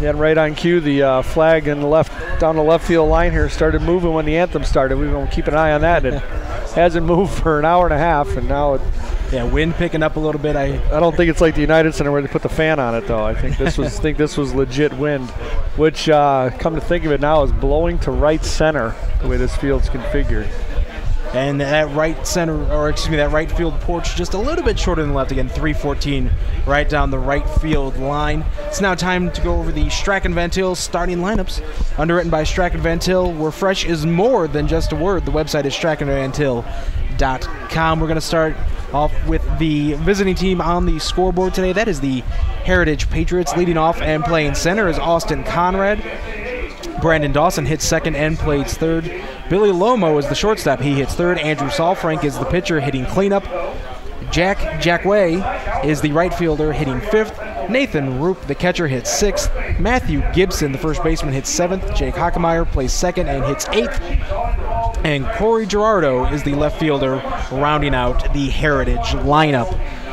And right on cue, the flag in the down the left field line here started moving when the anthem started. We're going to keep an eye on that. It hasn't moved for an hour and a half, and now wind picking up a little bit. I don't think it's like the United Center where they put the fan on it, though. I think this was legit wind, which, come to think of it now, is blowing to right center the way this field's configured. And that that right field porch just a little bit shorter than left. Again, 314 right down the right field line. It's now time to go over the Strachan Van Til starting lineups. Underwritten by Strachan Van Til, where fresh is more than just a word. The website is strachanvantil.com. We're going to start off with the visiting team on the scoreboard today. That is the Heritage Patriots. Leading off and playing center is Austin Conrad. Brandon Dawson hits second and plays third. Billy Lomo is the shortstop. He hits third. Andrew Salfrank is the pitcher, hitting cleanup. Jack Way is the right fielder, hitting fifth. Nathan Roop, the catcher, hits sixth. Matthew Gibson, the first baseman, hits seventh. Jake Hockemeyer plays second and hits eighth. And Corey Gerardo is the left fielder, rounding out the Heritage lineup.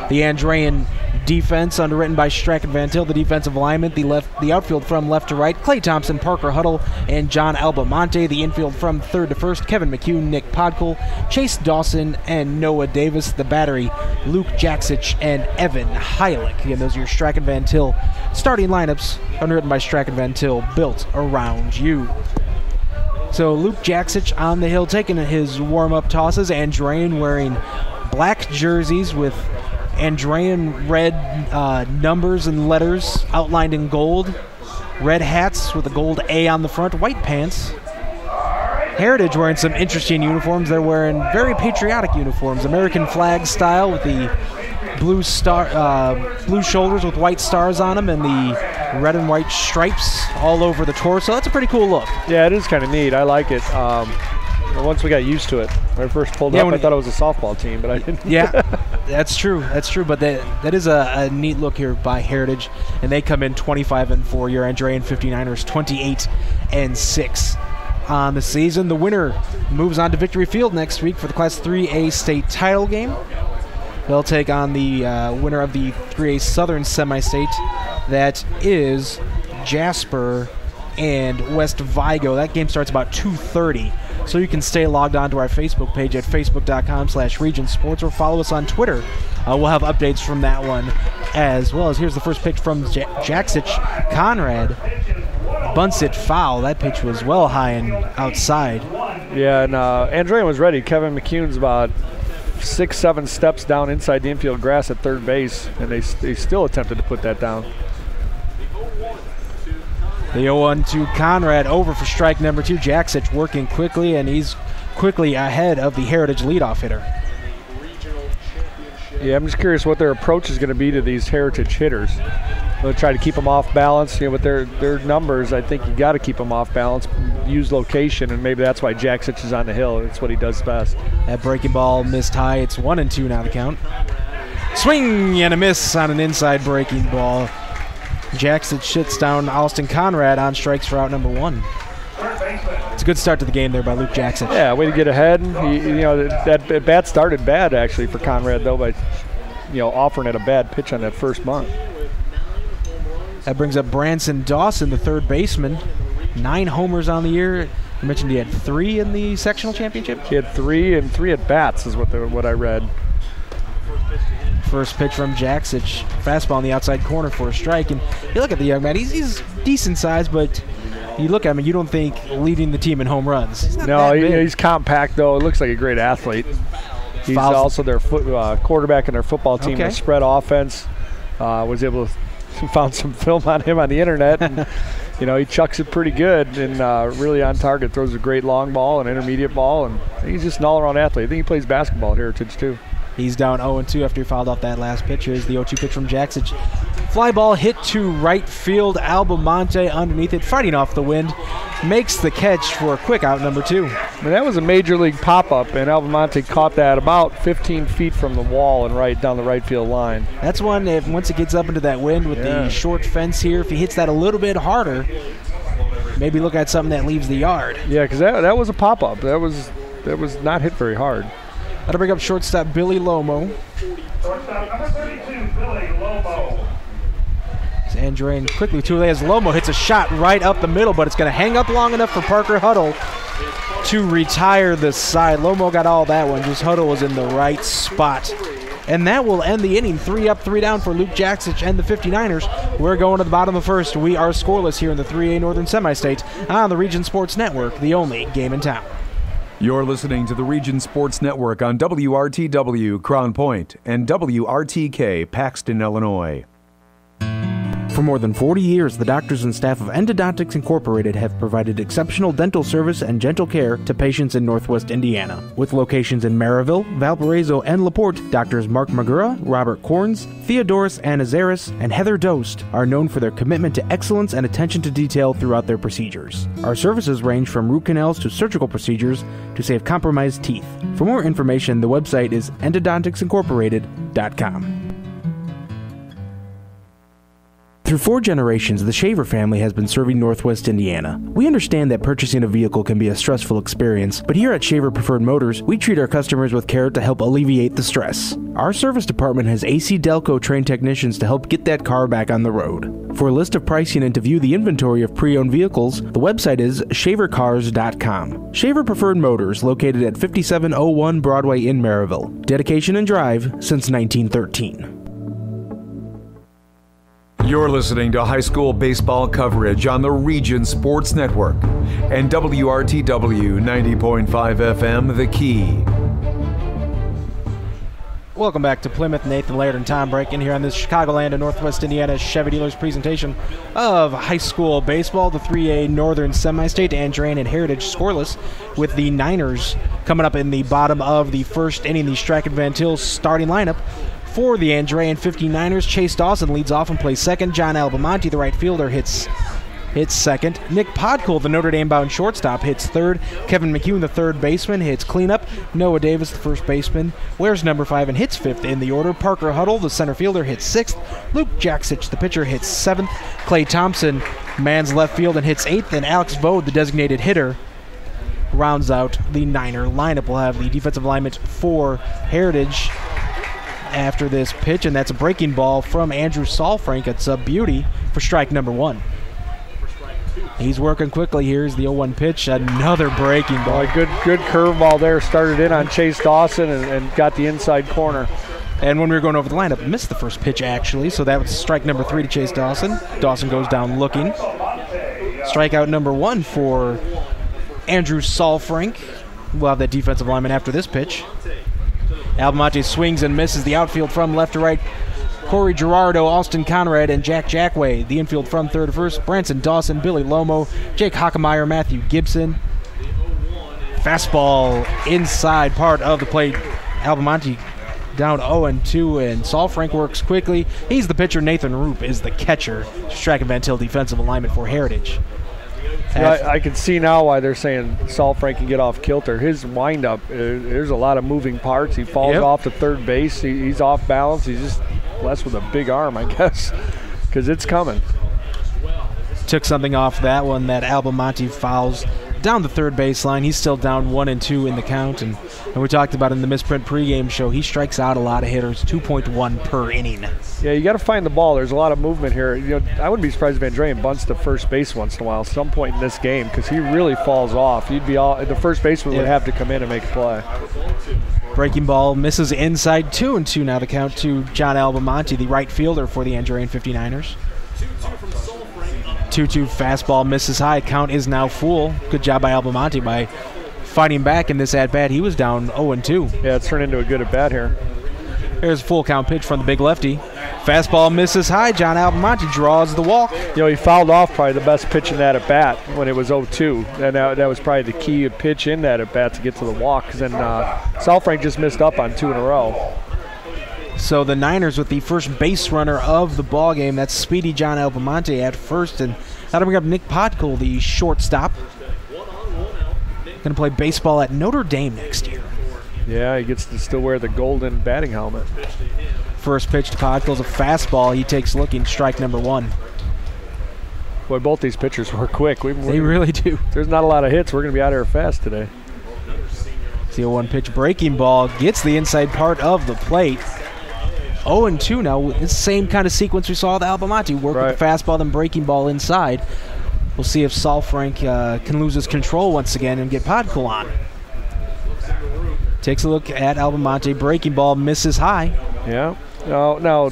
The Andrean defense, underwritten by Strachan Van Til, the defensive alignment, the outfield from left to right, Clay Thompson, Parker Huddle, and John Albamonte. The infield from third to first, Kevin McHugh, Nick Podkul, Chase Dawson, and Noah Davis. The battery, Luke Jaksich and Evan Heilich. Again, those are your Strachan Van Til starting lineups, underwritten by Strachan Van Til, built around you. So Luke Jaksich on the hill taking his warm-up tosses. Andrean wearing black jerseys with Andrean red numbers and letters outlined in gold. Red hats with a gold A on the front. White pants. Heritage wearing some interesting uniforms. They're wearing very patriotic uniforms. American flag style with the blue shoulders with white stars on them and the red and white stripes all over the torso. That's a pretty cool look. Yeah, it is kind of neat. I like it. Once we got used to it. When I first pulled up, I thought it was a softball team, but I didn't. Yeah, that's true. That's true. But that is a neat look here by Heritage, and they come in 25-4. Your Andrean 59ers 28-6 on the season. The winner moves on to Victory Field next week for the Class 3A state title game. They'll take on the winner of the 3A Southern semi-state. That is Jasper and West Vigo. That game starts about 2:30. So you can stay logged on to our Facebook page at facebook.com/regionsports or follow us on Twitter. We'll have updates from that one as well. As here's the first pitch from Jaksich. Conrad bunts it foul. That pitch was well high and outside. Yeah, and Andrean was ready. Kevin McCune's about 6-7 steps down inside the infield grass at third base, and they still attempted to put that down. The 0-1 to Conrad, over for strike number 2. Jaksich working quickly, and he's quickly ahead of the Heritage leadoff hitter. Yeah, I'm just curious what their approach is going to be to these Heritage hitters. They'll try to keep them off balance. With their numbers, I think you got to keep them off balance, use location, and maybe that's why Jaksich is on the hill. It's what he does best. That breaking ball missed high. It's 1-2 now the count. Swing and a miss on an inside breaking ball. Jaksich shits down Austin Conrad on strikes for out number 1. It's a good start to the game there by Luke Jaksich. Yeah, way to get ahead. That bat started bad actually for Conrad though by offering it a bad pitch on that first bunt. That brings up Branson Dawson, the third baseman. 9 homers on the year. You mentioned he had 3 in the sectional championship. He had 3 and 3 at bats is what I read. First pitch from Jaksich, fastball in the outside corner for a strike. And you look at the young man, he's decent size, but you look at him and you don't think leading the team in home runs. He's compact though. It looks like a great athlete. He's also their quarterback in their football team. Okay. The spread offense. Was able to found some film on him on the internet. And, he chucks it pretty good and really on target. Throws a great long ball, an intermediate ball, and he's just an all-around athlete. I think he plays basketball at Heritage too. He's down 0-2 after he fouled off that last pitch. Here's the 0-2 pitch from Jaksich. Fly ball hit to right field. Albamonte underneath it, fighting off the wind. Makes the catch for a quick out number 2. That was a major league pop-up, and Albamonte caught that about 15 feet from the wall and right down the right field line. That's one, once it gets up into that wind with the short fence here, if he hits that a little bit harder, maybe look at something that leaves the yard. Yeah, because that was a pop-up. That was not hit very hard. That'll bring up shortstop Billy Lomo. Shortstop number 32, Billy Lomo. Andrean quickly to as Lomo hits a shot right up the middle, but it's going to hang up long enough for Parker Huddle to retire the side. Lomo got all that one, just Huddle was in the right spot. And that will end the inning. 3 up, 3 down for Luke Jaksich and the 59ers. We're going to the bottom of the first. We are scoreless here in the 3A Northern Semi-State on the Region Sports Network, the only game in town. You're listening to the Region Sports Network on WRTW Crown Point and WRTK Paxton, Illinois. For more than 40 years, the doctors and staff of Endodontics Incorporated have provided exceptional dental service and gentle care to patients in Northwest Indiana. With locations in Maryville, Valparaiso, and LaPorte, doctors Mark Magura, Robert Corns, Theodoros Anazaris, and Heather Dost are known for their commitment to excellence and attention to detail throughout their procedures. Our services range from root canals to surgical procedures to save compromised teeth. For more information, the website is endodonticsincorporated.com. Through 4 generations, the Shaver family has been serving Northwest Indiana. We understand that purchasing a vehicle can be a stressful experience, but here at Shaver Preferred Motors, we treat our customers with care to help alleviate the stress. Our service department has AC Delco trained technicians to help get that car back on the road. For a list of pricing and to view the inventory of pre-owned vehicles, the website is shavercars.com. Shaver Preferred Motors, located at 5701 Broadway in Maryville. Dedication and drive since 1913. You're listening to high school baseball coverage on the Region Sports Network and WRTW 90.5 FM, The Key. Welcome back to Plymouth. Nathan Laird and Tom Break in here on this Chicagoland and Northwest Indiana Chevy Dealers presentation of high school baseball. The 3A Northern Semi-State, Andrean and Heritage scoreless, with the Niners coming up in the bottom of the first inning. The Strachan Van Til starting lineup. For the Andrean 59ers, Chase Dawson leads off and plays second. John Albemonte, the right fielder, hits second. Nick Podkul, the Notre Dame-bound shortstop, hits third. Kevin McEwen, the third baseman, hits cleanup. Noah Davis, the first baseman, wears number 5 and hits 5th in the order. Parker Huddle, the center fielder, hits 6th. Luke Jaksich, the pitcher, hits 7th. Clay Thompson mans left field and hits 8th. And Alex Vode, the designated hitter, rounds out the Niner lineup. We'll have the defensive alignment for Heritage after this pitch, and that's a breaking ball from Andrew Salfrank. It's a beauty for strike number 1. He's working quickly. Here's the 0-1 pitch, another breaking ball. Good curveball there. Started in on Chase Dawson and got the inside corner. And when we were going over the lineup, missed the first pitch actually, so that was strike number 3 to Chase Dawson. Dawson goes down looking. Strikeout number 1 for Andrew Salfrank. We'll have that defensive lineman after this pitch. Albemonte swings and misses the outfield from left to right. Corey Gerardo, Austin Conrad, and Jack Jackway. The infield from third to first. Branson Dawson, Billy Lomo, Jake Hockemeyer, Matthew Gibson. Fastball inside part of the plate. Albemonte down 0-2, and Salfrank works quickly. He's the pitcher. Nathan Roop is the catcher. Strachan Van Til defensive alignment for Heritage. Yeah, I can see now why they're saying Salfrank can get off kilter. His windup, there's a lot of moving parts. He falls off to third base. He's off balance. He's just blessed with a big arm, I guess, because it's coming. Took something off that one. That Albemonte fouls down the third baseline. He's still down 1-2 in the count, and we talked about in the Misprint pregame show, he strikes out a lot of hitters, 2.1 per inning. Yeah, you got to find the ball. There's a lot of movement here. You know, I wouldn't be surprised if Andrean bunts to first base once in a while, some point in this game, because he really falls off. He'd be the first baseman would have to come in and make a play. Breaking ball misses inside, 2-2 now the count to John Albemonte, the right fielder for the Andrean 59ers. 2-2 fastball misses high. Count is now full. Good job by Albemonte by fighting back in this at-bat. He was down 0-2. Yeah, it's turned into a good at-bat here. There's a full count pitch from the big lefty. Fastball misses high. John Albemonte draws the walk. You know, he fouled off probably the best pitch in that at-bat when it was 0-2. And that was probably the key pitch in that at-bat to get to the walk. Because then Salfrank just missed up on 2 in a row. So the Niners with the first base runner of the ball game. That's speedy John Albemonte at first, and that'll bring up Nick Podkul, the shortstop. Going to play baseball at Notre Dame next year. Yeah, he gets to still wear the golden batting helmet. First pitch to Podkul's a fastball. He takes looking, strike number 1. Boy, both these pitchers were quick. They really do. There's not a lot of hits. We're going to be out here fast today. See a 1 pitch breaking ball. Gets the inside part of the plate. 0-2 now. It's the same kind of sequence we saw with Albemarle. Work with the fastball, then breaking ball inside. We'll see if Salfrank can lose his control once again and get Podkul on. Takes a look at Albemarle. Breaking ball misses high. Yeah. Now,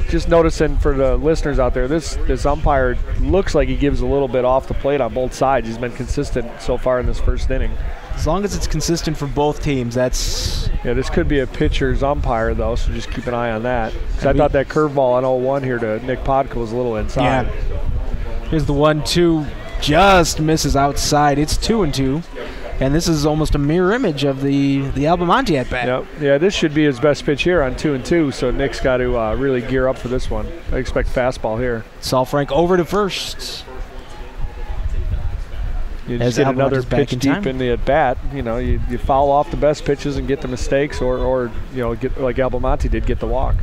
just noticing for the listeners out there, this umpire looks like he gives a little bit off the plate on both sides. He's been consistent so far in this first inning. As long as it's consistent for both teams, that's... Yeah, this could be a pitcher's umpire, though, so just keep an eye on that. I thought that curveball on 0-1 here to Nick Podkul was a little inside. Yeah. Here's the 1-2. Just misses outside. It's 2-2. And this is almost a mirror image of the Albemarle at bat. Yep. Yeah, this should be his best pitch here on 2-2, so Nick's got to really gear up for this one. I expect fastball here. Salfrank over to first. You just get another pitch deep in the at-bat. You know, you foul off the best pitches and get the mistakes, or you know, get like Albemarle did, get the walk.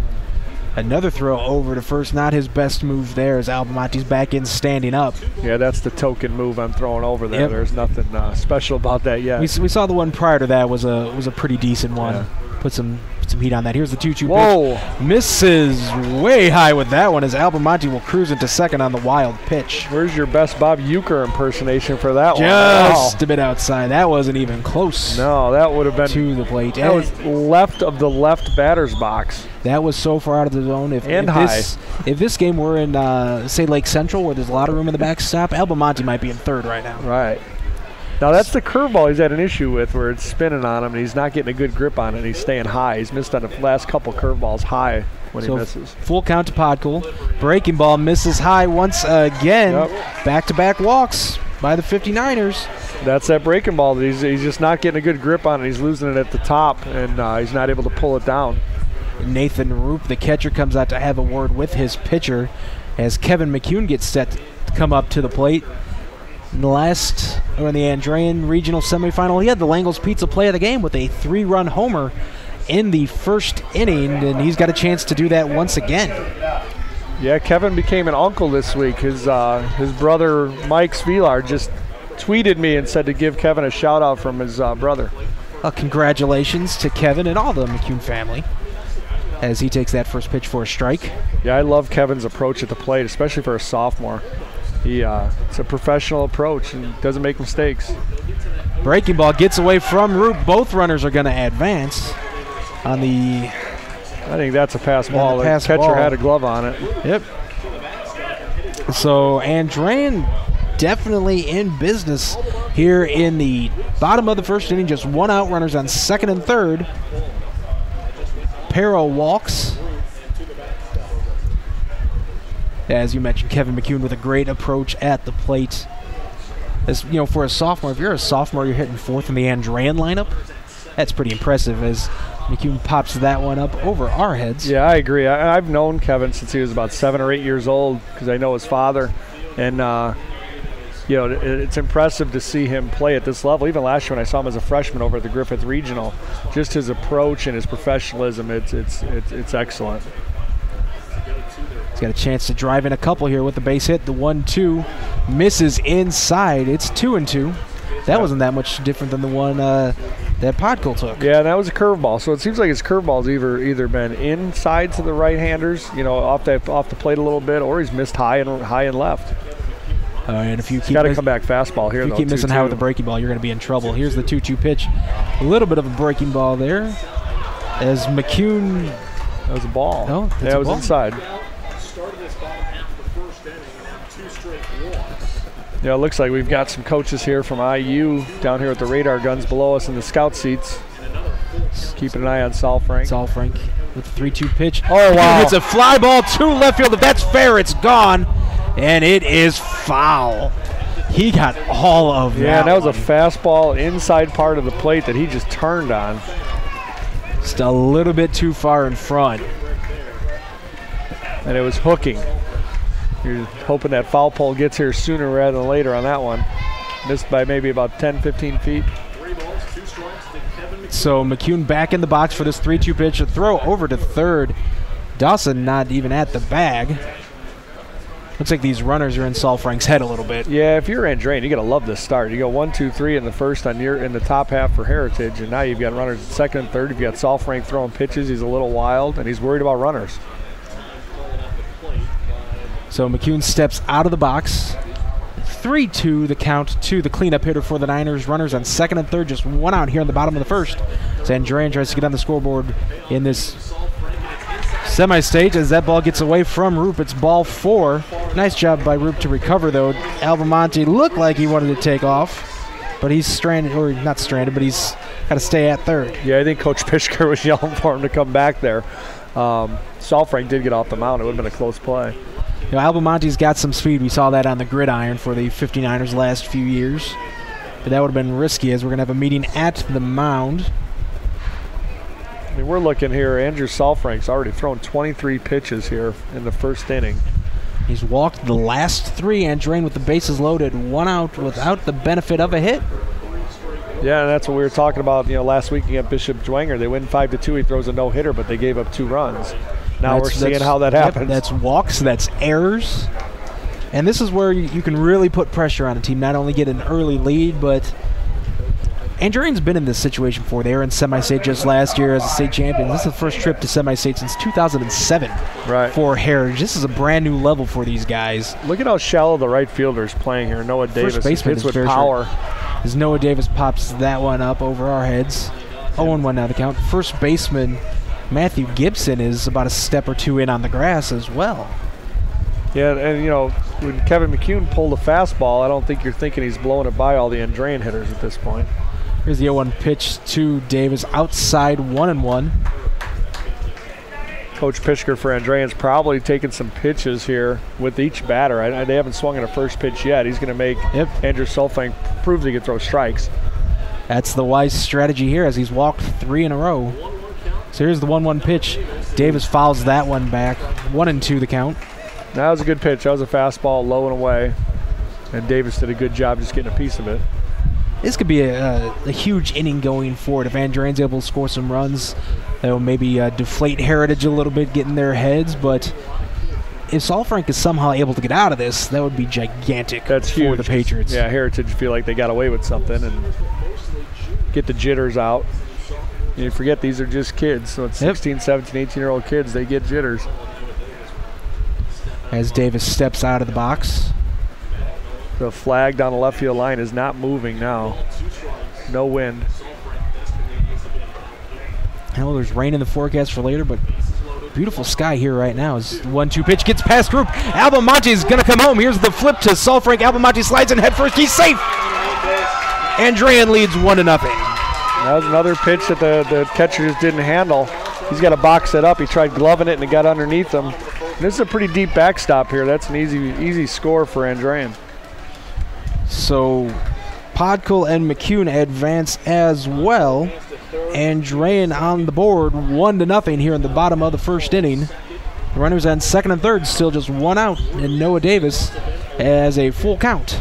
Another throw over to first. Not his best move there as Albemarle's back in standing up. Yeah, that's the token move I'm throwing over there. Yep. There's nothing special about that yet. We saw the one prior to that was a pretty decent one. Yeah. Put some heat on that. Here's the 2-2 pitch. Misses way high with that one as Albemarle will cruise into second on the wild pitch. Where's your best Bob Uecker impersonation for that one? Just a bit outside. That wasn't even close. No, that would have been to the plate. That was left of the left batter's box. That was so far out of the zone. If this game were in, say, Lake Central, where there's a lot of room in the backstop, Albemarle might be in third right now. Right. Now, that's the curveball he's had an issue with, where it's spinning on him, and he's not getting a good grip on it, and he's staying high. He's missed on the last couple curveballs high when he misses. Full count to Podkul. Breaking ball misses high once again. Yep. Back-to-back walks by the 59ers. That's that breaking ball. He's just not getting a good grip on it. He's losing it at the top, and he's not able to pull it down. Nathan Roop, the catcher, comes out to have a word with his pitcher as Kevin McCune gets set to come up to the plate. In the Andrean regional semifinal, he had the Langles Pizza play of the game with a 3-run homer in the first inning, and he's got a chance to do that once again. Yeah, Kevin became an uncle this week. His brother Mike Svilar just tweeted me and said to give Kevin a shout out from his brother. Congratulations to Kevin and all the McCune family as he takes that first pitch for a strike. Yeah, I love Kevin's approach at the plate, especially for a sophomore. It's a professional approach and doesn't make mistakes. Breaking ball gets away from Roop. Both runners are going to advance on the... I think that's a pass ball. The catcher had a glove on it. Yep. So Andrean definitely in business here in the bottom of the first inning. Just one out, runners on second and third. Pero walks. As you mentioned, Kevin McCune with a great approach at the plate. As you know, for a sophomore, if you're a sophomore, you're hitting fourth in the Andrean lineup. That's pretty impressive as McCune pops that one up over our heads. Yeah, I agree. I've known Kevin since he was about 7 or 8 years old because I know his father. And, you know, it's impressive to see him play at this level. Even last year when I saw him as a freshman over at the Griffith Regional, just his approach and his professionalism, it's excellent. He's got a chance to drive in a couple here with the base hit. The 1-2 misses inside. It's 2-2. That wasn't that much different than the one that Podkul took. Yeah, that was a curveball. So it seems like his curveball's either been inside to the right-handers, you know, off the plate a little bit, or he's missed high and left. And if you keep got to come back fastball here. If you keep missing high with the breaking ball, you're going to be in trouble. Here's the 2-2 pitch. A little bit of a breaking ball there, as McCune. That was a ball. No, yeah, it was inside. Yeah, it looks like we've got some coaches here from IU down here with the radar guns below us in the scout seats. Just keeping an eye on Salfrank. Salfrank with the 3-2 pitch. Oh, wow. It's a fly ball to left field. If that's fair, it's gone. And it is foul. He got all of that. Yeah, that was a fastball inside part of the plate that he just turned on. Just a little bit too far in front. And it was hooking. You're hoping that foul pole gets here sooner rather than later on that one. Missed by maybe about 10, 15 feet. So McCune back in the box for this 3-2 pitch. A throw over to third. Dawson not even at the bag. Looks like these runners are in Saul Frank's head a little bit. Yeah, if you're Andrean, you got to love this start. You go 1, 2, 3 in the first in the top half for Heritage, and now you've got runners at second and third. You've got Saul Frank throwing pitches. He's a little wild, and he's worried about runners. So McCune steps out of the box. 3-2 the count to the cleanup hitter for the Niners. Runners on second and third, just one out here in the bottom of the first. So Andrean tries to get on the scoreboard in this semi-stage as that ball gets away from Roop. It's ball 4. Nice job by Roop to recover, though. Albemonte looked like he wanted to take off, but he's stranded, or not stranded, but he's got to stay at third. Yeah, I think Coach Pishker was yelling for him to come back there. Saul Frank did get off the mound. It would have been a close play. You know, Albemonte's got some speed. We saw that on the gridiron for the 59ers last few years. But that would have been risky as we're going to have a meeting at the mound. I mean, we're looking here. Andrew Saul Frank's already thrown 23 pitches here in the first inning. He's walked the last 3. Andrean with the bases loaded, 1 out without the benefit of a hit. Yeah, and that's what we were talking about, last week against Bishop Dwenger. They win 5-2. He throws a no-hitter, but they gave up 2 runs. Now we're seeing how that happens. That's walks, that's errors. And this is where you can really put pressure on a team, not only get an early lead, but Andrean's been in this situation before. They were in semi-state just last year as a state champion. This is the first trip to semi-state since 2007 for Heritage. This is a brand new level for these guys. Look at how shallow the right fielder is playing here. Noah Davis hits with power. As Noah Davis pops that one up over our heads. 0-1 now the count. First baseman Matthew Gibson is about a step or 2 in on the grass as well. Yeah, and when Kevin McCune pulled a fastball, I don't think you're thinking he's blowing it by all the Andrean hitters at this point. Here's the 0-1 pitch to Davis, outside 1-1. Coach Pishker for Andrean's probably taking some pitches here with each batter. They haven't swung at a first pitch yet. He's going to make Andrew Saul Frank prove that he can throw strikes. That's the wise strategy here as he's walked 3 in a row. So here's the 1-1 pitch. Davis fouls that one back. 1-2 the count. That was a good pitch. That was a fastball low and away. And Davis did a good job just getting a piece of it. This could be a huge inning going forward. If Andrean's able to score some runs, that will maybe deflate Heritage a little bit, get in their heads. But if Saul Frank is somehow able to get out of this, that would be gigantic for the Patriots. Yeah, Heritage feel like they got away with something and get the jitters out. You forget these are just kids, so it's 16, 17, 18-year-old kids. They get jitters. As Davis steps out of the box. The flag down the left field line is not moving now. No wind. I know there's rain in the forecast for later, but beautiful sky here right now. As 1-2 pitch gets past Roop. Albemonte is going to come home. Here's the flip to Saul Frank. Albemonte slides in head first. He's safe. Andrean leads 1-0. That was another pitch that the catcher just didn't handle. He's got to box it up. He tried gloving it and it got underneath him. And this is a pretty deep backstop here. That's an easy score for Andrean. So Podkul and McCune advance as well. Andrean on the board, 1-0 here in the bottom of the first inning. The runners on second and third, still just 1 out, and Noah Davis has a full count.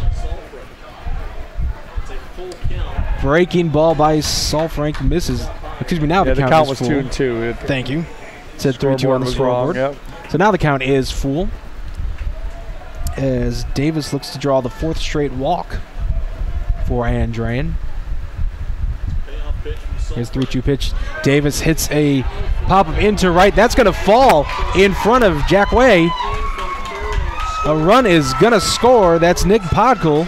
Breaking ball by Saul Frank misses. Excuse me, now the count was full. 2-2. Thank you. It said 3-2 on the scoreboard. Yep. So now the count is full. As Davis looks to draw the 4th straight walk for Andrean. Here's 3-2 pitch. Davis hits a pop-up into right. That's going to fall in front of Jack Way. A run is going to score. That's Nick Podkul.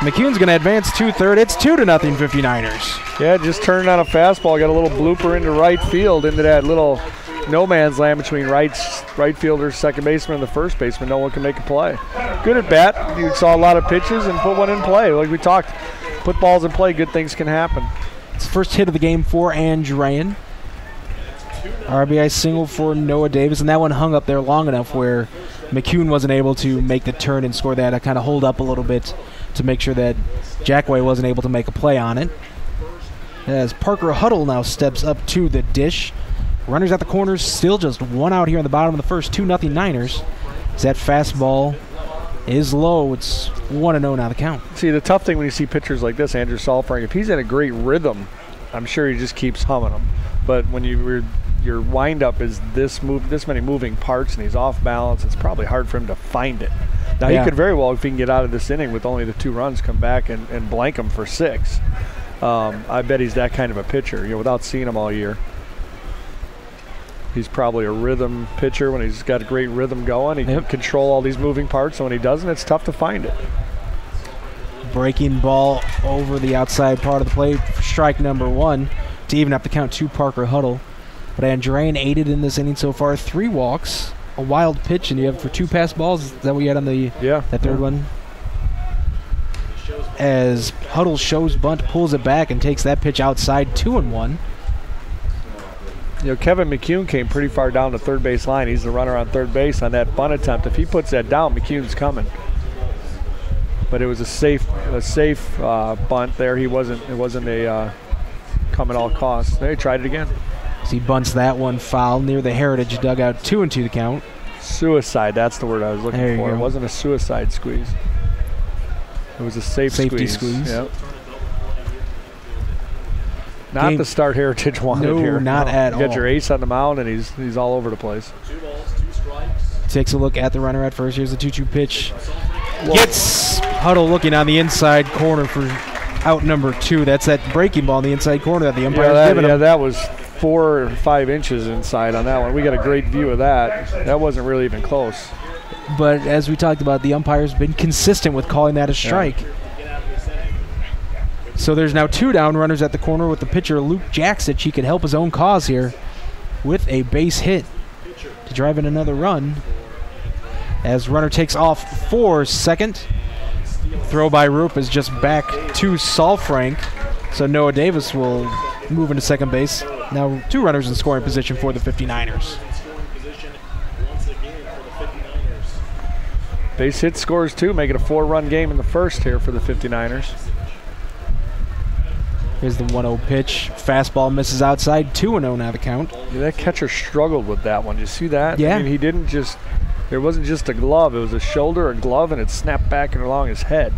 McCune's going to advance to third. It's 2-0 59ers. Yeah, just turned on a fastball. Got a little blooper into right field, into that little no man's land between right fielder, second baseman, and the first baseman. No one can make a play. Good at bat. You saw a lot of pitches and put one in play. Like we talked, put balls in play, good things can happen. It's the first hit of the game for Andrean. RBI single for Noah Davis, and that one hung up there long enough where McCune wasn't able to make the turn and score that. I kind of hold up a little bit to make sure that Jackway wasn't able to make a play on it. As Parker Huddle now steps up to the dish. Runners at the corners, still just 1 out here in the bottom of the first, 2-0 Niners. As that fastball is low, it's 1-0 now the count. See, the tough thing when you see pitchers like this, Andrew Saul Frank, if he's in a great rhythm, I'm sure he just keeps humming them. But when your windup is this many moving parts and he's off balance, it's probably hard for him to find it. Now, he could very well, if he can get out of this inning with only the 2 runs, come back and blank him for 6. I bet he's that kind of a pitcher, without seeing him all year. He's probably a rhythm pitcher. When he's got a great rhythm going, he can control all these moving parts, and when he doesn't, it's tough to find it. Breaking ball over the outside part of the plate for strike number 1 to even up the count to Parker Huddle. But Andrean aided in this inning so far. 3 walks, a wild pitch, and you have for 2 pass balls. Is that what you had on that third one? As Huddle shows bunt, pulls it back, and takes that pitch outside, 2-1. Kevin McCune came pretty far down the third base line. He's the runner on third base on that bunt attempt. If he puts that down, McCune's coming. But it was a safe bunt there. It wasn't a come at all costs. They tried it again. So he bunts that one foul near the Heritage dugout, 2-2 the count. Suicide, that's the word I was looking for. It wasn't a suicide squeeze. It was a safety squeeze. Yep. Not the start Heritage wanted here. Not at all. You got your ace on the mound, and he's all over the place. 2 balls, 2 strikes. Takes a look at the runner at first. Here's the 2-2 pitch. Gets Huddle looking on the inside corner for out number 2. That's that breaking ball in the inside corner that the umpire's given him. That was 4 or 5 inches inside on that one. We got a great view of that. That wasn't really even close. But as we talked about, the umpire's been consistent with calling that a strike. So there's now 2 down runners at the corner with the pitcher, Luke Jackson. He could help his own cause here with a base hit to drive in another run. As runner takes off for second. Throw by Roop is just back to Salfrank. So Noah Davis will move into second base. Now 2 runners in scoring position for the 59ers. Base hit scores 2, make it a 4-run game in the first here for the 59ers. Here's the 1-0 pitch. Fastball misses outside. 2-0 now the count. Yeah, that catcher struggled with that one. You see that? Yeah. I mean, he didn't just, there wasn't just a glove. It was a shoulder, a glove, and it snapped back and along his head.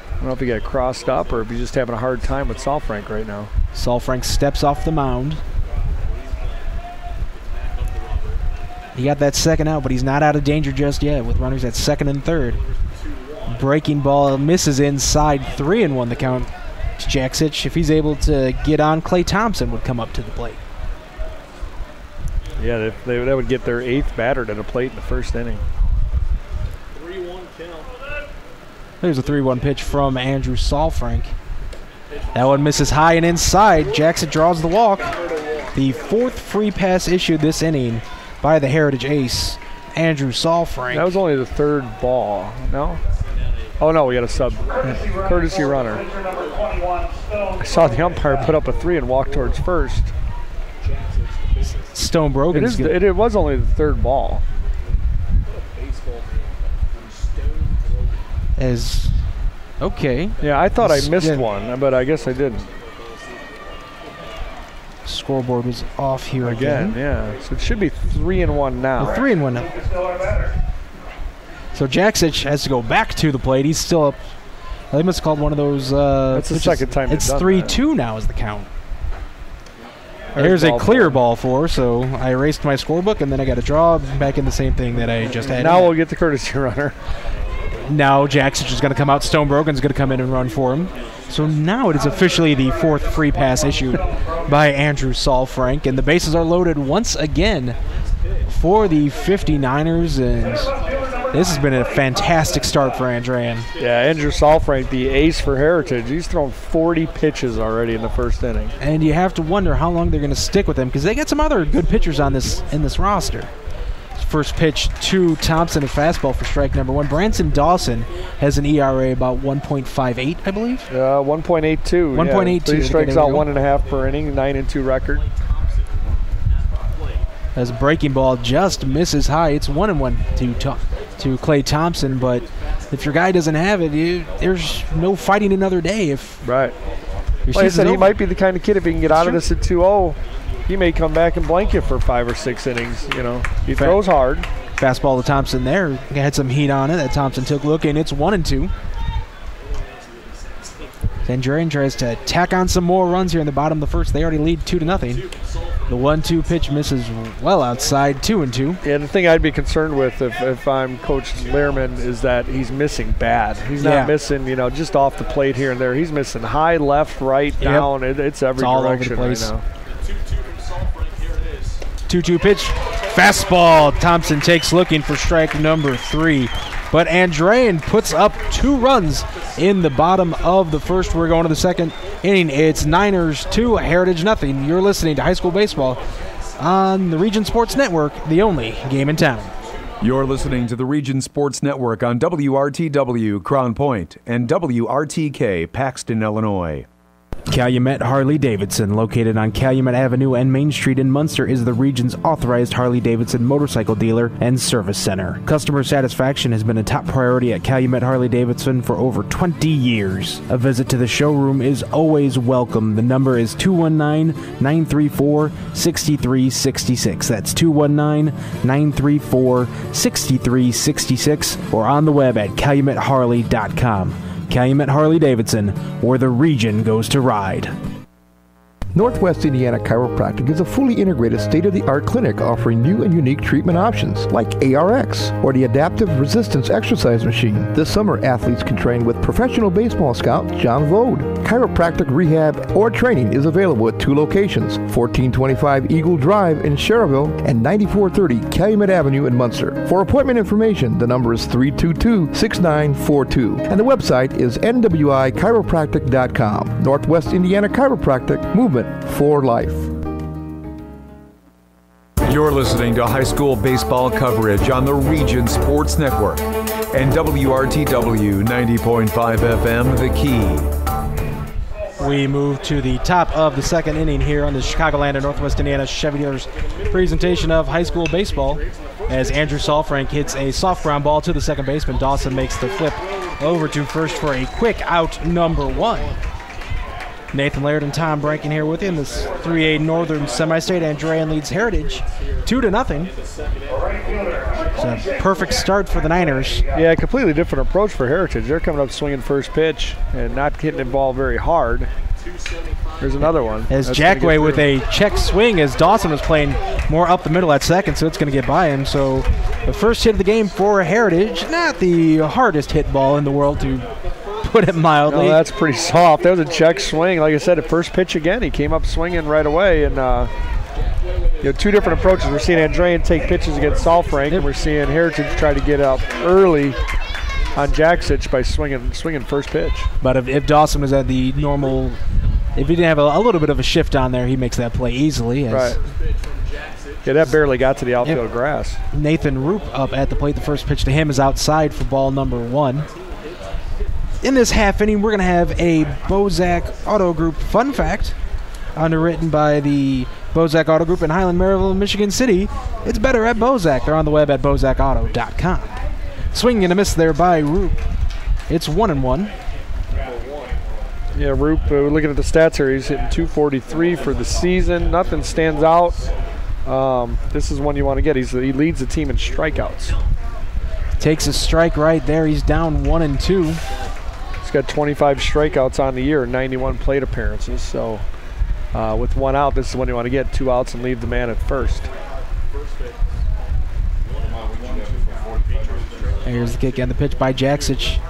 I don't know if he got crossed up or if he's just having a hard time with Salfrank right now. Salfrank steps off the mound. He got that second out, but he's not out of danger just yet with runners at second and third. Breaking ball misses inside. 3-1 the count. Jaksich, if he's able to get on, Clay Thompson would come up to the plate. Yeah, they would get their 8th batter to the plate in the first inning. 3-1 count. There's a 3-1 pitch from Andrew Salfrank. That one misses high and inside. Jackson draws the walk. The 4th free pass issued this inning by the Heritage ace, Andrew Salfrank. That was only the 3rd ball, no? Oh, no, we got a sub. Courtesy runner. I saw the umpire put up a 3 and walk towards first. Stone Brogan. It was only the 3rd ball. Okay. Yeah, I thought I missed one, but I guess I didn't. Scoreboard was off here again. Yeah, so it should be 3-1 now. 3-1 now. So Jaksich has to go back to the plate. He's still up. They must have called one of those. That's the second time. It's 3-2 now is the count. There's a clear ball for, so I erased my scorebook, and then I got to draw back in the same thing that I just had. Now we'll get the courtesy runner. Now Jaksich is going to come out. Stone Brogan's going to come in and run for him. So now it is officially the 4th free pass issued by Andrew Salfrank, and the bases are loaded once again for the 59ers, and this has been a fantastic start for Andrean. Yeah, Andrew Salfrank, the ace for Heritage, he's thrown 40 pitches already in the first inning. And you have to wonder how long they're going to stick with him, because they got some other good pitchers on in this roster. First pitch to Thompson, a fastball for strike number 1. Branson Dawson has an ERA about 1.58, I believe. 1.82. 1.82. Yeah. 3 strikes out, 1.5 per inning, 9-2 record. As a breaking ball just misses high, it's 1-1 to Clay Thompson. But if your guy doesn't have it, there's no fighting another day. Right. Like I said, he might be the kind of kid, if he can get out of this at 2-0, he may come back and blank you for 5 or 6 innings. He throws hard. Fastball to Thompson there. Had some heat on it that Thompson took a look, and it's 1-2. Andrean tries to tack on some more runs here in the bottom of the first. They already lead 2-0. The 1-2 pitch misses well outside, 2-2. Yeah, the thing I'd be concerned with if I'm Coach Lehrman is that he's missing bad. He's not missing, just off the plate here and there. He's missing high, left, right, down. It's every all direction over the place. right now. 2-2 pitch, fastball. Thompson takes looking for strike number 3. But Andrean puts up 2 runs in the bottom of the first. We're going to the second inning. It's Niners 2, Heritage nothing. You're listening to high school baseball on the Region Sports Network, the only game in town. You're listening to the Region Sports Network on WRTW Crown Point and WRTK Paxton, Illinois. Calumet Harley-Davidson, located on Calumet Avenue and Main Street in Munster, is the region's authorized Harley-Davidson motorcycle dealer and service center. Customer satisfaction has been a top priority at Calumet Harley-Davidson for over 20 years. A visit to the showroom is always welcome. The number is 219-934-6366. That's 219-934-6366, or on the web at calumetharley.com. Calumet Harley-Davidson, where the region goes to ride. Northwest Indiana Chiropractic is a fully integrated state-of-the-art clinic offering new and unique treatment options like ARX or the Adaptive Resistance Exercise Machine. This summer, athletes can train with professional baseball scout John Vode. Chiropractic rehab or training is available at 2 locations, 1425 Eagle Drive in Schererville and 9430 Calumet Avenue in Munster. For appointment information, the number is 322-6942 and the website is nwichiropractic.com. Northwest Indiana Chiropractic, movement for life. You're listening to high school baseball coverage on the Region Sports Network and WRTW 90.5 FM, The Key. We move to the top of the second inning here on the Chicagoland and Northwest Indiana Chevy Dealers presentation of high school baseball, as Andrew Salfrank hits a soft ground ball to the second baseman. Dawson makes the flip over to first for a quick out, number 1. Nathan Laird and Tom Brankin here with you in this 3A Northern Semi-State. Andrean leads Heritage 2-0. It's a perfect start for the Niners. Yeah, completely different approach for Heritage. They're coming up swinging first pitch and not getting the ball very hard. There's another one. As Jackway with a check swing, as Dawson was playing more up the middle at second, so it's going to get by him. So the first hit of the game for Heritage, not the hardest hit ball in the world, to put it mildly. No, that's pretty soft. That was a check swing. Like I said, at first pitch again, he came up swinging right away. And 2 different approaches. We're seeing Andrean take pitches against Salfrank, and we're seeing Heritage try to get up early on Jaksich by swinging first pitch. But if Dawson was at the normal, if he didn't have a little bit of a shift on there, he makes that play easily. Right. Yeah, that barely got to the outfield grass. Nathan Roop up at the plate. The first pitch to him is outside for ball number 1. In this half inning, we're going to have a Bozak Auto Group fun fact, underwritten by the Bozak Auto Group in Highland, Maryville, Michigan City. It's better at Bozak. They're on the web at bozakauto.com. Swinging and a miss there by Roop. It's 1-1. Yeah, Roop, looking at the stats here, he's hitting .243 for the season. Nothing stands out. This is one you want to get. He leads the team in strikeouts. Takes a strike right there. He's down 1-2. He's got 25 strikeouts on the year, 91 plate appearances. So with 1 out, this is when you want to get 2 outs and leave the man at first. Here's the kick and the pitch by Jaksich.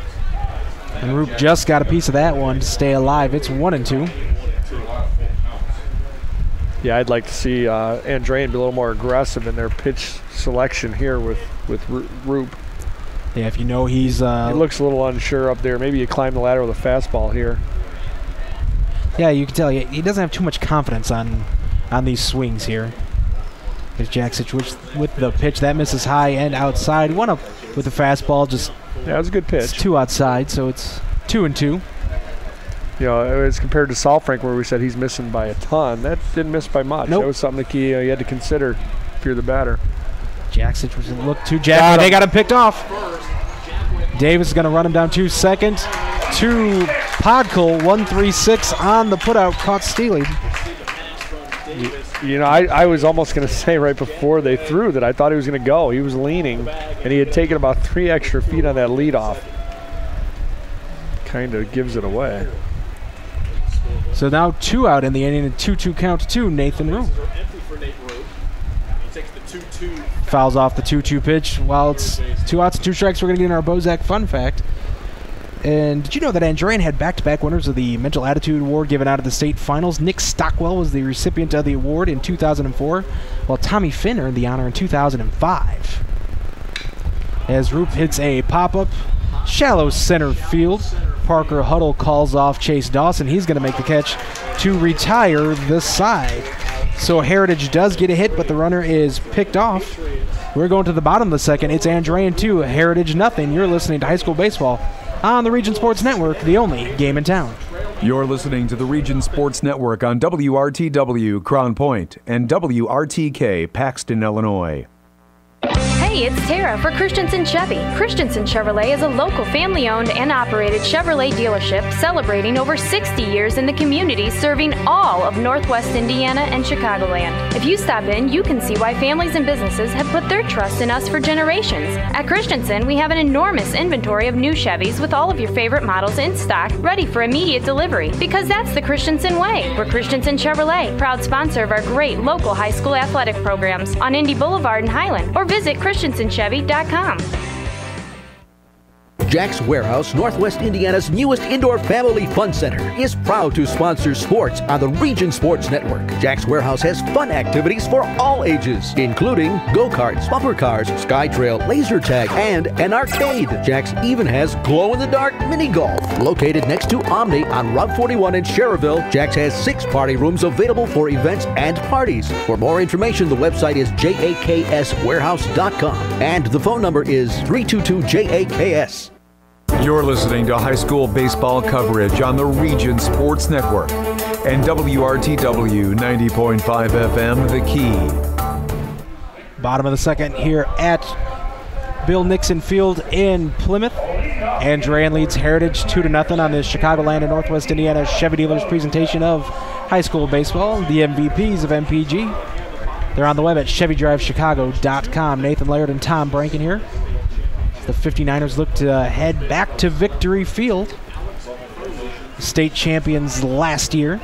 And Roop just got a piece of that one to stay alive. It's 1-2. Yeah, I'd like to see Andrean be a little more aggressive in their pitch selection here with Roop. Yeah, if you know he looks a little unsure up there. Maybe you climb the ladder with a fastball here. Yeah, you can tell he doesn't have too much confidence on these swings here. There's Jaksich with the pitch. That misses high and outside. One up with the fastball. Yeah, it was a good pitch. It's 2 outside, so it's 2-2. As compared to Salfrank, where we said he's missing by a ton, that didn't miss by much. Nope. That was something that you had to consider if you're the batter. Jaksich was a look to Jack. They got him picked off. Davis is going to run him down to second. To Podkul, 1-3-6 on the putout, caught stealing. I was almost going to say right before they threw that I thought he was going to go. He was leaning, and he had taken about 3 extra feet on that leadoff. Kind of gives it away. So now 2 out in the inning, and 2-2 count to Nathan Rue. Fouls off the 2-2 pitch. While it's 2 outs and 2 strikes, we're going to get in our Bozak fun fact. And did you know that Andrean had back-to-back winners of the Mental Attitude Award given out at the state finals? Nick Stockwell was the recipient of the award in 2004, while Tommy Finn earned the honor in 2005. As Roop hits a pop-up, shallow center field. Parker Huddle calls off Chase Dawson. He's going to make the catch to retire the side. So Heritage does get a hit, but the runner is picked off. We're going to the bottom of the second. It's Andrean 2, Heritage nothing. You're listening to high school baseball on the Region Sports Network, the only game in town. You're listening to the Region Sports Network on WRTW Crown Point and WRTK Paxton, Illinois. Hey, it's Tara for Christensen Chevy. Christensen Chevrolet is a local family-owned and operated Chevrolet dealership celebrating over 60 years in the community, serving all of Northwest Indiana and Chicagoland. If you stop in, you can see why families and businesses have put their trust in us for generations. At Christensen, we have an enormous inventory of new Chevys with all of your favorite models in stock, ready for immediate delivery, because that's the Christensen way. We're Christensen Chevrolet, proud sponsor of our great local high school athletic programs on Indy Boulevard in Highland, or visit ChristensenChevy.com. Jack's Warehouse, Northwest Indiana's newest indoor family fun center, is proud to sponsor sports on the Region Sports Network. Jack's Warehouse has fun activities for all ages, including go-karts, bumper cars, SkyTrail, laser tag, and an arcade. Jack's even has glow-in-the-dark mini golf. Located next to Omni on Route 41 in Schererville, Jack's has 6 party rooms available for events and parties. For more information, the website is jakswarehouse.com, and the phone number is 322-JAKS. You're listening to high school baseball coverage on the Region Sports Network and WRTW 90.5 FM, The Key. Bottom of the second here at Bill Nixon Field in Plymouth. Andrean leads Heritage 2-0 on the Chicagoland and Northwest Indiana Chevy Dealers presentation of high school baseball, the MVPs of MPG. They're on the web at ChevyDriveChicago.com. Nathan Laird and Tom Branken here. The 59ers look to head back to Victory Field. State champions last year.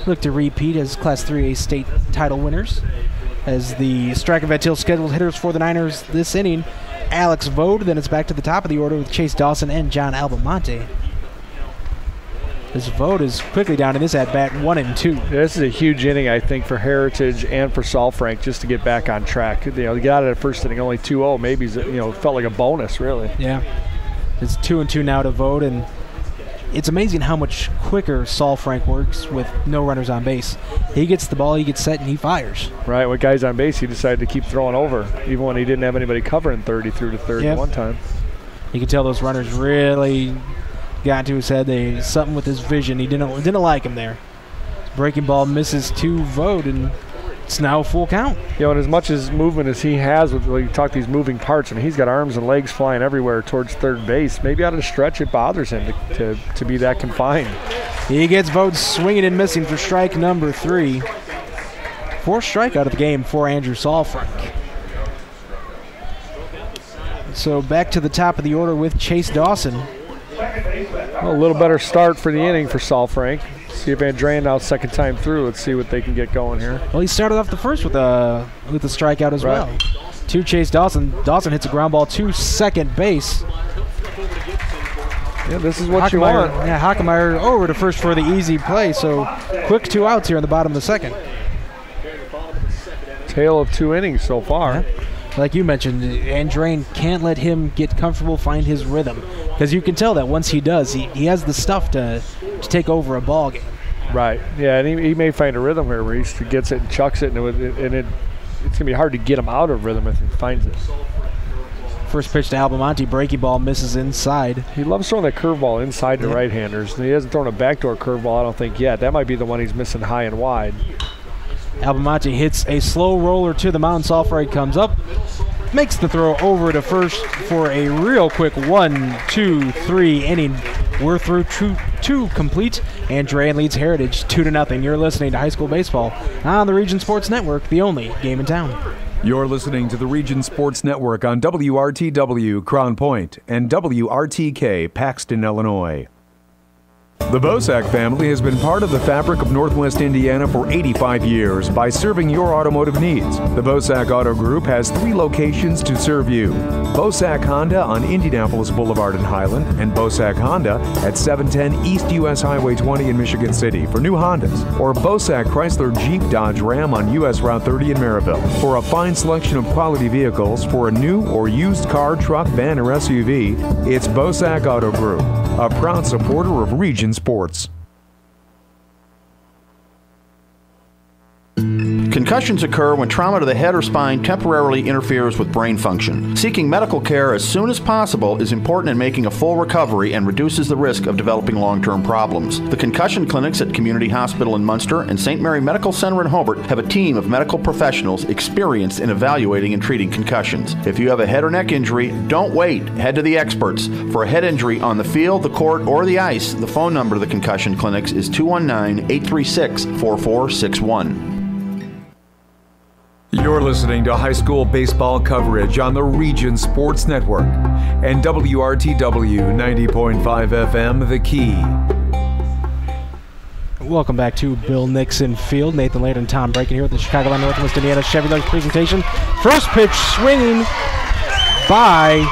Look to repeat as Class 3A state title winners. As the strike and Van scheduled hitters for the Niners this inning, Alex Vode. Then it's back to the top of the order with Chase Dawson and John Albamonte. This Vode is quickly down in this at-bat, 1-2. Yeah, this is a huge inning, I think, for Heritage and for Salfrank just to get back on track. You know, they got out of the first inning only 2-0. Maybe, felt like a bonus, really. Yeah. It's 2-2 now to Vode, and it's amazing how much quicker Salfrank works with no runners on base. He gets the ball, he gets set, and he fires. Right, with guys on base, he decided to keep throwing over, even when he didn't have anybody covering third. He threw to third one time. You can tell those runners really got to his head. Something with his vision. He didn't like him there. Breaking ball misses to Vode, and it's now a full count. And as much as movement as he has, with you talk these moving parts, he's got arms and legs flying everywhere towards third base. Maybe out of the stretch it bothers him to be that confined. He gets Vode swinging and missing for strike number 3. 4th strikeout of the game for Andrew Salfrank. So back to the top of the order with Chase Dawson. A little better start for the inning for Salfrank. See if Andrean now second time through. Let's see what they can get going here. Well, he started off the first with a strikeout as well. To Chase Dawson. Dawson hits a ground ball to second base. Yeah, this is what you want. Yeah, Hockemeyer over to first for the easy play. So quick 2 outs here in the bottom of the second. Tale of 2 innings so far. Yeah. Like you mentioned, Andrean can't let him get comfortable, find his rhythm. Because you can tell that once he does, he has the stuff to take over a ball game. Right. Yeah, and he may find a rhythm here where he gets it and chucks it, and it's going to be hard to get him out of rhythm if he finds it. First pitch to Albamonte, breaking ball misses inside. He loves throwing that curveball inside to right-handers. He hasn't thrown a backdoor curveball, I don't think, yet. That might be the one he's missing high and wide. Albamonte hits a slow roller to the mound. Salfrank comes up, makes the throw over to first for a real quick 1-2-3 inning. We're through two complete. Andrean leads Heritage 2-0. You're listening to high school baseball on the Region Sports Network, the only game in town. You're listening to the Region Sports Network on WRTW Crown Point and WRTK Paxton, Illinois. The Bosak family has been part of the fabric of Northwest Indiana for 85 years by serving your automotive needs. The Bosak Auto Group has 3 locations to serve you. Bosak Honda on Indianapolis Boulevard in Highland and Bosak Honda at 710 East US Highway 20 in Michigan City for new Hondas, or Bosak Chrysler Jeep Dodge Ram on US Route 30 in Maryville. For a fine selection of quality vehicles for a new or used car, truck, van, or SUV, it's Bosak Auto Group, a proud supporter of Region Sports. Concussions occur when trauma to the head or spine temporarily interferes with brain function. Seeking medical care as soon as possible is important in making a full recovery and reduces the risk of developing long-term problems. The concussion clinics at Community Hospital in Munster and St. Mary Medical Center in Hobart have a team of medical professionals experienced in evaluating and treating concussions. If you have a head or neck injury, don't wait. Head to the experts. For a head injury on the field, the court, or the ice, the phone number of the concussion clinics is 219-836-4461. You're listening to high school baseball coverage on the Region Sports Network and WRTW 90.5 FM, The Key. Welcome back to Bill Nixon Field. Nathan Laird and Tom Braken here with the Chicagoland Northwest Indiana Chevrolet presentation. First pitch swinging by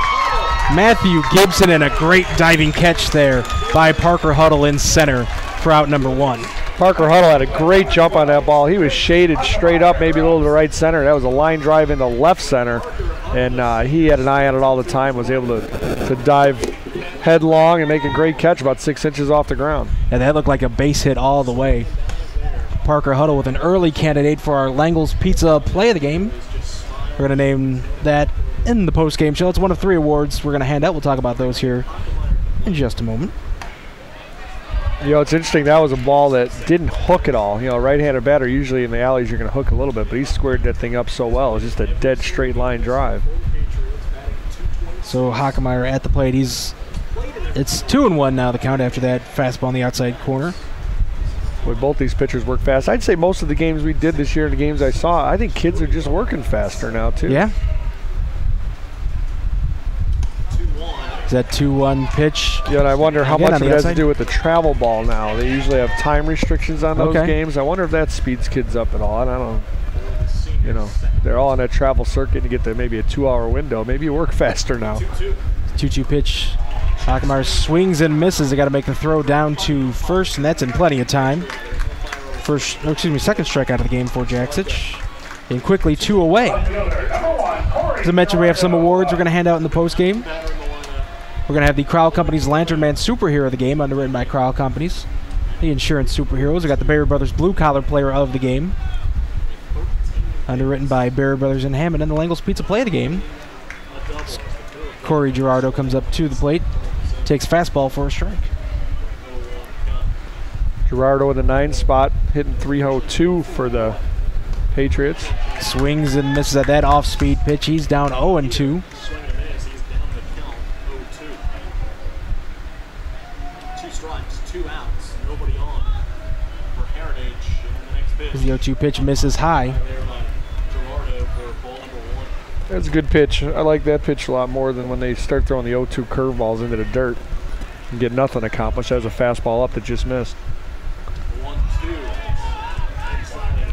Matthew Gibson, and a great diving catch there by Parker Huddle in center for out number 1. Parker Huddle had a great jump on that ball. He was shaded straight up, maybe a little to the right center. That was a line drive into left center, and he had an eye on it all the time, was able to dive headlong and make a great catch about 6 inches off the ground. And that looked like a base hit all the way. Parker Huddle with an early candidate for our Langle's Pizza Play of the Game. We're going to name that in the post-game show. It's one of 3 awards we're going to hand out. We'll talk about those here in just a moment. You know, it's interesting. That was a ball that didn't hook at all. You know, right-handed batter, usually in the alleys you're going to hook a little bit, but he squared that thing up so well. It was just a dead straight line drive. So Hockemeyer at the plate. It's 2-1 now, the count after that fastball on the outside corner. Boy, both these pitchers work fast. I'd say most of the games we did this year and the games I saw, I think kids are just working faster now, too. Yeah. Is that 2-1 pitch? Yeah, and I wonder how much of it has to do with the travel ball now. They usually have time restrictions on those games. I wonder if that speeds kids up at all. I don't know. You know, they're all on that travel circuit to get to maybe a 2-hour window. Maybe you work faster now. 2-2 pitch. Hockemeyer swings and misses. They got to make the throw down to first, and that's in plenty of time. Second strikeout of the game for Jaksich. And quickly 2 away. As I mentioned, we have some awards we're going to hand out in the postgame. We're going to have the Crowell Companies Lantern Man Superhero of the Game, underwritten by Crowell Companies. The Insurance Superheroes. We got the Barry Brothers Blue Collar Player of the Game, underwritten by Barry Brothers and Hammond. And the Langle's Pizza Play of the Game. Corey Girardo comes up to the plate, takes fastball for a strike. Girardo in the 9 spot, hitting .302 for the Patriots. Swings and misses at that off-speed pitch. He's down 0-2. The 0-2 pitch misses high. That's a good pitch. I like that pitch a lot more than when they start throwing the 0-2 curveballs into the dirt and get nothing accomplished. That was a fastball up that just missed.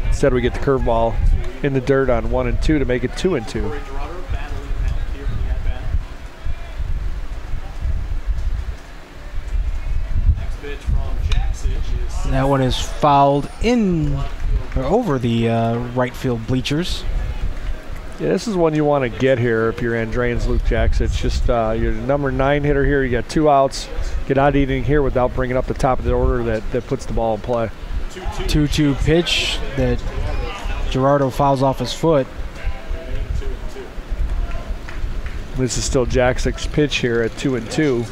Instead, we get the curveball in the dirt on 1 and 2 to make it 2 and 2. That one is fouled in or over the right field bleachers. Yeah, this is one you want to get here if you're Andrean's Luke Jackson. It's just your number 9 hitter here. You got 2 outs. Get out of eating here without bringing up the top of the order that puts the ball in play. 2-2 pitch that Girardo fouls off his foot. This is still Jackson's pitch here at 2 and 2.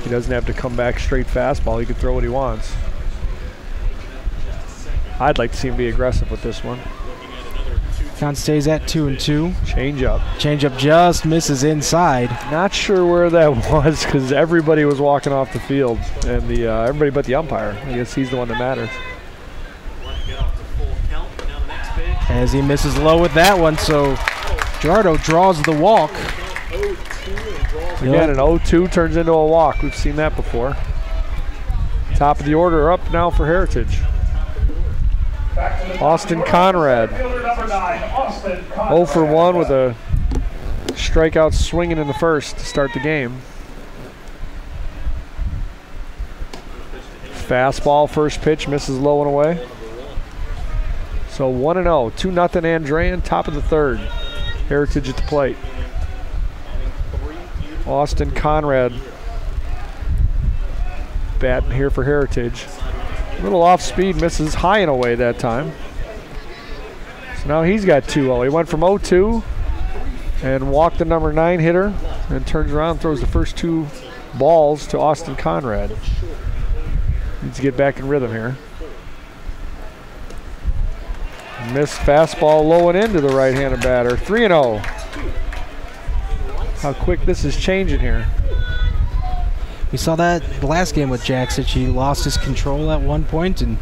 He doesn't have to come back straight fastball. He can throw what he wants. I'd like to see him be aggressive with this one. Count stays at 2 and 2. Change-up. Change-up just misses inside. Not sure where that was because everybody was walking off the field, and everybody but the umpire. I guess he's the one that matters. As he misses low with that one, so Girardo draws the walk. Again, an 0-2 turns into a walk. We've seen that before. Top of the order up now for Heritage. Austin Conrad. 0 for 1 with a strikeout swinging in the first to start the game. Fastball, first pitch, misses low and away. So 1-0, 2-0 Andrean, top of the third. Heritage at the plate. Austin Conrad batting here for Heritage. A little off speed, misses high and away that time. So now he's got 2-0. He went from 0-2 and walked the number 9 hitter and turns around and throws the first 2 balls to Austin Conrad. Needs to get back in rhythm here. Missed fastball low and into the right-handed batter. 3-0. How quick this is changing here. We saw that the last game with Jaksic. He lost his control at one point, and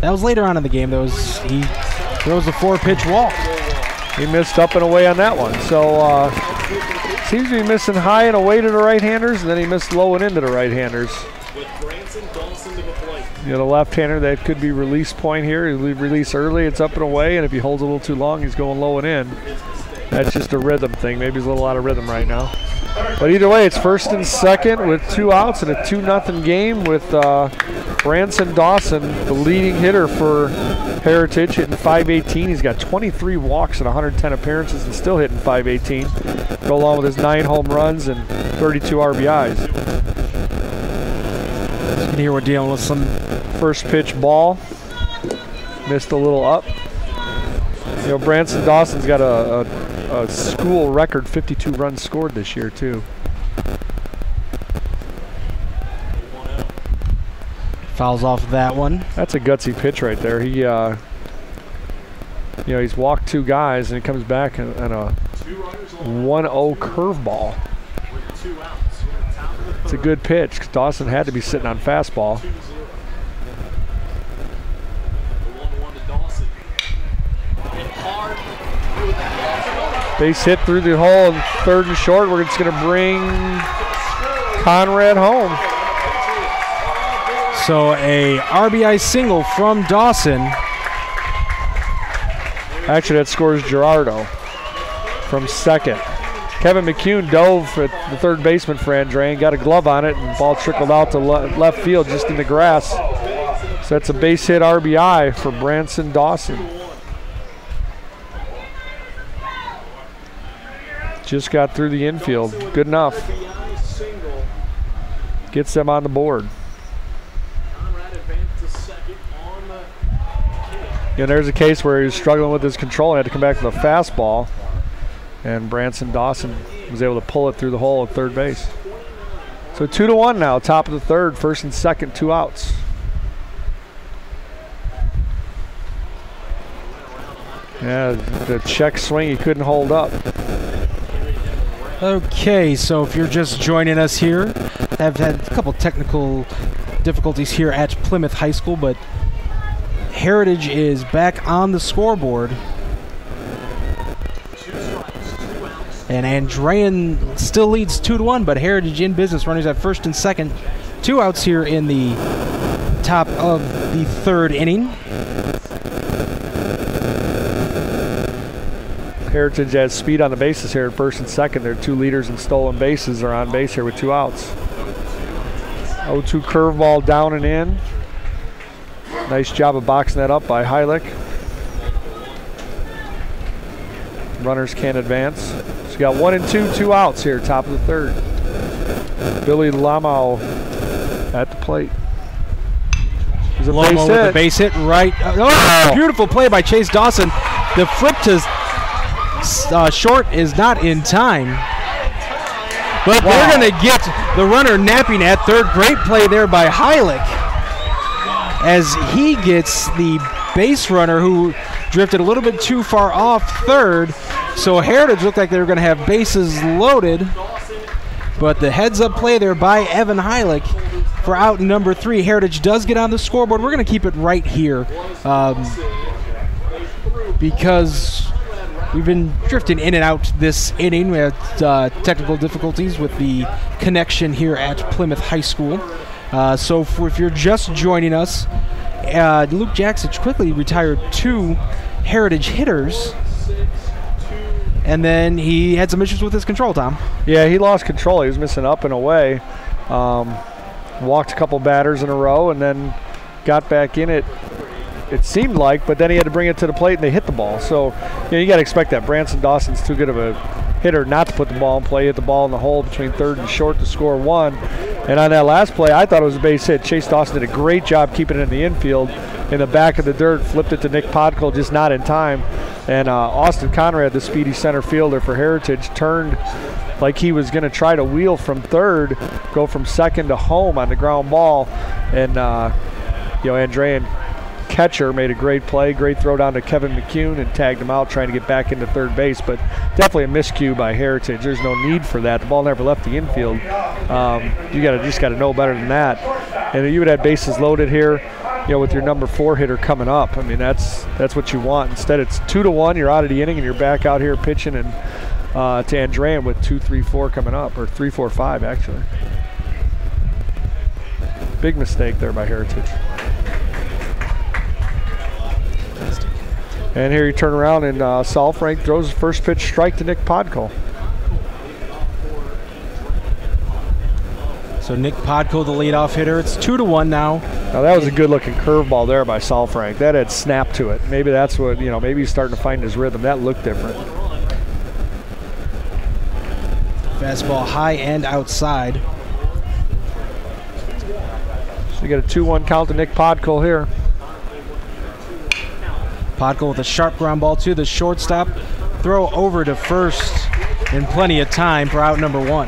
that was later on in the game. He throws a 4-pitch walk. He missed up and away on that one. So seems to be missing high and away to the right-handers, and then he missed low and into the right-handers. You know, the left-hander, that could be release point here. He'll release early, it's up and away, and if he holds a little too long, he's going low and in. That's just a rhythm thing. Maybe he's a little out of rhythm right now. But either way, it's first and second with 2 outs in a 2-0 game with Branson Dawson, the leading hitter for Heritage, hitting .518. He's got 23 walks and 110 appearances and still hitting .518. Go along with his 9 home runs and 32 RBIs. Here we're dealing with some first pitch ball. Missed a little up. You know, Branson Dawson's got a school record 52 runs scored this year too. Fouls off of that one. That's a gutsy pitch right there. He, you know, he's walked 2 guys and he comes back and a 1-0 curveball. It's a good pitch. Dawson had to be sitting on fastball. Base hit through the hole, and third and short. We're just going to bring Conrad home. So a RBI single from Dawson. Actually, that scores Gerardo from second. Kevin McCune dove at the third baseman for Andrean, got a glove on it, and the ball trickled out to left field just in the grass. So that's a base hit RBI for Branson Dawson. Just got through the infield. Good enough. Gets them on the board. Yeah, there's a case where he was struggling with his control and had to come back with a fastball. And Branson Dawson was able to pull it through the hole at third base. So 2-1 now, top of the third, first and second, 2 outs. Yeah, the check swing he couldn't hold up. Okay, so if you're just joining us here, I've had a couple technical difficulties here at Plymouth High School, but Heritage is back on the scoreboard. And Andrean still leads 2-1, but Heritage in business. Runners at first and second. 2 outs here in the top of the third inning. Heritage has speed on the bases here at first and second. Their 2 leaders in stolen bases are on base here with 2 outs. 0-2 curveball down and in. Nice job of boxing that up by Heilich. Runners can't advance. So you got 1 and 2, 2 outs here, top of the third. Billy Lamau at the plate. There's a base hit. With the base hit right. Oh, beautiful play by Chase Dawson. The flip to short is not in time. But they're going to get the runner napping at third. Great play there by Heilich as he gets the base runner who drifted a little bit too far off third. So Heritage looked like they were going to have bases loaded. But the heads-up play there by Evan Heilich for out number 3. Heritage does get on the scoreboard. We're going to keep it right here because we've been drifting in and out this inning. We had technical difficulties with the connection here at Plymouth High School. So if you're just joining us, Luke Jackson quickly retired 2 Heritage hitters, and then he had some issues with his control, Tom. Yeah, he lost control. He was missing up and away. Walked a couple batters in a row and then got back in it seemed like, but then he had to bring it to the plate and they hit the ball. So, you got to expect that. Branson Dawson's too good of a hitter not to put the ball in play, hit the ball in the hole between third and short to score 1. And on that last play, I thought it was a base hit. Chase Dawson did a great job keeping it in the infield, in the back of the dirt, flipped it to Nick Podkol, just not in time. And Austin Conrad, the speedy center fielder for Heritage, turned like he was going to try to wheel from third, go from second to home on the ground ball. And, Andrean, catcher, made a great play, great throw down to Kevin McCune and tagged him out trying to get back into third base, but definitely a miscue by Heritage. There's no need for that. The ball never left the infield. You just got to know better than that. And you would have bases loaded here, with your number 4 hitter coming up. I mean, that's what you want. Instead, it's 2-1. You're out of the inning and you're back out here pitching and to Andrean with 2-3-4 coming up, or 3-4-5 actually. Big mistake there by Heritage. And here you turn around and Saul Frank throws his first pitch strike to Nick Podkol. So Nick Podkol, the leadoff hitter. It's 2-1 now. Now that was a good-looking curveball there by Saul Frank. That had snap to it. Maybe that's what, maybe he's starting to find his rhythm. That looked different. Fastball high and outside. So you got a 2-1 count to Nick Podkol here. Podkol with a sharp ground ball to the shortstop. Throw over to first in plenty of time for out number 1.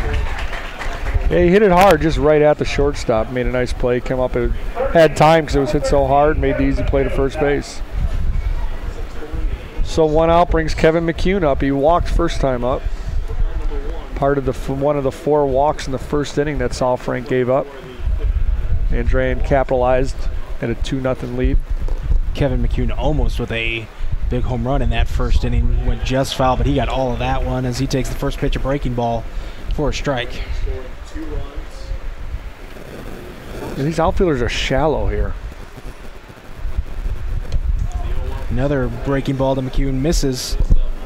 Yeah, he hit it hard just right at the shortstop. Made a nice play. Came up, it had time because it was hit so hard. Made the easy play to first base. So 1 out brings Kevin McCune up. He walked first time up. Part of one of the 4 walks in the first inning that Saul Frank gave up. Andrean capitalized at a 2-0 lead. Kevin McCune almost with a big home run in that first inning. Went just foul, but he got all of that one as he takes the first pitch, a breaking ball for a strike. And these outfielders are shallow here. Another breaking ball to McCune, misses,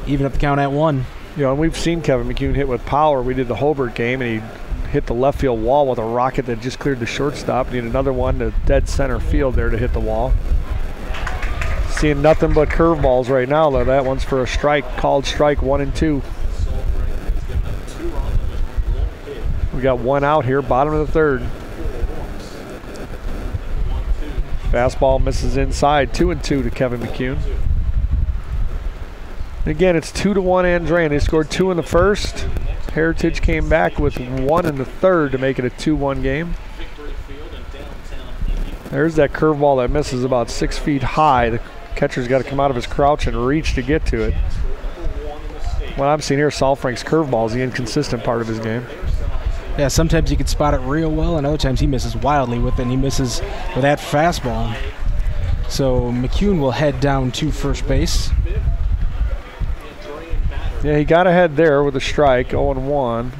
even up the count at 1. And we've seen Kevin McCune hit with power. We did the Hobart game, and he hit the left field wall with a rocket that just cleared the shortstop. Need another one to dead center field there to hit the wall. Seeing nothing but curveballs right now, though. That one's for a strike, called strike 1 and 2. We got 1 out here, bottom of the 3rd. Fastball misses inside, 2-2 to Kevin McCune. And again, it's 2-1 Andrean. They scored 2 in the first. Heritage came back with 1 in the 3rd to make it a 2-1 game. There's that curveball that misses about 6 feet high. The catcher's got to come out of his crouch and reach to get to it. What I'm seeing here, Saul Frank's curveball is the inconsistent part of his game. Yeah, sometimes you can spot it real well, and other times he misses wildly with it, and he misses with that fastball. So McCune will head down to first base. Yeah, he got ahead there with a strike, 0-1. And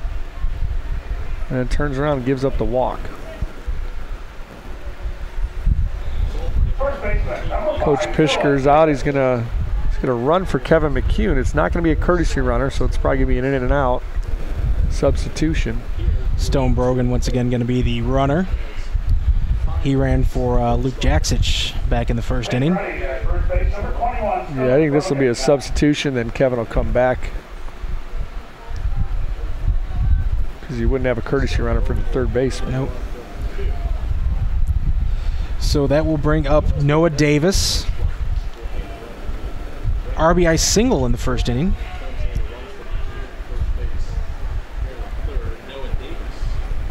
then turns around and gives up the walk. Coach Pishker's out. He's gonna run for Kevin McCune. It's not gonna be a courtesy runner, so it's probably gonna be an in and out substitution. Stone Brogan once again going to be the runner. He ran for Luke Jaksich back in the first inning. Yeah, I think this will be a substitution, then Kevin will come back. Because you wouldn't have a courtesy runner for the third baseman. Nope. So that will bring up Noah Davis. RBI single in the first inning.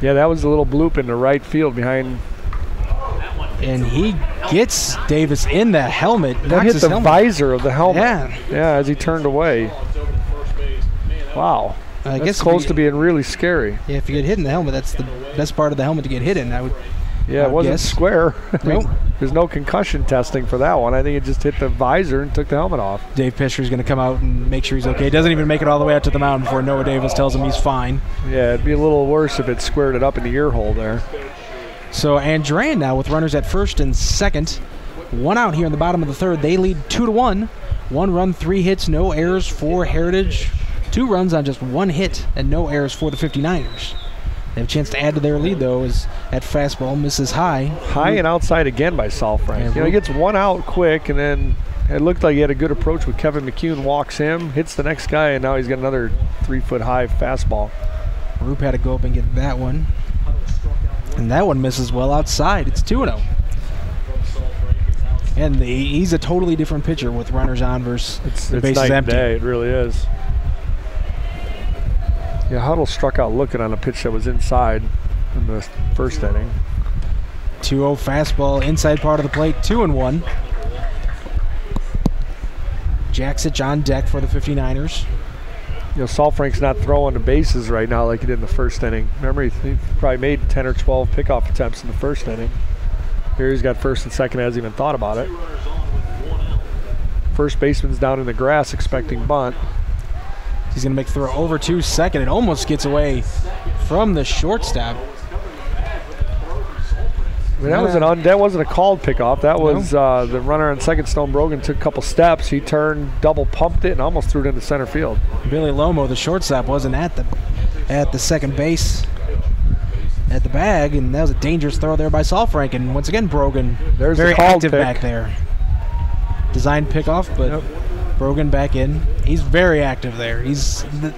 Yeah, that was a little bloop in the right field behind. And he gets Davis in the helmet. That hit the visor of the helmet. Yeah. Yeah, as he turned away. Wow. I that's guess close to being really scary. Yeah, if you get hit in the helmet, that's the best part of the helmet to get hit in, I would. Yeah, it wasn't square. Nope. There's no concussion testing for that one. I think it just hit the visor and took the helmet off. Dave Pischer's going to come out and make sure he's okay. Doesn't even make it all the way out to the mound before Noah Davis tells him he's fine. Yeah, it'd be a little worse if it squared it up in the ear hole there. So Andrean now with runners at first and second. 1 out here in the bottom of the third. They lead 2-1. 1 run, 3 hits, no errors for Heritage. 2 runs on just 1 hit and no errors for the 59ers. They have a chance to add to their lead, though, as that fastball misses high. High and outside again by Salfrank. He gets 1 out quick, and then it looked like he had a good approach with Kevin McCune. Walks him, hits the next guy, and now he's got another 3-foot-high fastball. Roop had to go up and get that one. And that one misses well outside. It's 2-0. And he's a totally different pitcher with runners on versus the bases night empty. And day. It really is. Yeah, Huddle struck out looking on a pitch that was inside in the first inning. 2-0 fastball inside part of the plate, 2-1. Jaksich on deck for the 59ers. Salfrank's not throwing the bases right now like he did in the first inning. Remember, he probably made 10 or 12 pickoff attempts in the first inning. Here he's got first and second, hasn't even thought about it. First baseman's down in the grass expecting bunt. He's going to make the throw over to second. It almost gets away from the shortstop. I mean, that wasn't a called pickoff. That was the runner on second, Stone Brogan, took a couple steps. He turned, double pumped it, and almost threw it into center field. Billy Lomo, the shortstop, wasn't at the second base at the bag, and that was a dangerous throw there by Salfrank. And once again, Brogan very active back there. Designed pickoff, but Brogan back in. He's very active there.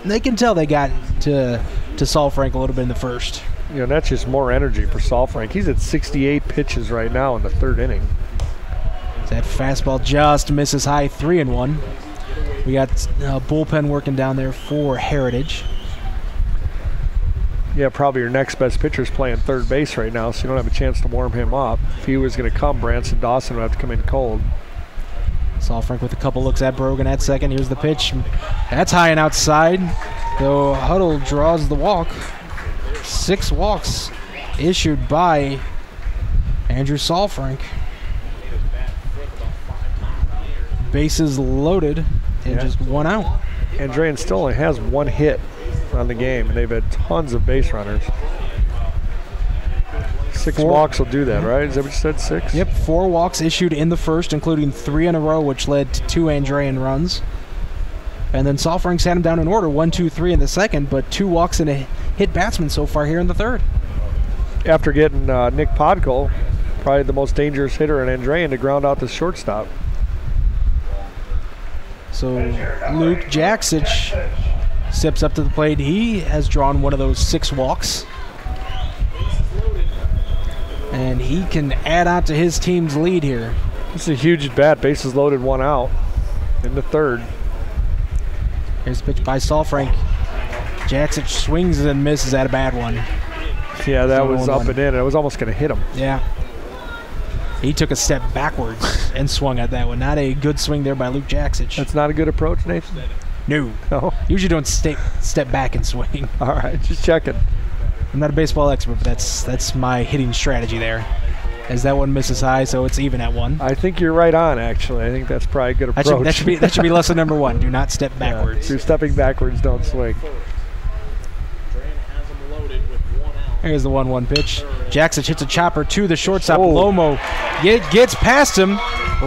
They can tell they got to Salfrank a little bit in the first. That's just more energy for Salfrank. He's at 68 pitches right now in the third inning. That fastball just misses high, 3-1. We got bullpen working down there for Heritage. Yeah, probably your next best pitcher is playing third base right now, so you don't have a chance to warm him up. If he was going to come, Branson Dawson would have to come in cold. Salfrank with a couple looks at Brogan at second. Here's the pitch. That's high and outside, though Huddle draws the walk. 6 walks issued by Andrew Salfrank. Bases loaded and just 1 out. Andrean still only has 1 hit on the game, and they've had tons of base runners. 6 walks will do that, right? Is that what you said, 6? Yep, 4 walks issued in the first, including 3 in a row, which led to 2 Andrean runs. And then Salfrank sat him down in order, 1, 2, 3 in the second, but 2 walks and a hit batsman so far here in the third. After getting Nick Podkol, probably the most dangerous hitter in Andrean, to ground out the shortstop. So Luke Jaksich steps up to the plate. He has drawn one of those 6 walks. And he can add on to his team's lead here. This is a huge at bat. Bases loaded, 1 out in the third. Here's the pitch by Salfrank. Jaksich swings and misses at a bad one. Yeah, that was up and in. It was almost going to hit him. Yeah. He took a step backwards and swung at that one. Not a good swing there by Luke Jaksich. That's not a good approach, Nathan? No. Usually don't step back and swing. All right, just checking. I'm not a baseball expert, but that's my hitting strategy there. As that one misses high, so it's even at 1. I think you're right on, actually. I think that's probably a good approach. That should be lesson number 1. Do not step backwards. If you're stepping backwards, don't swing. Here's the 1-1 pitch. Jaksich hits a chopper to the shortstop. Lomo gets past him.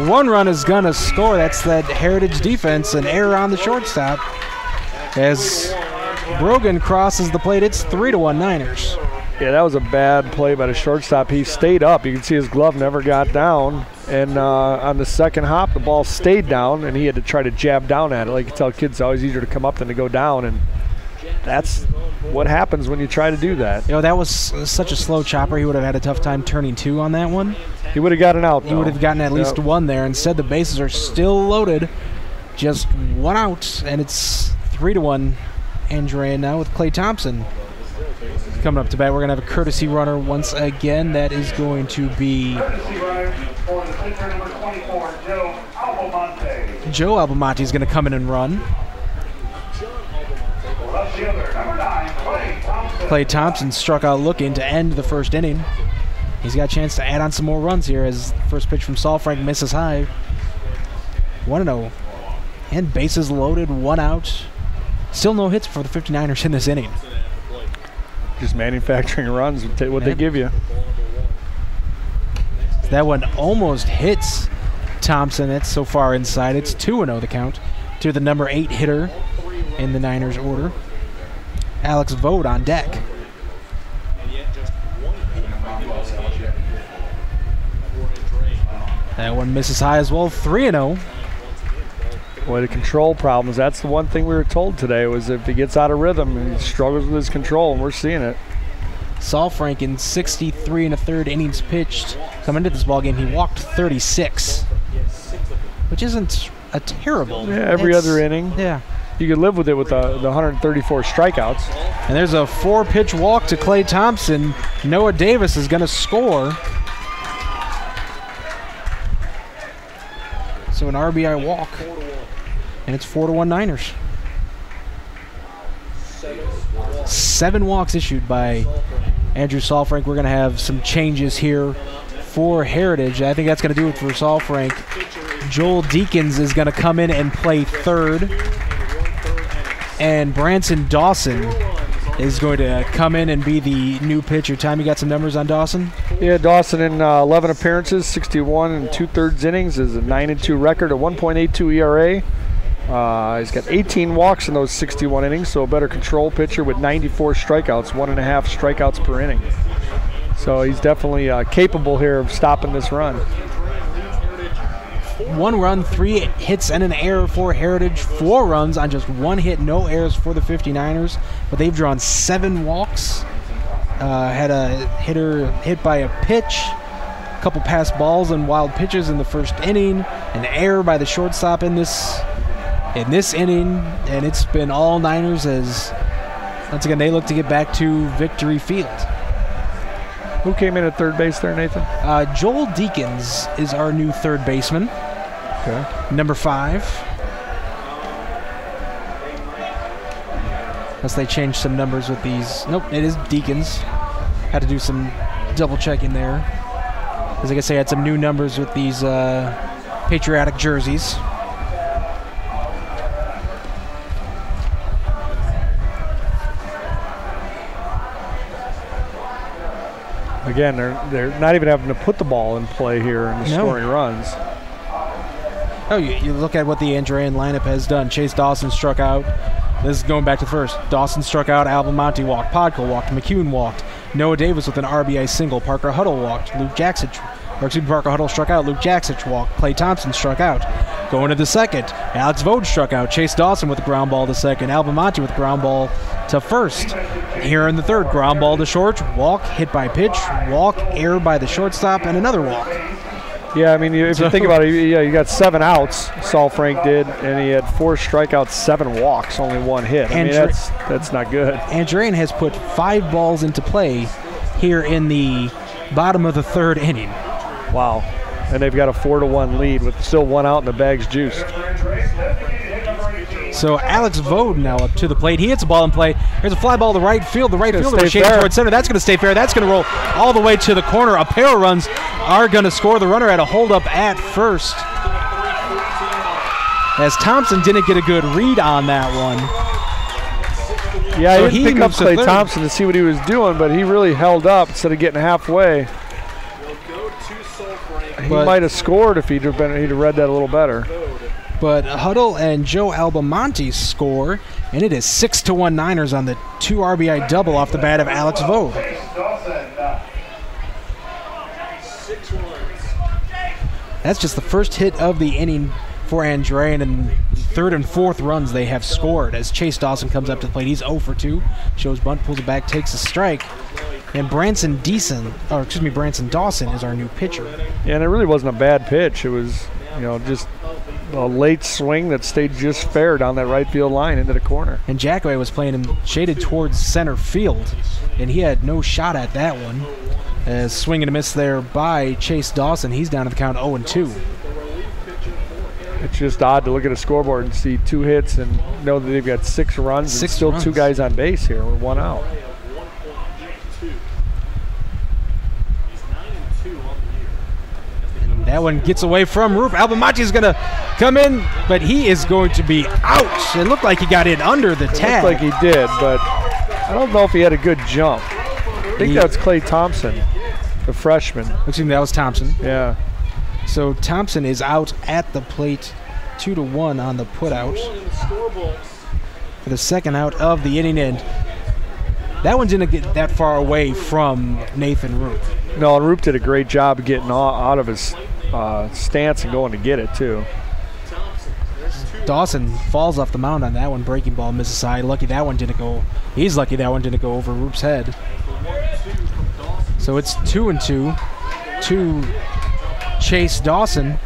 1 run is going to score. That's that Heritage defense. An error on the shortstop. As Brogan crosses the plate, it's 3-1 Niners. Yeah, that was a bad play by the shortstop. He stayed up. You can see his glove never got down. And on the second hop, the ball stayed down, and he had to try to jab down at it. Like you tell kids, it's always easier to come up than to go down. And that's what happens when you try to do that. That was such a slow chopper. He would have had a tough time turning 2 on that one. He would have gotten out, though. He would have gotten at least 1 there. Instead, the bases are still loaded. Just 1 out, and it's 3-1 Andrean now with Clay Thompson coming up to bat. We're going to have a courtesy runner once again. That is going to be Joe Albamonte is going to come in and run. Clay Thompson struck out looking to end the first inning. He's got a chance to add on some more runs here as the first pitch from Salfrank misses high. 1-0. And bases loaded, 1 out. Still no hits for the 59ers in this inning. Just manufacturing runs, what they give you. That one almost hits Thompson. It's so far inside. It's 2-0 the count to the number 8 hitter in the Niners order. Alex Vode on deck. That one misses high as well, 3-0. Boy, the control problems, that's the one thing we were told today, was if he gets out of rhythm, he struggles with his control, and we're seeing it. Saul Frank in 63 1/3 innings pitched. Coming into this ballgame, he walked 36, which isn't a terrible. Yeah, every other inning. Yeah. You could live with it with the 134 strikeouts. And there's a 4-pitch walk to Clay Thompson. Noah Davis is going to score. So an RBI walk. And it's 4-1 Niners. 7 walks issued by Andrew Salfrank. We're going to have some changes here for Heritage. I think that's going to do it for Salfrank. Joel Deakins is going to come in and play third. And Branson Dawson is going to come in and be the new pitcher. Tom, you got some numbers on Dawson? Yeah, Dawson in 11 appearances, 61 2/3 innings, is a 9-2 record, a 1.82 ERA. He's got 18 walks in those 61 innings, so a better control pitcher with 94 strikeouts, 1.5 strikeouts per inning. So he's definitely capable here of stopping this run. 1 run, 3 hits and an error for Heritage. 4 runs on just 1 hit, no errors for the 59ers. But they've drawn 7 walks. Had a hitter hit by a pitch, a couple passed balls and wild pitches in the first inning, an error by the shortstop in this inning, and it's been all Niners as once again they look to get back to Victory Field. Who came in at third base there, Nathan? Joel Deakins is our new third baseman. Okay. Number 5. Unless they changed some numbers with these. Nope, it is Deakins. Had to do some double checking there. As I guess they had some new numbers with these patriotic jerseys. Again, they're not even having to put the ball in play here in the scoring runs. Oh, you look at what the Andrean lineup has done. Chase Dawson struck out. This is going back to the first. Dawson struck out. Albemonte walked. Podko walked. McCune walked. Noah Davis with an RBI single. Parker Huddle walked. Parker Huddle struck out. Luke Jackson walked. Clay Thompson struck out. Going to the second, Alex Vode struck out. Chase Dawson with a ground ball to second. Albemonte with a ground ball to first. Here in the third, ground ball to short. Walk, hit by pitch. Walk, error by the shortstop, and another walk. Yeah, I mean, if you think about it, you got 7 outs, Saul Frank did, and he had 4 strikeouts, 7 walks, only 1 hit. I mean, that's not good. Andrean has put 5 balls into play here in the bottom of the third inning. Wow. And they've got a 4-1 lead with still 1 out and the bag's juiced. So Alex Vode now up to the plate. He hits a ball in play. Here's a fly ball to right field. The right fielder was shaded towards center. That's going to stay fair. That's going to roll all the way to the corner. A pair of runs are going to score. The runner had a holdup at first, as Thompson didn't get a good read on that one. Yeah, so he didn't pick up Clay Thompson to see what he was doing, but he really held up instead of getting halfway. He might have scored if he'd have read that a little better. But Huddle and Joe Albemonte score, and it is 6-1 Niners on the 2 RBI double off the bat of Alex Vode. That's just the first hit of the inning for Andrean, and 3rd and 4th runs they have scored as Chase Dawson comes up to the plate. He's 0 for 2. Shows bunt, pulls it back, takes a strike. And Branson Dawson is our new pitcher. Yeah, and it really wasn't a bad pitch. It was, just a late swing that stayed just fair down that right field line into the corner. And Jackaway was playing him shaded towards center field, and he had no shot at that one. As swing and a miss there by Chase Dawson. He's down to the count 0-2. It's just odd to look at a scoreboard and see 2 hits and know that they've got 6 runs and still 2 guys on base here with 1 out. That one gets away from Roop. Albemonte is going to come in, but he is going to be out. It looked like he got in under the tag. It looked like he did, but I don't know if he had a good jump. I think that's Clay Thompson. The freshman. Excuse me, that was Thompson. Yeah. So Thompson is out at the plate, 2-1 on the putout for the second out of the inning. And that one didn't get that far away from Nathan Roop. No, and Roop did a great job getting out of his stance and going to get it, too. Dawson falls off the mound on that one. Breaking ball misses side. Lucky that one didn't go. He's lucky that one didn't go over Roop's head. So it's 2-2 to Chase Dawson.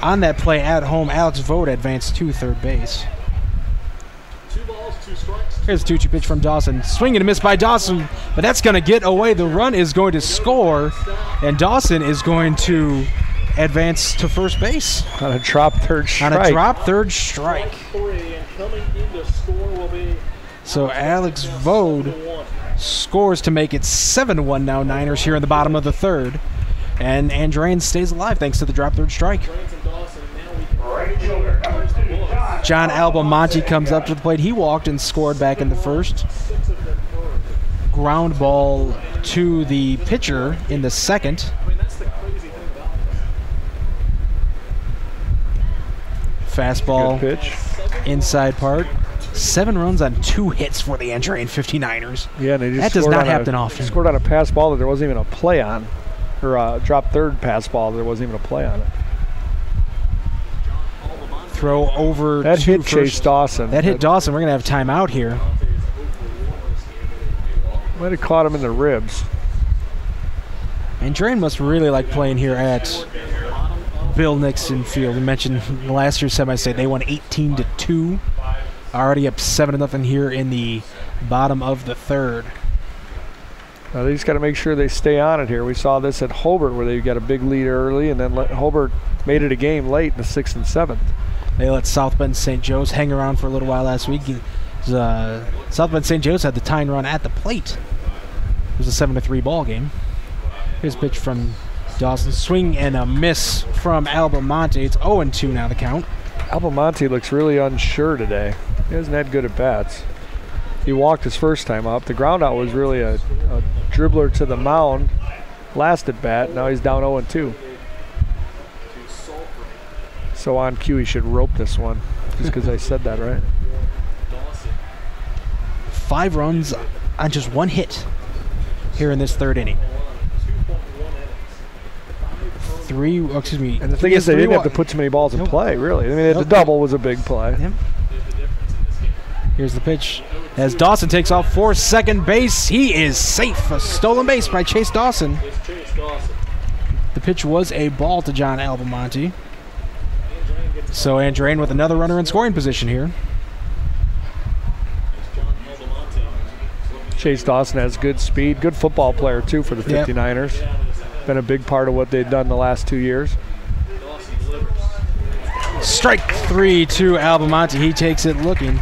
On that play at home, Alex Vogt advanced to third base. 2 balls, 2 strikes. Here's a 2-2 pitch from Dawson. Swing and a miss by Dawson, but that's going to get away. The run is going to score, and Dawson is going to advance to first base. On a drop third strike. On a drop third strike. 3, and coming in to score will be So Alex Vogt scores to make it 7-1 now, Niners here in the bottom of the third. And Andrean stays alive thanks to the drop third strike. John Albamonte comes up to the plate. He walked and scored back in the first. Ground ball to the pitcher in the second. Fastball, good pitch. Inside part. 7 runs on 2 hits for the Andrean 59ers. Yeah, and they just that does not happen often. Scored on a pass ball that there wasn't even a play on. Or a drop third pass ball, there wasn't even a play on it. Throw over that to hit Chase Dawson. That hit Dawson. We're going to have timeout here. Might have caught him in the ribs. And Andrean must really like playing here at Bill Nixon Field. We mentioned last year's semi-state they won 18-2. Already up 7-0 here in the bottom of the third. Now they just got to make sure they stay on it here. We saw this at Hobart where they got a big lead early, and then Hobart made it a game late in the 6th and 7th. They let South Bend St. Joe's hang around for a little while last week. South Bend St. Joe's had the tying run at the plate. It was a 7-3 ball game. Here's a pitch from Dawson. Swing and a miss from Albamonte. It's 0-2 now the count. Albamonte looks really unsure today. He hasn't had good at-bats. He walked his first time up. The ground out was really a dribbler to the mound last at bat. Now he's down 0-2. So on cue, he should rope this one, just because I said that, right? 5 runs on just 1 hit here in this third inning. And the thing is, they didn't have to put too many balls in play, really. I mean, the double was a big play. Yep. Here's the pitch as Dawson takes off for second base. He is safe. A stolen base by Chase Dawson. The pitch was a ball to John Albamonte. So Andrean with another runner in scoring position here. Chase Dawson has good speed. Good football player, too, for the 59ers. Been a big part of what they've done the last 2 years. Strike 3 to Albamonte. He takes it looking.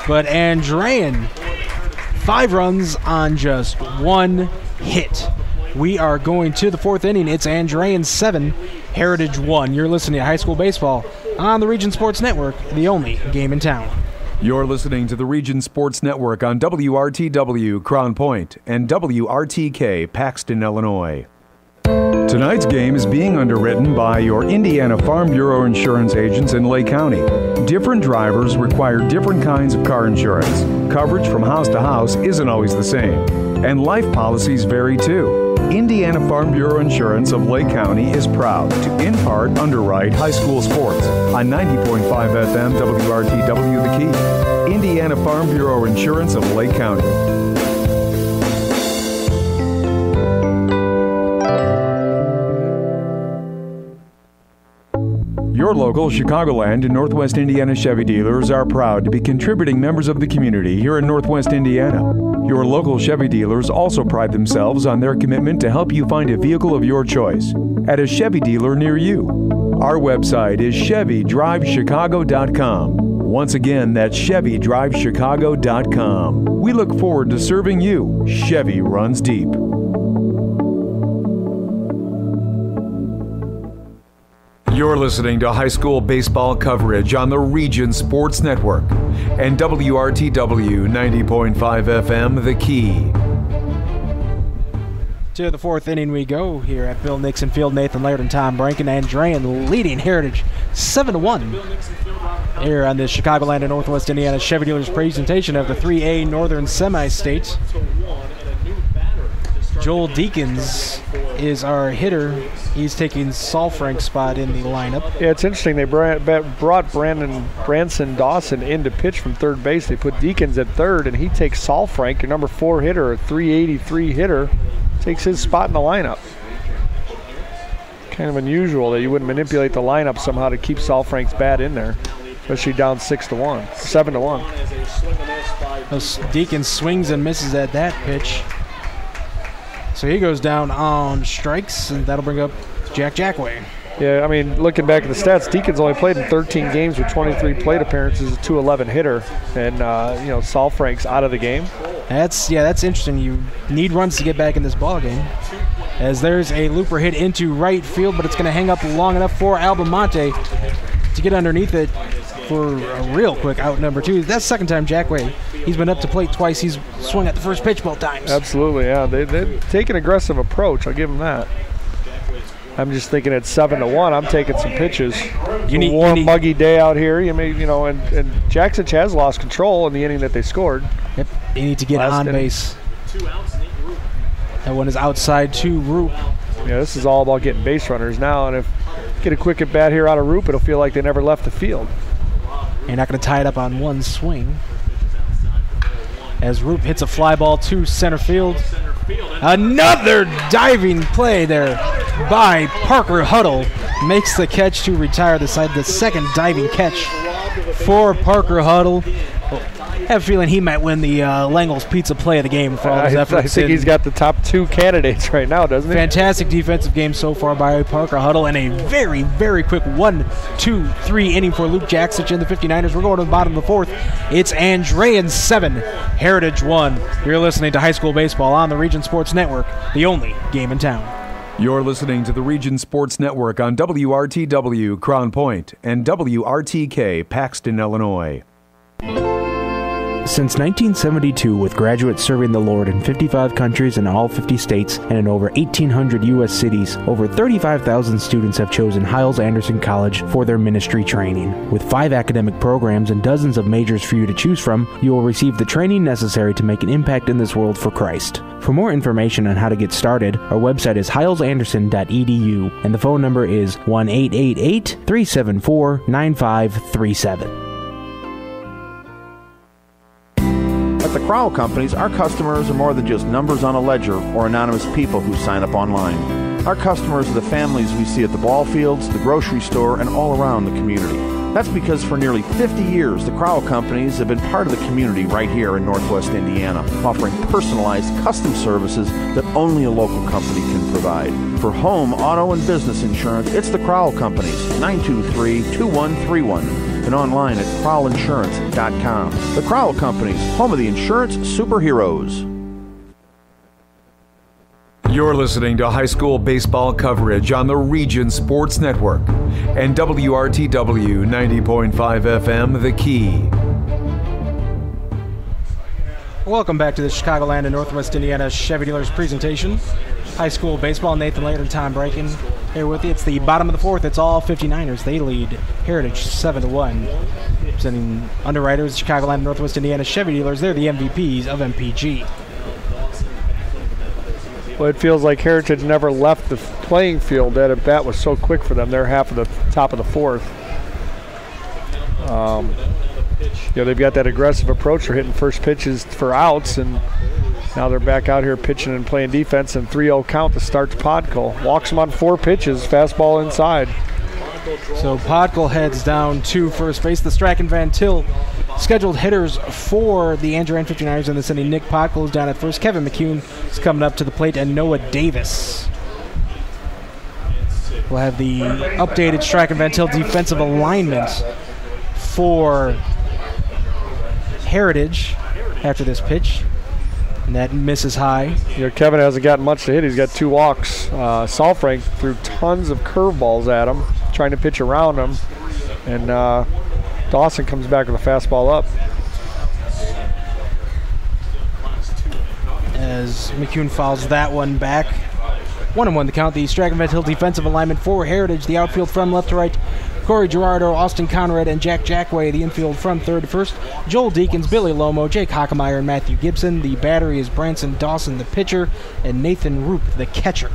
But Andrean, 5 runs on just 1 hit. We are going to the 4th inning. It's Andrean 7, Heritage 1. You're listening to High School Baseball on the Region Sports Network, the only game in town. You're listening to the Region Sports Network on WRTW Crown Point and WRTK Paxton, Illinois. Tonight's game is being underwritten by your Indiana Farm Bureau insurance agents in Lake County. Different drivers require different kinds of car insurance. Coverage from house to house isn't always the same. And life policies vary too. Indiana Farm Bureau Insurance of Lake County is proud to, in part, underwrite high school sports on 90.5 FM WRTW The Key. Indiana Farm Bureau Insurance of Lake County. Your local Chicagoland and Northwest Indiana Chevy dealers are proud to be contributing members of the community here in Northwest Indiana. Your local Chevy dealers also pride themselves on their commitment to help you find a vehicle of your choice at a Chevy dealer near you. Our website is ChevyDriveChicago.com. Once again, that's ChevyDriveChicago.com. We look forward to serving you. Chevy runs deep. You're listening to high school baseball coverage on the Region Sports Network and WRTW 90.5 FM The Key. To the fourth inning we go here at Bill Nixon Field. Nathan Laird and Tom Brankin. Andrean leading Heritage 7-1 here on the Chicagoland and Northwest Indiana Chevy Dealers presentation of the 3A Northern Semi-State. Joel Deakins is our hitter. He's taking Saul Frank's spot in the lineup. Yeah, it's interesting. They brought Branson Dawson in to pitch from third base. They put Deakins at third, and he takes Saul Frank, your number 4 hitter, a 383 hitter, takes his spot in the lineup. Kind of unusual that you wouldn't manipulate the lineup somehow to keep Saul Frank's bat in there, especially down 6-1, 7-1. Deakins swings and misses at that pitch. So he goes down on strikes, and that'll bring up Jack Jackway. Yeah, I mean, looking back at the stats, Deakins only played in 13 games with 23 plate appearances, a 211 hitter, and Saul Frank's out of the game. That's interesting. You need runs to get back in this ball game. As there's a looper hit into right field, but it's going to hang up long enough for Albamonte to get underneath it for a real quick out number 2. That's the second time Jackway. He's been up to plate twice. He's swung at the first pitch both times. Absolutely, yeah. They take an aggressive approach. I'll give them that. I'm just thinking at 7-1, I'm taking some pitches. You need a warm, muggy day out here. And Jackson has lost control in the inning that they scored. Yep, they need to get on base. That one is outside to Roop. Yeah, this is all about getting base runners now, and if get a quick at bat here out of Roop, it'll feel like they never left the field. You're not going to tie it up on one swing. As Roop hits a fly ball to center field. Another diving play there by Parker Huddle. Makes the catch to retire the side. The second diving catch for Parker Huddle. I have a feeling he might win the Langle's Pizza Play of the game for all his efforts. I think he's got the top 2 candidates right now, doesn't he? Fantastic defensive game so far by Parker Huddle, and a very, very quick 1-2-3 inning for Luke Jaksic and the 59ers. We're going to the bottom of the 4th. It's Andrean 7, Heritage 1. You're listening to High School Baseball on the Region Sports Network, the only game in town. You're listening to the Region Sports Network on WRTW Crown Point and WRTK Paxton, Illinois. Since 1972, with graduates serving the Lord in 55 countries in all 50 states and in over 1,800 U.S. cities, over 35,000 students have chosen Hyles-Anderson College for their ministry training. With 5 academic programs and dozens of majors for you to choose from, you will receive the training necessary to make an impact in this world for Christ. For more information on how to get started, our website is hylesanderson.edu and the phone number is 1-888-374-9537. At the Crowell Companies, our customers are more than just numbers on a ledger or anonymous people who sign up online. Our customers are the families we see at the ball fields, the grocery store, and all around the community. That's because for nearly 50 years, the Crowell Companies have been part of the community right here in Northwest Indiana, offering personalized custom services that only a local company can provide. For home, auto, and business insurance, it's the Crowell Companies, 923-2131. And online at crowellinsurance.com. The Crowell Companies, home of the insurance superheroes. You're listening to high school baseball coverage on the Region Sports Network and WRTW 90.5 FM, The Key. Welcome back to the Chicagoland and Northwest Indiana Chevy Dealers presentation. High school baseball, Nathan Laird and Tom Brankin here with you. It's the bottom of the 4th. It's all 59ers. They lead Heritage 7-1. Presenting underwriters, Chicagoland and Northwest Indiana Chevy Dealers. They're the MVPs of MPG. Well, it feels like Heritage never left the playing field. That at bat was so quick for them. They're half of the top of the 4th. They've got that aggressive approach. They're hitting first pitches for outs, and now they're back out here pitching and playing defense, and 3-0 count to start to Podkul. Walks him on 4 pitches, fastball inside. So Podkul heads down to first base. The Strachan Van Til scheduled hitters for the Andrean 59ers in the city. Nick Podkul is down at first. Kevin McCune is coming up to the plate, and Noah Davis. We'll have the updated Strachan Van Til defensive alignment for Heritage after this pitch. And that misses high. Kevin hasn't gotten much to hit. He's got 2 walks. Saul Frank threw tons of curveballs at him, trying to pitch around him. And Dawson comes back with a fastball up. as McCune fouls that one back. 1-1 to count. The Strag Event Hill defensive alignment for Heritage. The outfield from left to right, Corey Gerardo, Austin Conrad, and Jack Jackway. The infield from third to first, Joel Deakins, Billy Lomo, Jake Hockemeyer, and Matthew Gibson. The battery is Branson Dawson, the pitcher, and Nathan Roop, the catcher.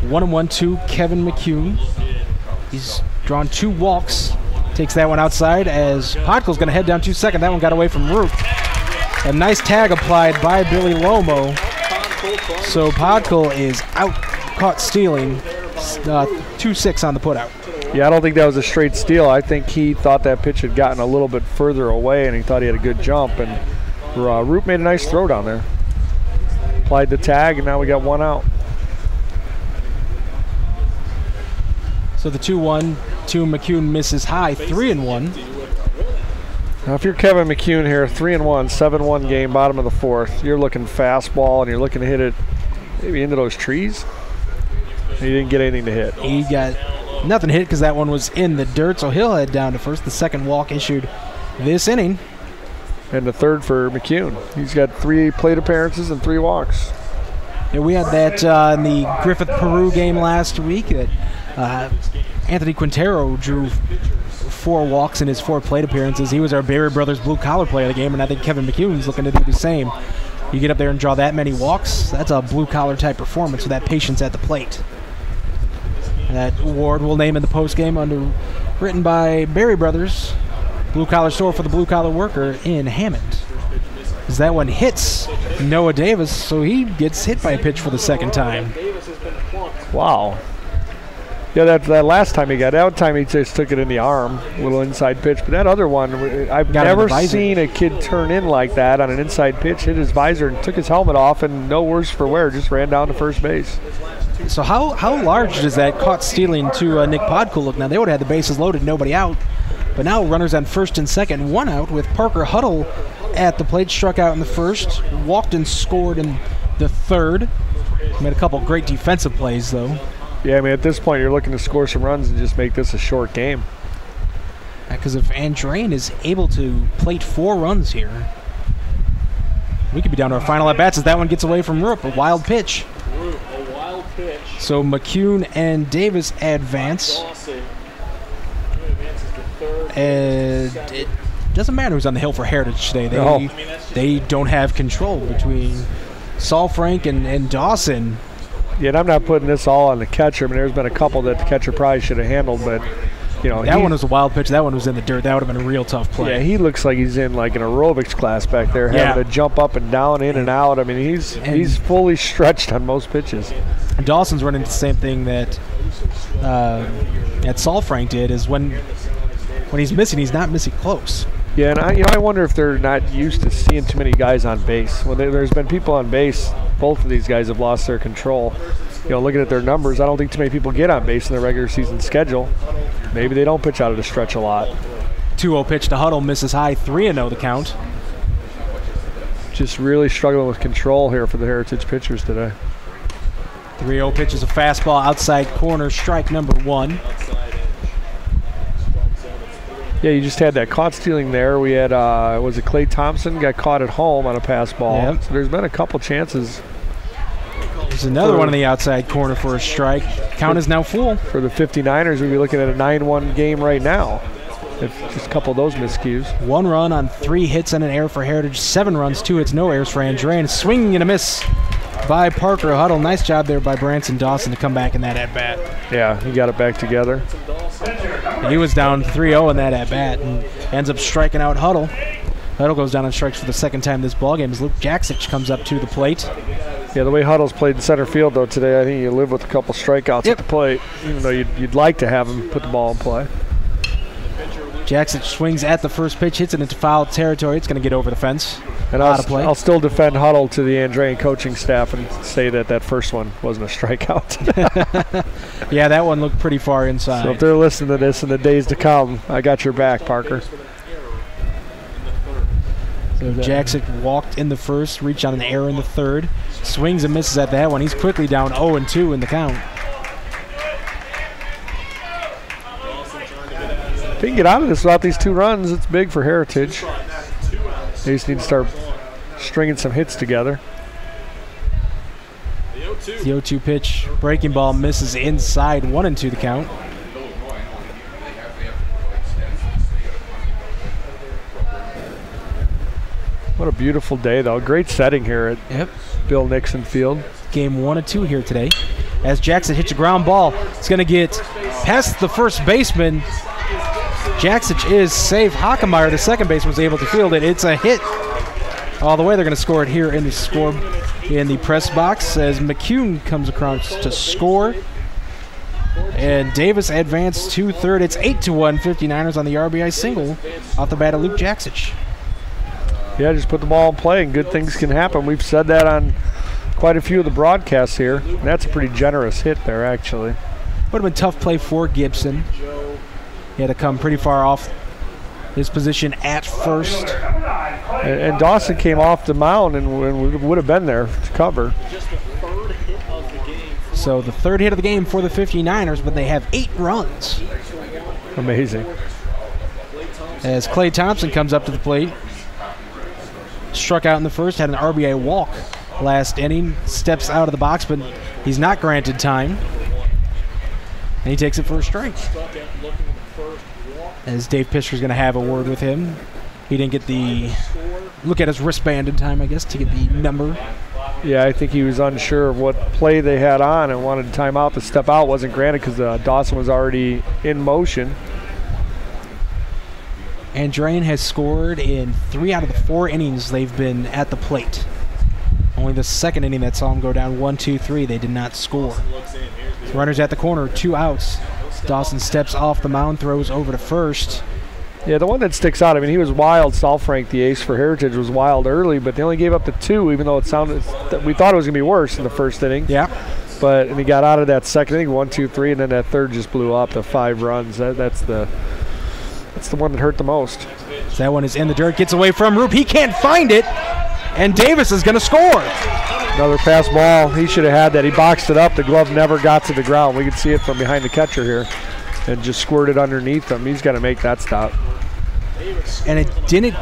1-1 to Kevin McCune. He's drawn 2 walks. Takes that one outside as Podkol's going to head down to second. That one got away from Roop. A nice tag applied by Billy Lomo. So Podkol is out, caught stealing. 2-6 on the putout. Yeah, I don't think that was a straight steal. I think he thought that pitch had gotten a little bit further away, and he thought he had a good jump. And Roop made a nice throw down there. Applied the tag, and now we got 1 out. So the 2-1 to McCune misses high, 3-1. Now, if you're Kevin McCune here, 3-1, 7-1 game, bottom of the 4th, you're looking fastball and you're looking to hit it maybe into those trees. And you didn't get anything to hit. He got nothing hit because that one was in the dirt, so he'll head down to first. The second walk issued this inning. And the third for McCune. He's got 3 plate appearances and 3 walks. Yeah, we had that in the Griffith-Peru game last week. That Anthony Quintero drew 4 walks in his 4 plate appearances. He was our Berry Brothers blue-collar player of the game, and I think Kevin McCune's looking to do the same. You get up there and draw that many walks, that's a blue-collar type performance with that patience at the plate. And that award we'll name in the postgame written by Berry Brothers, blue-collar store for the blue-collar worker in Hammond. As that one hits Noah Davis, so he gets hit by a pitch for the second time. Wow. Yeah, that last time he got that time he just took it in the arm, little inside pitch. But that other one, I've never seen a kid turn in like that on an inside pitch, hit his visor and took his helmet off, and no worse for wear, just ran down to first base. So how large does that caught stealing to Nick Podkol look? Now they would have had the bases loaded, nobody out. But now runners on first and second, 1 out with Parker Huddle at the plate, struck out in the first, walked and scored in the third. Made a couple great defensive plays though. Yeah, I mean, at this point, you're looking to score some runs and just make this a short game. Because if Andrean is able to plate 4 runs here, we could be down to our final at-bats as that one gets away from Roop. A wild pitch. So McCune and Davis advance. And it doesn't matter who's on the hill for Heritage today. They don't have control between Saul Frank and Dawson. Yeah, and I'm not putting this all on the catcher. I mean, there's been a couple that the catcher probably should have handled, but, you know. That one was a wild pitch. That one was in the dirt. That would have been a real tough play. Yeah, he looks like he's in like an aerobics class back there, having to jump up and down, in and out. I mean, he's fully stretched on most pitches. Dawson's running the same thing that Saul Frank did, is when he's missing, he's not missing close. Yeah, and I wonder if they're not used to seeing too many guys on base. Well, there's been people on base. Both of these guys have lost their control. You know, looking at their numbers, I don't think too many people get on base in their regular season schedule. Maybe they don't pitch out of the stretch a lot. 2-0 pitch to Huddle, misses high, 3-0 the count. Just really struggling with control here for the Heritage pitchers today. 3-0 pitch is a fastball outside corner, strike number 1. Yeah, you just had that caught stealing there. We had, was it Clay Thompson got caught at home on a pass ball. Yep. So there's been a couple chances. There's another one in the outside corner for a strike. Count is now full. For the 59ers, we'd be looking at a 9-1 game right now. If just a couple of those miscues. 1 run on 3 hits and an error for Heritage. 7 runs, 2 hits, no errors for Andrean. Swinging and a miss by Parker Huddle. Nice job there by Branson Dawson to come back in that at-bat. Yeah, he got it back together. He was down 3-0 in that at-bat and ends up striking out Huddle. Huddle goes down on strikes for the second time this ballgame as Luke Jaksich comes up to the plate. Yeah, the way Huddle's played in center field, though, today, I think you live with a couple strikeouts at the plate, even though you'd like to have him put the ball in play. Jaksich swings at the first pitch, hits it into foul territory. It's going to get over the fence. And I'll still defend Huddle to the Andrean coaching staff and say that first one wasn't a strikeout. Yeah, that one looked pretty far inside. So if they're listening to this in the days to come, I got your back, Parker. So Jaksich walked in the first, reached on an error in the third. Swings and misses at that one. He's quickly down 0-2 in the count. If he can get out of this without these 2 runs, it's big for Heritage. They just need to start stringing some hits together. The 0-2 pitch. Breaking ball misses inside. 1-2 the count. What a beautiful day, though. Great setting here at Bill Nixon Field. Game 1 of 2 here today. As Jackson hits a ground ball, it's going to get past the first baseman. Jackson is safe. Hockemeyer, the second baseman, was able to field it. It's a hit all the way. They're going to score it here in the press box as McCune comes across to score. And Davis advanced to third. It's 8-1 59ers on the RBI single off the bat of Luke Jackson. Yeah, just put the ball in play and good things can happen. We've said that on quite a few of the broadcasts here. And that's a pretty generous hit there, actually. Would have been tough play for Gibson. He had to come pretty far off his position at first. And Dawson came off the mound and would have been there to cover. So the third hit of the game for the 59ers, but they have 8 runs. Amazing. As Clay Thompson comes up to the plate. Struck out in the first, had an RBI walk last inning. Steps out of the box, but he's not granted time. And he takes it for a strike. As Dave Pisker's going to have a word with him. He didn't get the look at his wristband in time, I guess, to get the number. Yeah, I think he was unsure of what play they had on and wanted a timeout. The step out wasn't granted because Dawson was already in motion. Andrean has scored in 3 out of the 4 innings they've been at the plate. Only the second inning that saw him go down 1-2-3, they did not score. So runners at the corner, 2 outs. Dawson steps off the mound, throws over to first. Yeah, the one that sticks out, I mean, he was wild. Saul Frank, the ace for Heritage, was wild early, but they only gave up the 2, even though it sounded we thought it was going to be worse in the first inning. Yeah. And he got out of that second inning, 1-2-3, and then that third just blew up to 5 runs. That's the one that hurt the most. So that one is in the dirt, gets away from Roop. He can't find it, and Davis is going to score. Another pass ball. He should have had that. He boxed it up. The glove never got to the ground. We could see it from behind the catcher here and just squirted underneath him. He's got to make that stop. And it didn't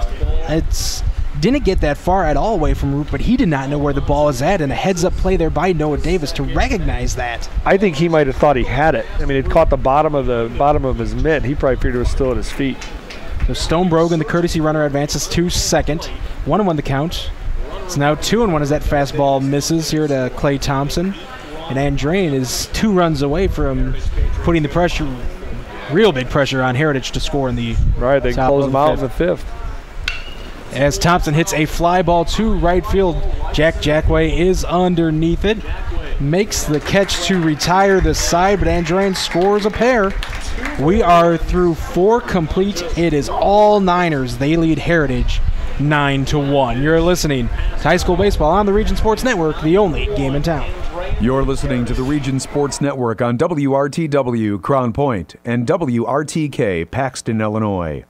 get that far at all away from Roop, but he did not know where the ball was at, and a heads-up play there by Noah Davis to recognize that. I think he might have thought he had it. I mean, it caught the bottom of his mitt. He probably figured it was still at his feet. So Stonebrogan, the courtesy runner, advances to second. 1-1 the count. It's now 2-1 as that fastball misses here to Clay Thompson. And Andrean is 2 runs away from putting the pressure, real big pressure on Heritage to score in the right. They close him out in the 5th. As Thompson hits a fly ball to right field, Jack Jackway is underneath it. Makes the catch to retire the side, but Andrean scores a pair. We are through 4 complete. It is all Niners. They lead Heritage 9-1. You're listening to high school baseball on the Region Sports Network, the only game in town. You're listening to the Region Sports Network on WRTW Crown Point and WRTK Paxton, Illinois.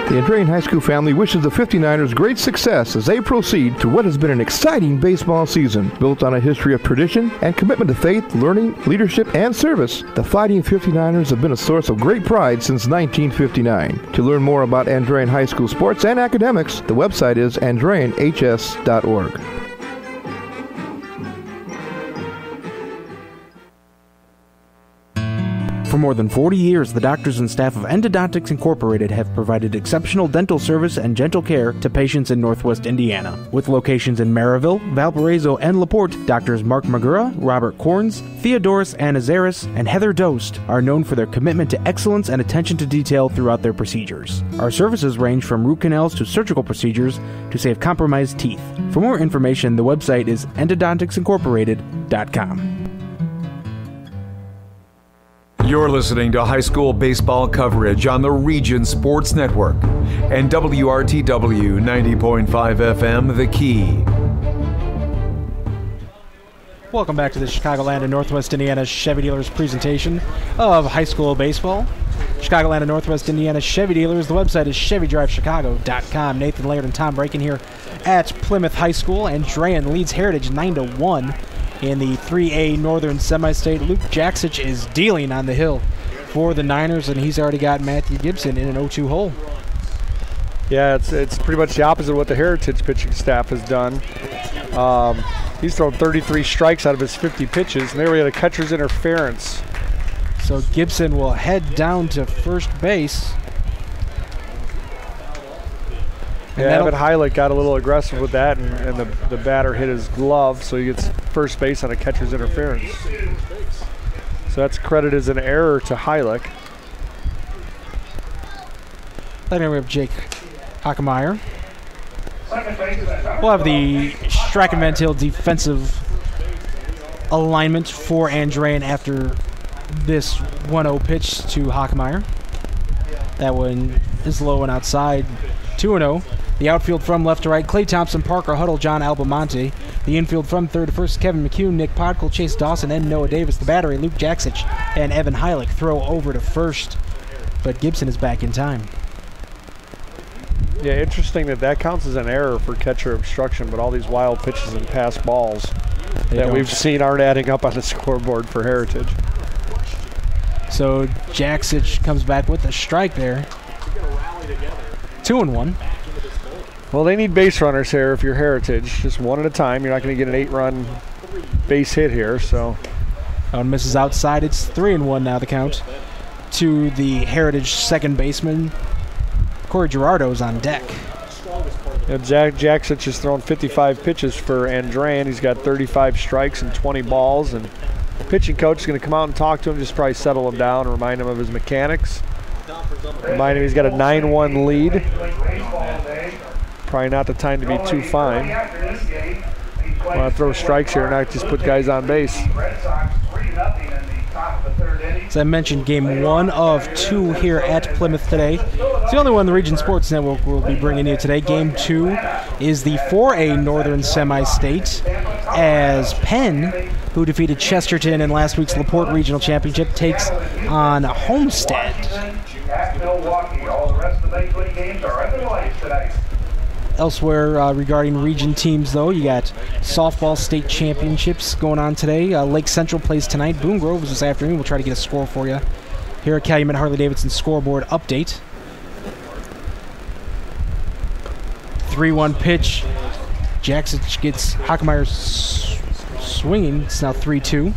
The Andrean High School family wishes the 59ers great success as they proceed to what has been an exciting baseball season. Built on a history of tradition and commitment to faith, learning, leadership, and service, the Fighting 59ers have been a source of great pride since 1959. To learn more about Andrean High School sports and academics, the website is andreanhs.org. For more than 40 years, the doctors and staff of Endodontics Incorporated have provided exceptional dental service and gentle care to patients in Northwest Indiana. With locations in Maryville, Valparaiso, and LaPorte, doctors Mark Magura, Robert Corns, Theodoros Anazaris, and Heather Dost are known for their commitment to excellence and attention to detail throughout their procedures. Our services range from root canals to surgical procedures to save compromised teeth. For more information, the website is endodonticsincorporated.com. You're listening to high school baseball coverage on the Region Sports Network and WRTW 90.5 FM, The Key. Welcome back to the Chicagoland and Northwest Indiana Chevy Dealers presentation of high school baseball. Chicagoland and Northwest Indiana Chevy Dealers. The website is ChevyDriveChicago.com. Nathan Laird and Tom Braken here at Plymouth High School. Andrean leads Heritage 9-1. In the 3A Northern Semi-State, Luke Jackson is dealing on the hill for the Niners, and he's already got Matthew Gibson in an 0-2 hole. Yeah, it's pretty much the opposite of what the Heritage pitching staff has done. He's thrown 33 strikes out of his 50 pitches, and there we had a catcher's interference. So Gibson will head down to first base. Yeah, Evan Heilig got a little aggressive with that, and the batter hit his glove, so he gets first base on a catcher's interference. So that's credited as an error to Heilig. Then we have Jake Hockemeyer. We'll have the Strachan Van Til defensive alignment for Andrean after this 1-0 pitch to Hockemeyer. That one is low and outside. 2-0. The outfield from left to right, Clay Thompson, Parker Huddle, John Albamonte. The infield from third to first, Kevin McCune, Nick Podkul, Chase Dawson, and Noah Davis. The battery, Luke Jaksich and Evan Heilig throw over to first, but Gibson is back in time. Yeah, interesting that counts as an error for catcher obstruction, but all these wild pitches and pass balls that we've seen aren't adding up on the scoreboard for Heritage. So Jaksich comes back with a strike there. 2-1. Well, they need base runners here if you're Heritage. Just one at a time. You're not going to get an 8-run base hit here. So, one misses outside. It's 3-1 now, the count. To the Heritage second baseman, Corey Gerardo's on deck. Yeah, Jaksich has thrown 55 pitches for Andrean. He's got 35 strikes and 20 balls. And the pitching coach is going to come out and talk to him, just probably settle him down and remind him of his mechanics. Remind him he's got a 9-1 lead. Probably not the time to be too fine. Want to throw strikes here, not just put guys on base. As I mentioned, game 1 of 2 here at Plymouth today. It's the only one the Region Sports Network will be bringing you today. Game 2 is the 4A Northern Semi-State, as Penn, who defeated Chesterton in last week's LaPorte Regional Championship, takes on Homestead. Elsewhere regarding region teams, though, you got softball state championships going on today. Lake Central plays tonight. Boone Grove is this afternoon. We'll try to get a score for you here at Calumet Harley-Davidson scoreboard update. 3-1 pitch. Jaksich gets Hockemeyer swinging. It's now 3-2.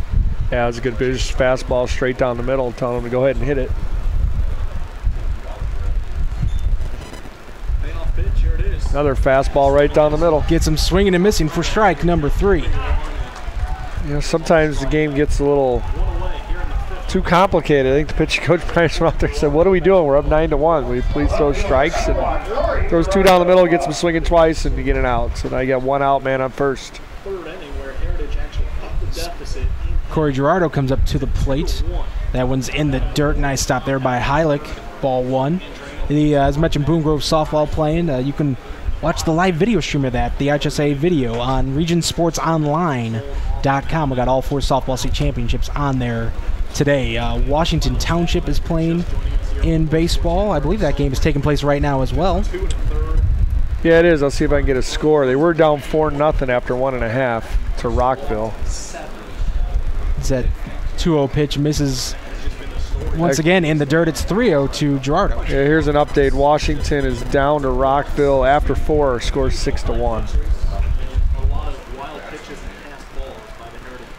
Yeah, it was a good pitch. Fastball straight down the middle, telling him to go ahead and hit it. Another fastball right down the middle. Gets him swinging and missing for strike number 3. You know, sometimes the game gets a little too complicated. I think the pitching coach Brian out there said, "What are we doing? We're up 9-1. Will you please throw strikes?" And throws 2 down the middle, gets him swinging twice, and you get an out. So now you got 1 out, man on first. Corey Gerardo comes up to the plate. That one's in the dirt. Nice stop there by Heilig. Ball 1. As mentioned, Boone Grove softball playing. You can watch the live video stream of that, the HSA video, on regionsportsonline.com. We got all 4 softball state championships on there today. Washington Township is playing in baseball. I believe that game is taking place right now as well. Yeah, it is. I'll see if I can get a score. They were down 4-0 after 1.5 to Rockville. It's that 2-0 pitch, misses once again in the dirt. It's 3-0 to Gerardo. Yeah, here's an update. Washington is down to Rockville after 4, scores 6-1.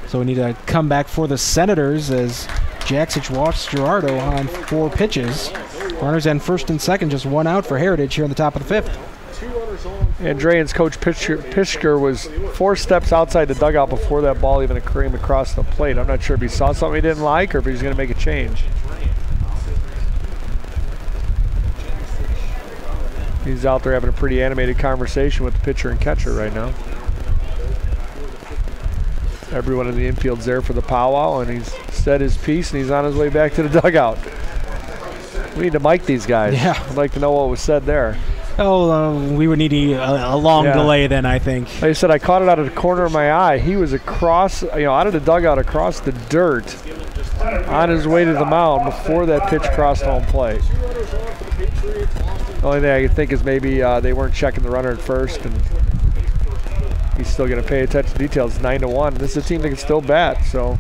So we need a comeback for the Senators as Jaksich walks Gerardo on 4 pitches. Runners in first and second, just 1 out for Heritage here in the top of the 5th. Andrean's coach Pischker was 4 steps outside the dugout before that ball even came across the plate. I'm not sure if he saw something he didn't like or if he was going to make a change. He's out there having a pretty animated conversation with the pitcher and catcher right now. Everyone in the infield's there for the powwow, and he's said his piece, and he's on his way back to the dugout. We need to mic these guys. Yeah. I'd like to know what was said there. Oh, we would need a long delay then, I think. Like I said, I caught it out of the corner of my eye. He was across, out of the dugout, across the dirt, on his way to the mound before that pitch crossed home plate. The only thing I can think is maybe they weren't checking the runner at first, and he's still going to pay attention to details. 9-1. This is a team that can still bat, so.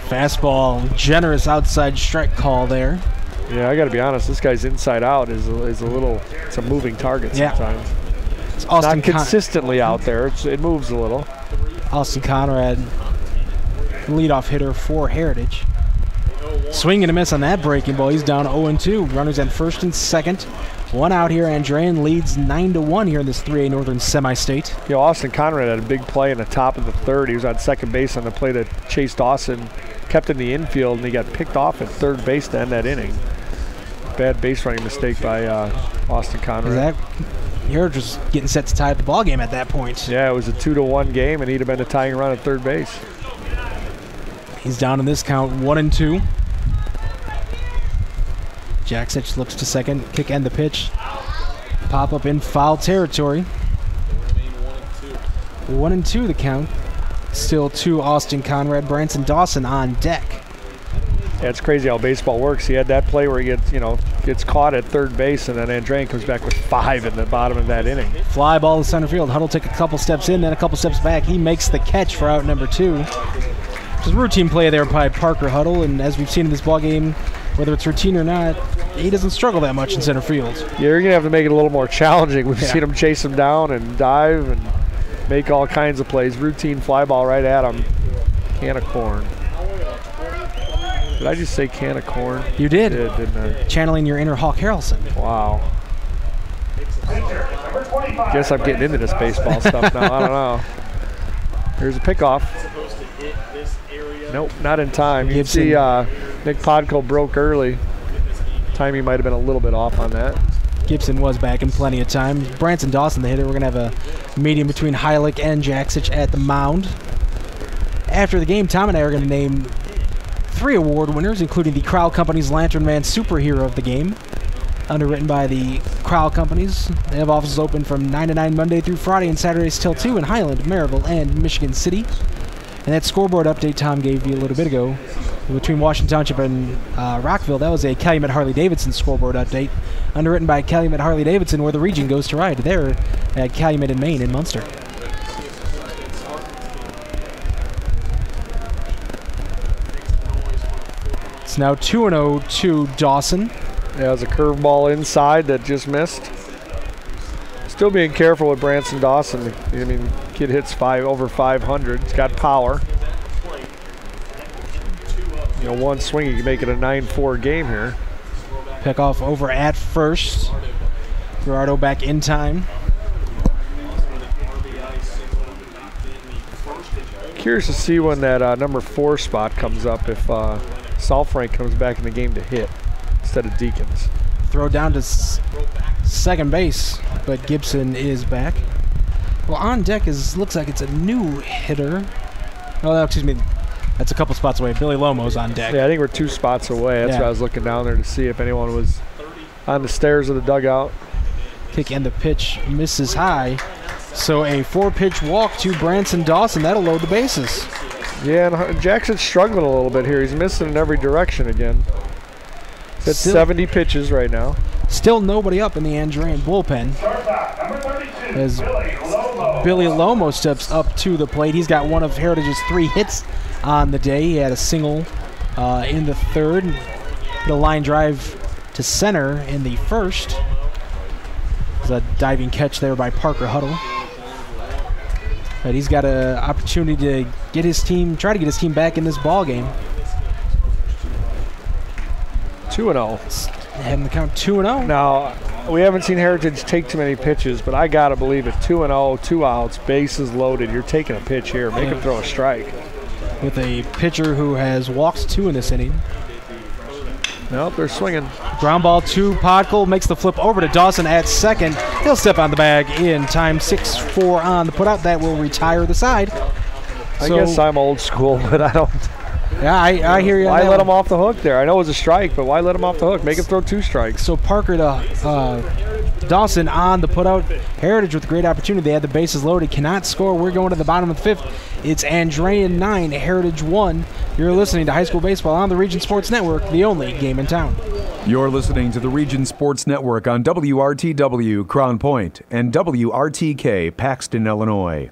Fastball, generous outside strike call there. Yeah, I got to be honest. This guy's inside out is a little. It's a moving target sometimes. It's Austin not consistently out there. It moves a little. Austin Conrad, leadoff hitter for Heritage. Swing and a miss on that breaking ball. He's down 0-2. Runners at first and second. One out here. Andrean leads 9-1 here in this 3A Northern semi-state. Austin Conrad had a big play in the top of the third. He was on second base on the play that Chase Dawson kept in the infield, and he got picked off at third base to end that inning. Bad base running mistake by Austin Conrad. Heritage was getting set to tie up the ball game at that point. Yeah, it was a 2-1 game, and he'd have been the tying run at third base. He's down in this count, 1-2. Jaksich looks to second, kick and the pitch. Pop up in foul territory. 1-2 the count. Still 2 Austin Conrad, Branson Dawson on deck. Yeah, it's crazy how baseball works. He had that play where he gets caught at third base, and then Andrean comes back with 5 in the bottom of that inning. Fly ball to center field. Huddle take a couple steps in, then a couple steps back. He makes the catch for out number 2. Just routine play there by Parker Huddle, and as we've seen in this ball game, whether it's routine or not, he doesn't struggle that much in center field. Yeah, you're going to have to make it a little more challenging. We've seen him chase him down and dive and make all kinds of plays. Routine fly ball right at him. Can of corn. Did I just say can of corn? You did. Didn't I? Channeling your inner Hawk Harrelson. Wow. Guess I'm getting into this baseball stuff now. I don't know. Here's a pickoff. Nope, not in time. You see Nick Podko broke early. Timing might have been a little bit off on that. Gibson was back in plenty of time. Branson Dawson, the hitter. We're going to have a meeting between Heilich and Jaksich at the mound. After the game, Tom and I are going to name 3 award winners, including the Crowell Company's Lantern Man Superhero of the Game. Underwritten by the Crowell Companies. They have offices open from 9 to 9 Monday through Friday and Saturdays till 2 in Highland, Maryville, and Michigan City. And that scoreboard update Tom gave you a little bit ago between Washington Township and Rockville, that was a Calumet Harley-Davidson scoreboard update underwritten by Calumet Harley-Davidson, where the region goes to ride there at Calumet in Maine in Munster. It's now 2-0 to Dawson. Yeah, it was a curveball inside that just missed. Still being careful with Branson Dawson. I mean, kid hits over 500. He's got power. One swing, you can make it a 9-4 game here. Pick off over at first. Gerardo back in time. Curious to see when that number 4 spot comes up, if Saul Frank comes back in the game to hit instead of Deakins. Throw down to second base, but Gibson is back. Well, on deck looks like it's a new hitter. Oh, excuse me. That's a couple spots away. Billy Lomo's on deck. Yeah, I think we're 2 spots away. That's why I was looking down there to see if anyone was on the stairs of the dugout. Kick and the pitch misses high. So a 4-pitch walk to Branson Dawson. That'll load the bases. Yeah, and Jackson's struggling a little bit here. He's missing in every direction again. He's at 70 pitches right now. Still nobody up in the Andrean bullpen. As Billy Lomo steps up to the plate. He's got one of Heritage's 3 hits on the day. He had a single in the third. Hit a line drive to center in the first. There's a diving catch there by Parker Huddle. But he's got an opportunity to get his team, try to get his team back in this ball game. 2-0. Heading the count 2-0. Now, we haven't seen Heritage take too many pitches, but I got to believe it. 2-0, 2 outs, bases loaded. You're taking a pitch here. Make him throw a strike. With a pitcher who has walked 2 in this inning. Nope, they're swinging. Ground ball to Podkul, makes the flip over to Dawson at second. He'll step on the bag in time. 6-4 on the putout. That will retire the side. I guess I'm old school, but I don't. Yeah, I hear you. Why let him off the hook there? I know it was a strike, but why let him off the hook? Make him throw 2 strikes. So Parker to Dawson on the putout. Heritage with a great opportunity. They had the bases loaded. Cannot score. We're going to the bottom of the 5th. It's Andrean 9, Heritage 1. You're listening to High School Baseball on the Region Sports Network, the only game in town. You're listening to the Region Sports Network on WRTW Crown Point and WRTK Paxton, Illinois.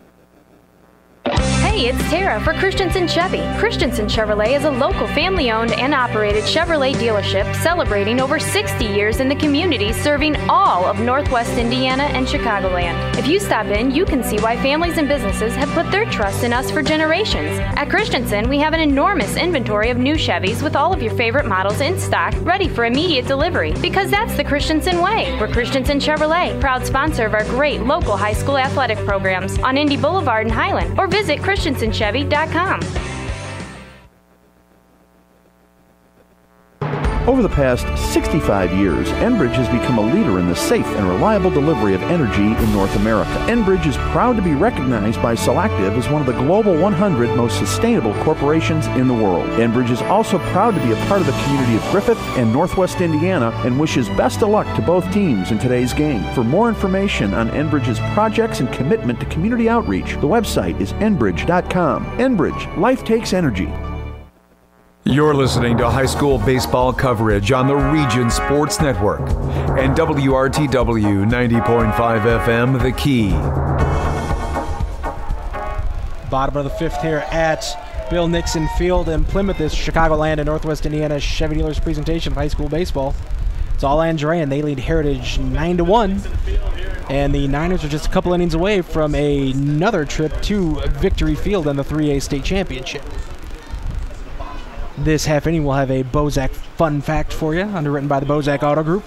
Hey, Hey, it's Tara for Christensen Chevy. Christensen Chevrolet is a local family-owned and operated Chevrolet dealership celebrating over 60 years in the community, serving all of Northwest Indiana and Chicagoland. If you stop in, you can see why families and businesses have put their trust in us for generations. At Christensen, we have an enormous inventory of new Chevys with all of your favorite models in stock, ready for immediate delivery, because that's the Christensen way. We're Christensen Chevrolet, proud sponsor of our great local high school athletic programs on Indy Boulevard in Highland, or visit ChristensenChevy.com. Over the past 65 years, Enbridge has become a leader in the safe and reliable delivery of energy in North America. Enbridge is proud to be recognized by Selective as one of the Global 100 most sustainable corporations in the world. Enbridge is also proud to be a part of the community of Griffith and Northwest Indiana and wishes best of luck to both teams in today's game. For more information on Enbridge's projects and commitment to community outreach, the website is enbridge.com. Enbridge, life takes energy. You're listening to high school baseball coverage on the Region Sports Network and WRTW 90.5 FM, The Key. Bottom of the fifth here at Bill Nixon Field in Plymouth is Chicagoland and Northwest Indiana Chevy Dealers presentation of high school baseball. It's all Andrean. They lead Heritage 9-1. And the Niners are just a couple innings away from another trip to Victory Field in the 3A state championship. This half inning will have a Bozak fun fact for you, underwritten by the Bozak Auto Group.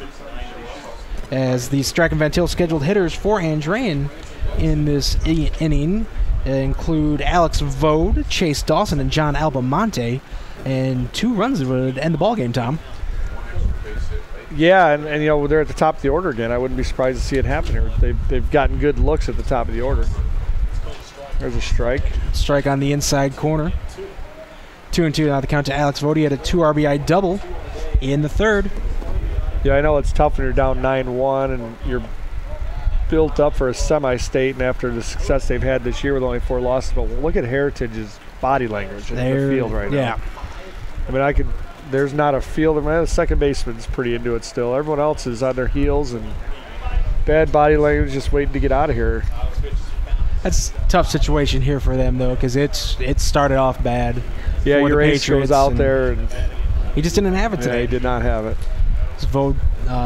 As the Strike and Van Til scheduled hitters for Andrean in this inning include Alex Vode, Chase Dawson, and John Albamonte, and 2 runs would end the ballgame, Tom. Yeah, and you know, they're at the top of the order again. I wouldn't be surprised to see it happen here. They've gotten good looks at the top of the order. There's a strike. Strike on the inside corner. 2-2 now the count to Alex Vode. He had a 2 RBI double in the third. Yeah, I know it's tough when you're down 9-1 and you're built up for a semi-state, and after the success they've had this year with only 4 losses. But look at Heritage's body language in the field right now. I mean, there's not a fielder. The second baseman's pretty into it still. Everyone else is on their heels and bad body language, just waiting to get out of here. That's a tough situation here for them, though, because it started off bad. Yeah, your ace goes out there. And he just didn't have it today. Yeah, he did not have it. Vode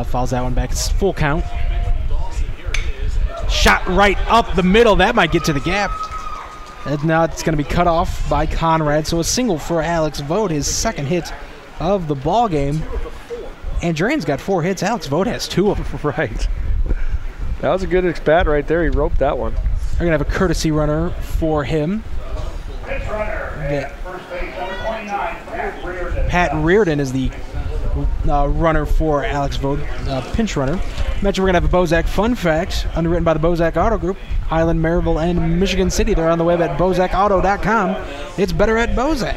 fouls that one back. It's full count. Shot right up the middle. That might get to the gap. And now it's going to be cut off by Conrad. So a single for Alex Vode, his second hit of the ball game. Andrean's got 4 hits. Alex Vode has 2 of them. Right. That was a good at-bat right there. He roped that one. They're going to have a courtesy runner for him. Pat Reardon is the runner for Alex Vode, pinch runner. Mentioned we're going to have a Bozak fun fact, underwritten by the Bozak Auto Group, Highland, Maryville, and Michigan City. They're on the web at bozakauto.com. It's better at Bozak.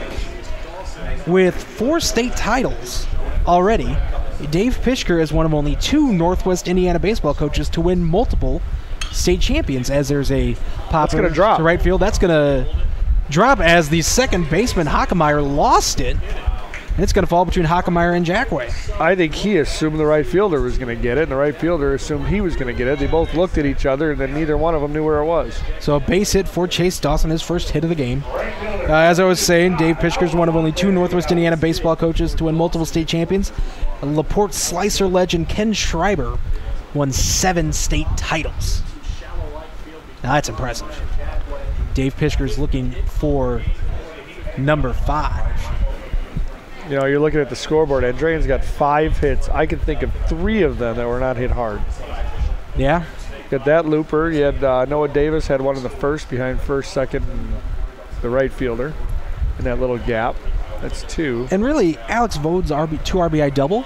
With 4 state titles already, Dave Pishker is one of only 2 Northwest Indiana baseball coaches to win multiple state champions, as there's a popper to drop to right field. That's going to drop as the second baseman, Hockemeyer, lost it. And it's going to fall between Hockemeyer and Jackway. I think he assumed the right fielder was going to get it, and the right fielder assumed he was going to get it. They both looked at each other, and then neither one of them knew where it was. So a base hit for Chase Dawson, his first hit of the game. As I was saying, Dave Pishker is one of only 2 Northwest Indiana baseball coaches to win multiple state champions. LaPorte Slicer legend Ken Schreiber won 7 state titles. Now that's impressive. Dave Pishker's looking for number 5. You know, you're looking at the scoreboard. Andrean's got 5 hits. I can think of 3 of them that were not hit hard. Yeah. Got that looper. You had Noah Davis had one in the first behind first, second, and the right fielder in that little gap. That's 2. And really, Alex Vode's 2 RBI double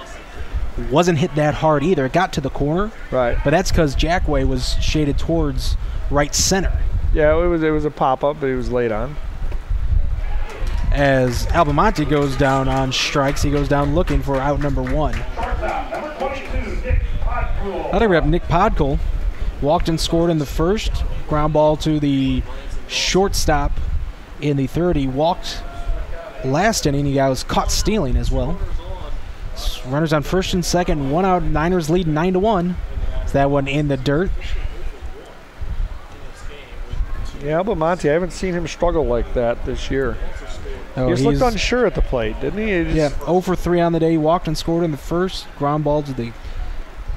wasn't hit that hard either. It got to the corner. Right. But that's because Jackway was shaded towards right center. Yeah, it was a pop-up, but he was late on. As Albamonte goes down on strikes, he goes down looking for out number 1. I think we have Nick Podkol. Walked and scored in the first. Ground ball to the shortstop in the third. He walked last inning. He was caught stealing as well. Runners on first and second. 1 out. Niners lead 9-1. Is that one in the dirt? Yeah, but Monty, I haven't seen him struggle like that this year. Oh, he just looked unsure at the plate, didn't he? Yeah, 0 for 3 on the day. He walked and scored in the first. Ground ball to the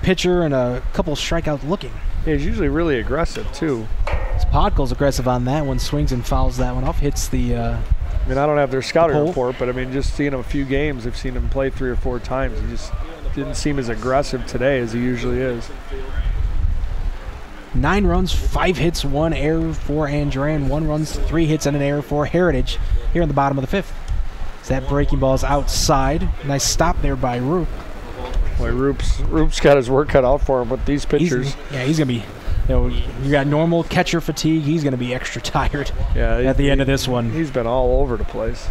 pitcher and a couple strikeouts looking. Yeah, he's usually really aggressive, too. Podkol's aggressive on that one. Swings and fouls that one off. Hits the I mean, I don't have their scouting report, but, I mean, just seeing him a few games, I've seen him play 3 or 4 times. He just didn't seem as aggressive today as he usually is. 9 runs, 5 hits, 1 error for Andrean. 1 runs, 3 hits, and an error for Heritage here in the bottom of the 5th. So that breaking ball is outside. Nice stop there by Roop. Boy, Roop's got his work cut out for him with these pitchers. He's going to be, you got normal catcher fatigue. He's going to be extra tired at the end of this one. He's been all over the place.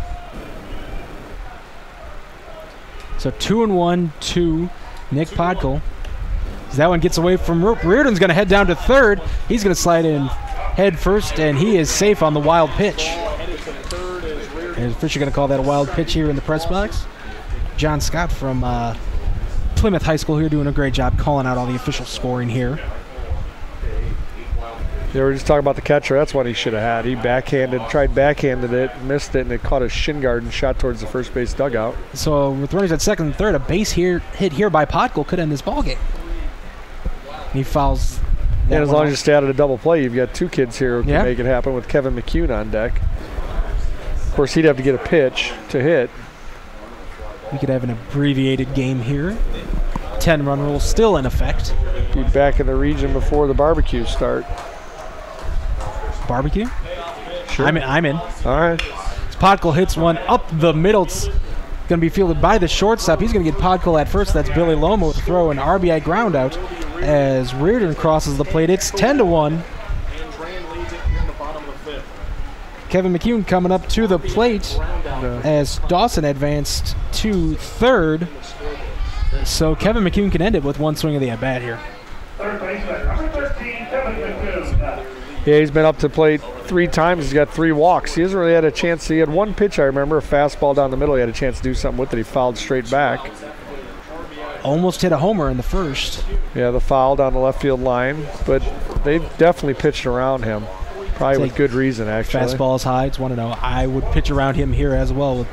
So 2-1 to Nick Podkol. As that one gets away from Roop. Reardon's going to head down to third. He's going to slide in head first, and he is safe on the wild pitch. And Fisher going to call that a wild pitch here in the press box. John Scott from Plymouth High School here doing a great job calling out all the official scoring here. They were just talking about the catcher. That's what he should have had. He tried backhanded it, missed it, and it caught his shin guard and shot towards the first base dugout. So with runners at second and third, a base hit here by Podkol could end this ball game. He fouls. And as long as you stay out of the double play, you've got 2 kids here who can make it happen with Kevin McCune on deck. Of course, he'd have to get a pitch to hit. We could have an abbreviated game here. 10-run rule still in effect. Be back in the region before the barbecue start. Barbecue? Sure. I'm in. All right. Podkol hits one up the middle. It's going to be fielded by the shortstop. He's going to get Podkol at first. That's Billy Lomo to throw an RBI ground out as Reardon crosses the plate. It's 10-1. Kevin McCune coming up to the plate as Dawson advanced to third. So Kevin McCune can end it with 1 swing of the at-bat here. Third baseman, number 13, Kevin McCune. Yeah, he's been up to plate 3 times. He's got 3 walks. He hasn't really had a chance. He had 1 pitch, I remember, a fastball down the middle. He had a chance to do something with it. He fouled straight back. Almost hit a homer in the first. Yeah, the foul down the left field line. But they've definitely pitched around him. Probably with good reason, actually. Fastballs high. It's 1-0. I would pitch around him here as well.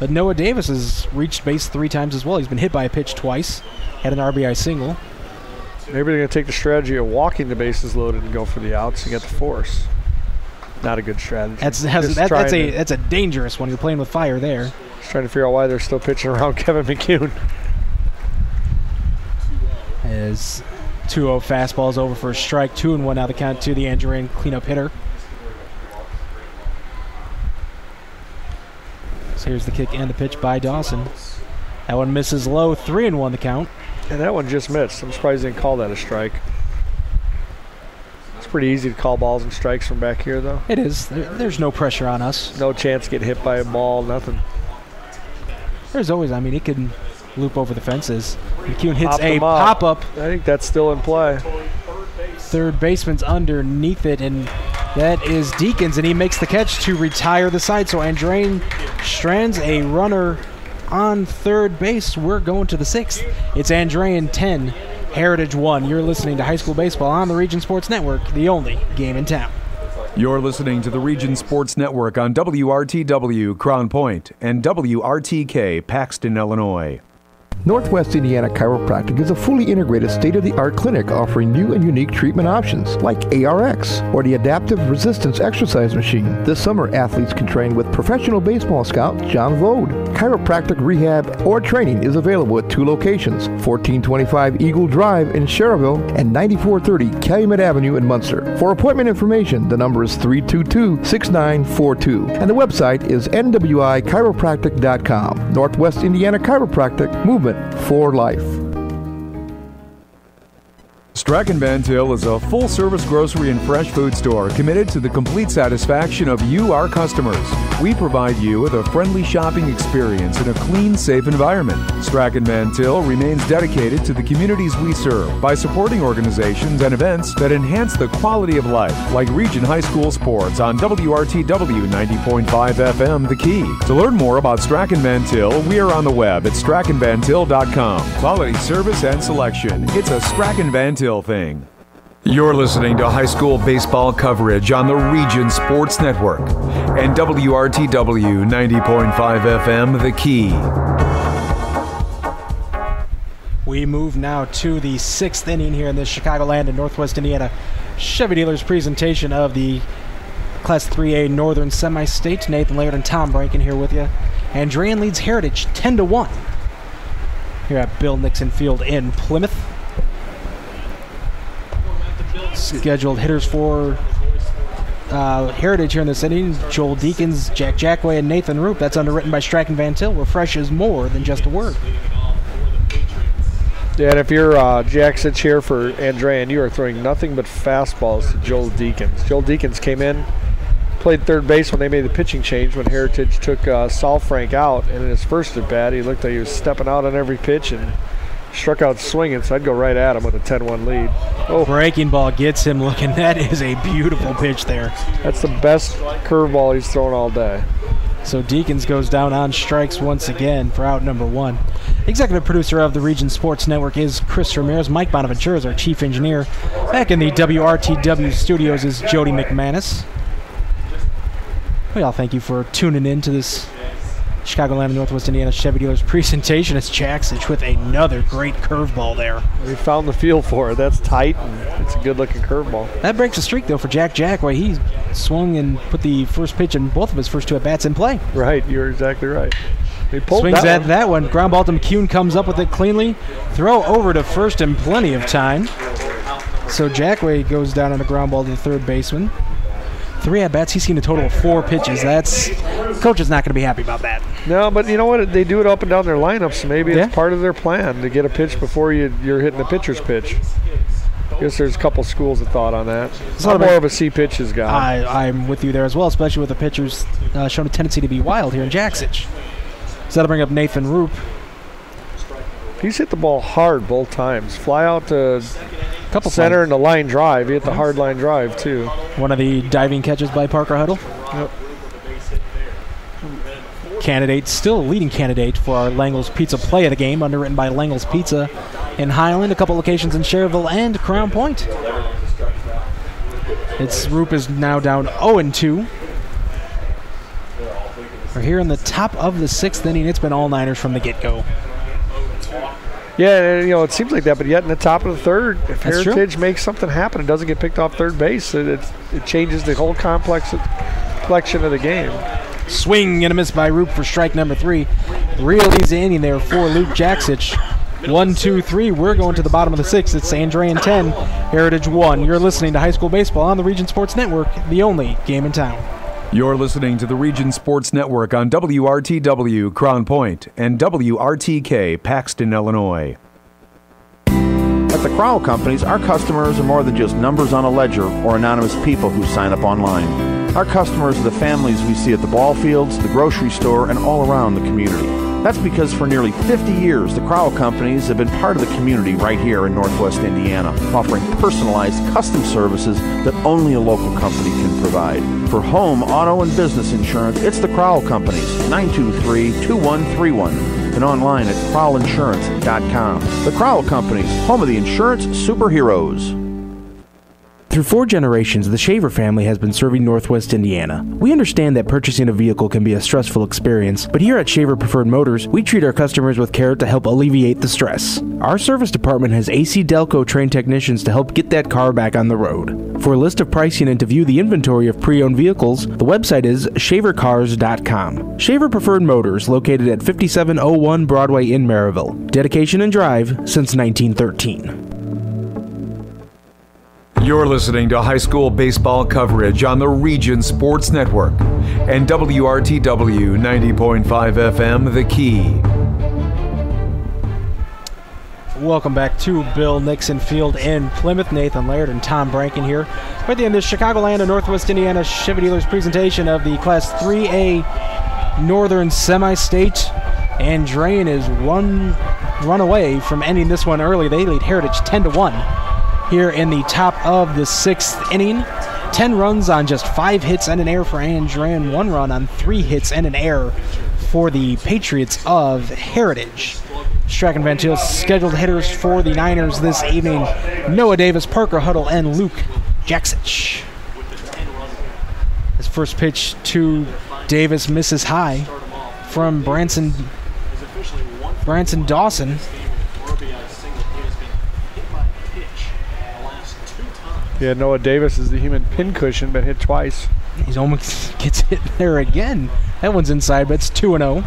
But Noah Davis has reached base 3 times as well. He's been hit by a pitch twice. Had an RBI single. Maybe they're going to take the strategy of walking the bases loaded and go for the outs and get the force. Not a good strategy. That's a dangerous one. You're playing with fire there. Just trying to figure out why they're still pitching around Kevin McCune. As 2-0 fastball is over for a strike. 2-1 now the count to the Andrean cleanup hitter. So here's the kick and the pitch by Dawson. That one misses low. 3-1 the count. And that one just missed. I'm surprised they didn't call that a strike. It's pretty easy to call balls and strikes from back here, though. It is. There's no pressure on us. No chance to get hit by a ball, nothing. There's always, it could loop over the fences. McCune hits a pop-up. I think that's still in play. Third baseman's underneath it, and that is Deacons, and he makes the catch to retire the side. So Andrean strands a runner on third base. We're going to the 6th. It's Andrean 10, Heritage 1. You're listening to High School Baseball on the Region Sports Network, the only game in town. You're listening to the Region Sports Network on WRTW Crown Point and WRTK Paxton, Illinois. Northwest Indiana Chiropractic is a fully integrated state-of-the-art clinic offering new and unique treatment options like ARX or the Adaptive Resistance Exercise Machine. This summer, athletes can train with professional baseball scout John Vode. Chiropractic rehab or training is available at 2 locations, 1425 Eagle Drive in Schererville and 9430 Calumet Avenue in Munster. For appointment information, the number is 322-6942 and the website is nwichiropractic.com. Northwest Indiana Chiropractic, movement for life. Strachan Van Til is a full-service grocery and fresh food store committed to the complete satisfaction of you, our customers. We provide you with a friendly shopping experience in a clean, safe environment. Strachan Van Til remains dedicated to the communities we serve by supporting organizations and events that enhance the quality of life, like Region High School Sports on WRTW 90.5 FM, The Key. To learn more about Strachan Van Til, we are on the web at strachanvantil.com. Quality service and selection. It's a Strachan Van Til thing. You're listening to high school baseball coverage on the Region Sports Network and WRTW 90.5 FM, The Key. We move now to the 6th inning here in this Chicagoland and Northwest Indiana Chevy Dealers presentation of the Class 3A Northern Semi-State. Nathan Laird and Tom Branken here with you. Andrean leads Heritage 10-1 here at Bill Nixon Field in Plymouth. Scheduled hitters for Heritage here in this inning: Joel Deakins, Jack Jackway, and Nathan Roop. That's underwritten by Strachan Van Til, where fresh is more than just a word. Yeah, and if you're Jack sits here for Andrean, you are throwing nothing but fastballs to Joel Deakins. Joel Deakins came in, played third base when they made the pitching change when Heritage took Saul Frank out, and in his first at bat, he looked like he was stepping out on every pitch and struck out swinging, so I'd go right at him with a 10-1 lead. Oh, breaking ball gets him looking. That is a beautiful pitch there. That's the best curveball he's thrown all day. So Deakins goes down on strikes once again for out number 1. Executive producer of the Region Sports Network is Chris Ramirez. Mike Bonaventura is our chief engineer. Back in the WRTW studios is Jody McManus. We all thank you for tuning in to this Chicagoland and Northwest Indiana Chevy Dealers presentation. It's Jaksich with another great curveball there. We found the feel for it. That's tight, and it's a good-looking curveball. That breaks the streak, though, for Jack Jackway. He swung and put the first pitch in both of his first 2 at-bats in play. Right, you're exactly right. He pulled swings at that one. Ground ball to McCune, comes up with it cleanly. Throw over to first in plenty of time. So Jackway goes down on a ground ball to the third baseman. 3 at-bats. He's seen a total of 4 pitches. Coach is not going to be happy about that. No, but you know what? They do it up and down their lineups, so maybe it's part of their plan to get a pitch before you're hitting the pitcher's pitch. I guess there's a couple schools of thought on that. I'm more of a C pitches guy. I'm with you there as well, especially with the pitchers showing a tendency to be wild here in Jaksich. So that'll bring up Nathan Roop. He's hit the ball hard both times. Fly out to center and the line drive. He hit the hard line drive, too. One of the diving catches by Parker Huddle. Yep. Still a leading candidate for our Langle's Pizza play of the game, underwritten by Langle's Pizza in Highland, a couple locations in Cherville and Crown Point. Roop is now down 0-2. We're here in the top of the 6th inning. It's been all Niners from the get-go. Yeah, it seems like that, but yet in the top of the 3rd, if Heritage makes something happen and doesn't get picked off third base, it changes the whole complexion of the game. Swing and a miss by Roop for strike number 3. Real easy inning there for Luke Jaksich. 1, 2, 3. We're going to the bottom of the 6th. It's Andrean 10, Heritage 1. You're listening to High School Baseball on the Region Sports Network, the only game in town. You're listening to the Region Sports Network on WRTW Crown Point and WRTK Paxton, Illinois. At the Crowell Companies, our customers are more than just numbers on a ledger or anonymous people who sign up online. Our customers are the families we see at the ball fields, the grocery store, and all around the community. That's because for nearly 50 years, the Crowell Companies have been part of the community right here in Northwest Indiana, offering personalized custom services that only a local company can provide. For home, auto, and business insurance, it's the Crowell Companies, 923-2131, and online at crowellinsurance.com. The Crowell Companies, home of the insurance superheroes. Through 4 generations, the Shaver family has been serving Northwest Indiana. We understand that purchasing a vehicle can be a stressful experience, but here at Shaver Preferred Motors, we treat our customers with care to help alleviate the stress. Our service department has AC Delco trained technicians to help get that car back on the road. For a list of pricing and to view the inventory of pre-owned vehicles, the website is shavercars.com. Shaver Preferred Motors, located at 5701 Broadway in Maryville. Dedication and drive since 1913. You're listening to high school baseball coverage on the Region Sports Network and WRTW 90.5 FM, The Key. Welcome back to Bill Nixon Field in Plymouth. Nathan Laird and Tom Branken here with you in the Chicagoland and Northwest Indiana Chevy Dealers presentation of the Class 3A Northern Semi-State. Andrean is one run away from ending this one early. They lead Heritage 10-1. Here in the top of the 6th inning. 10 runs on just 5 hits and an error for Andrean, 1 run on 3 hits and an error for the Patriots of Heritage. Strachan Van Til scheduled hitters for the Niners this evening: Noah Davis, Parker Huddle, and Luke Jaksich. His first pitch to Davis misses high from Branson Dawson. Yeah, Noah Davis is the human pincushion, but hit twice. He's almost gets hit there again. That one's inside, but it's 2-0.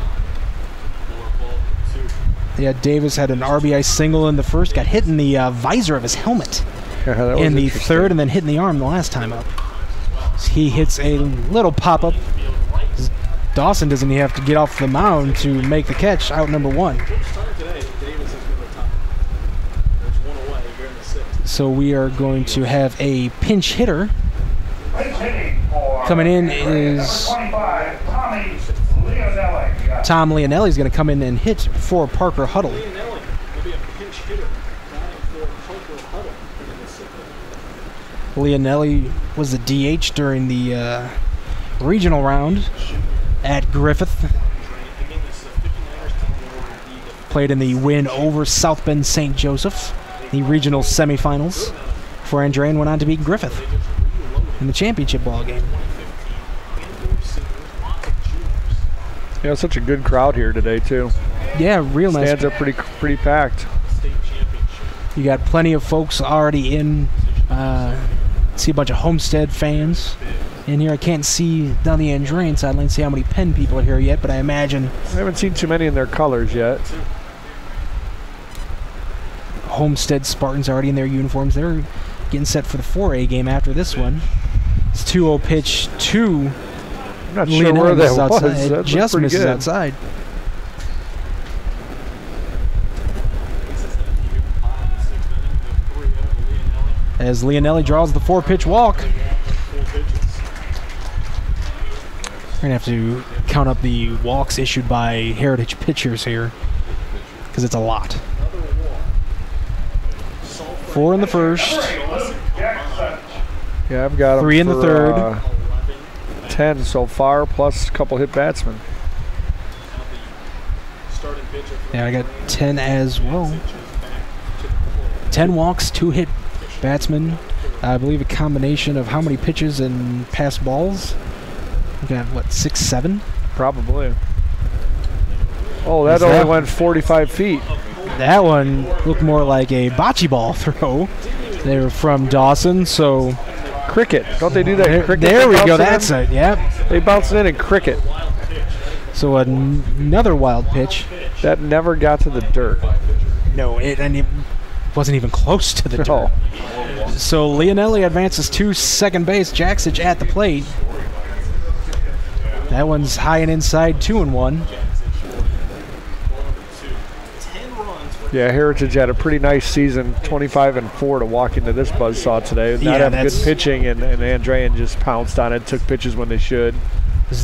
Yeah, Davis had an RBI single in the first, got hit in the visor of his helmet in the third, and then hit in the arm the last time up. He hits a little pop-up. Dawson doesn't even have to get off the mound to make the catch, out number 1. So we are going to have a pinch hitter. Coming in is Tom Leonelli. Is going to come in and hit for Parker Huddle. Leonelli was the DH during the regional round at Griffith. Played in the win over South Bend St. Joseph, the regional semifinals, before Andrean went on to beat Griffith in the championship ball game. Yeah, such a good crowd here today too. Yeah, real nice. Stands are pretty packed. You got plenty of folks already in. See a bunch of Homestead fans in here. I can't see down the Andrean sideline, see how many Penn people are here yet, but I imagine I haven't seen too many in their colors yet. Homestead Spartans already in their uniforms. They're getting set for the 4A game after this one. It's 2-0 pitch to I'm not sure where that was. It just misses outside. As Leonelli draws the 4-pitch walk. We're going to have to count up the walks issued by Heritage pitchers here, because it's a lot. 4 in the first. Yeah, I've got 3 in the third. 10 so far, plus a couple hit batsmen. Yeah, I got 10 as well. 10 walks, 2 hit batsmen. I believe a combination of how many pitches and passed balls. We got, what, 6, 7? Probably. Oh, that only went 45 feet. That one looked more like a bocce ball throw. They were from Dawson, so... Cricket. Don't they do that cricket? There we go. That's it. Yep. They bounce it in and cricket. So another wild pitch. That never got to the dirt. No, it wasn't even close to the dirt. So Leonelli advances to second base. Jaksich at the plate. That one's high and inside, 2-1. Yeah, Heritage had a pretty nice season, 25-4 to walk into this buzzsaw today. Not have good pitching, and Andrean just pounced on it, took pitches when they should.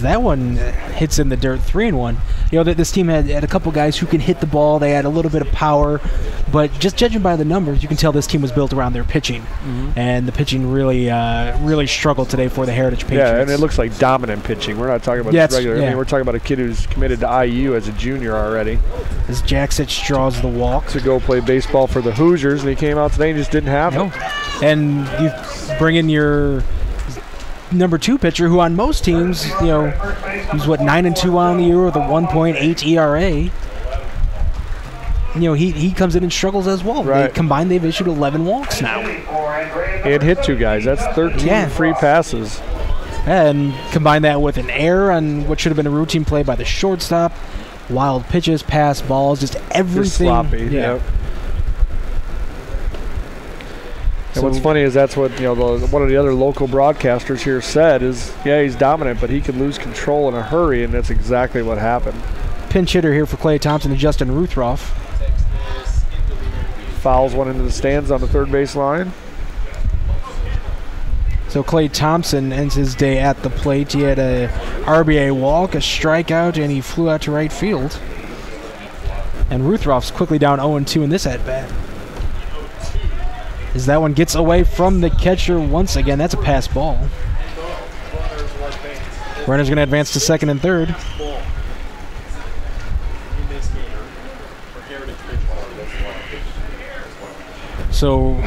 That one hits in the dirt, 3-1. You know, this team had a couple guys who can hit the ball. They had a little bit of power, but just judging by the numbers, you can tell this team was built around their pitching. And the pitching really struggled today for the Heritage Patriots. Yeah, and it looks like dominant pitching. We're not talking about just regular. I mean, we're talking about a kid who's committed to IU as a junior already. As Jaksich draws the walk. To go play baseball for the Hoosiers, and he came out today and just didn't have it. And you bring in your number 2 pitcher, who on most teams, you know, he's 9-2 on the year with a 1.8 ERA. You know, he comes in and struggles as well. Right. Combined, they've issued 11 walks now. He had hit 2 guys. That's 13 free passes. And combine that with an error on what should have been a routine play by the shortstop. Wild pitches, pass balls, just everything. Just sloppy. Yeah. And what's funny is that's what one of the other local broadcasters here said is, yeah, he's dominant, but he could lose control in a hurry, and that's exactly what happened. Pinch hitter here for Clay Thompson and Justin Ruthroff. Fouls one into the stands on the third base line. So Clay Thompson ends his day at the plate. He had a RBI walk, a strikeout, and he flew out to right field. And Ruthroff's quickly down 0-2 in this at-bat. As that one gets away from the catcher once again. That's a pass ball. Runner's going to advance to second and third. So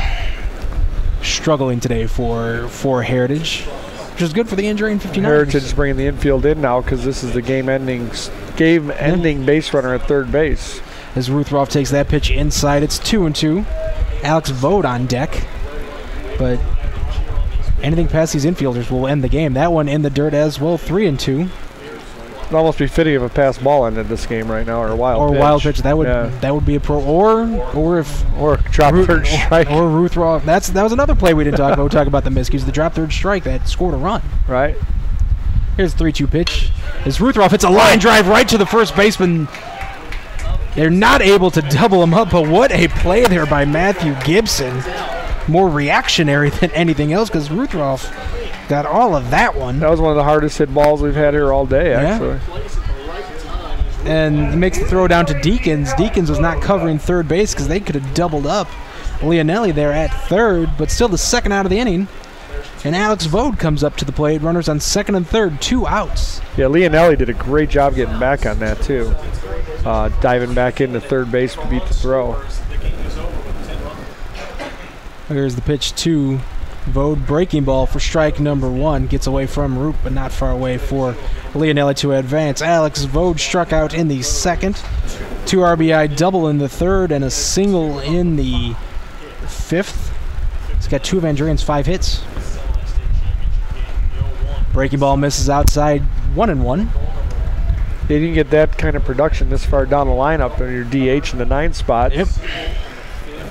struggling today for Heritage, which is good for the Andrean 59ers. Heritage is bringing the infield in now because this is the game-ending base runner at third base. As Ruthroff takes that pitch inside, it's 2-2. Alex Vode on deck, but anything past these infielders will end the game. That one in the dirt as well, 3-2. It'd almost be fitting if a pass ball ended this game right now, or a wild pitch. Wild pitch. That would be a pro. Or drop third strike. Or Ruthroff. That was another play we didn't talk about. We talk about the miscues. The drop third strike that scored a run. Right. Here's the 3-2 pitch. As Ruthroff hits a line drive right to the first baseman. They're not able to double him up, but what a play there by Matthew Gibson. More reactionary than anything else because Ruthroff got all of that one. That was one of the hardest hit balls we've had here all day, actually. And he makes the throw down to Deacons. Deacons was not covering third base because they could have doubled up Leonelli there at third, but still the second out of the inning. And Alex Vode comes up to the plate. Runners on second and third, 2 outs. Yeah, Leonelli did a great job getting back on that, too. Diving back into third base to beat the throw. Here's the pitch to Vode, breaking ball for strike number 1. Gets away from Roop, but not far away for Leonelli to advance. Alex Vode struck out in the second. 2 RBI double in the third and a single in the fifth. He's got 2 of Andrean's 5 hits. Breaking ball misses outside, 1-1. They didn't get that kind of production this far down the lineup in your DH in the 9 spot. Yep.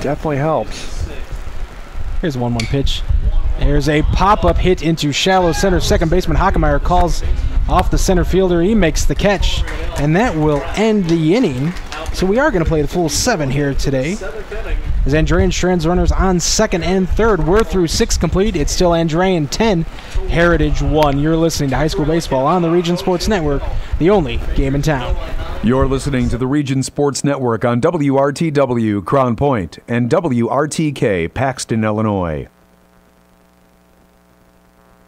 Definitely helps. Here's a 1-1 pitch. There's a pop-up hit into shallow center. Second baseman Hockemeyer calls off the center fielder. He makes the catch, and that will end the inning. So we are going to play the full 7 here today. As Andrean strands runners on second and third. We're through 6 complete. It's still Andrean 10, Heritage 1. You're listening to High School Baseball on the Region Sports Network, the only game in town. You're listening to the Region Sports Network on WRTW Crown Point and WRTK Paxton, Illinois.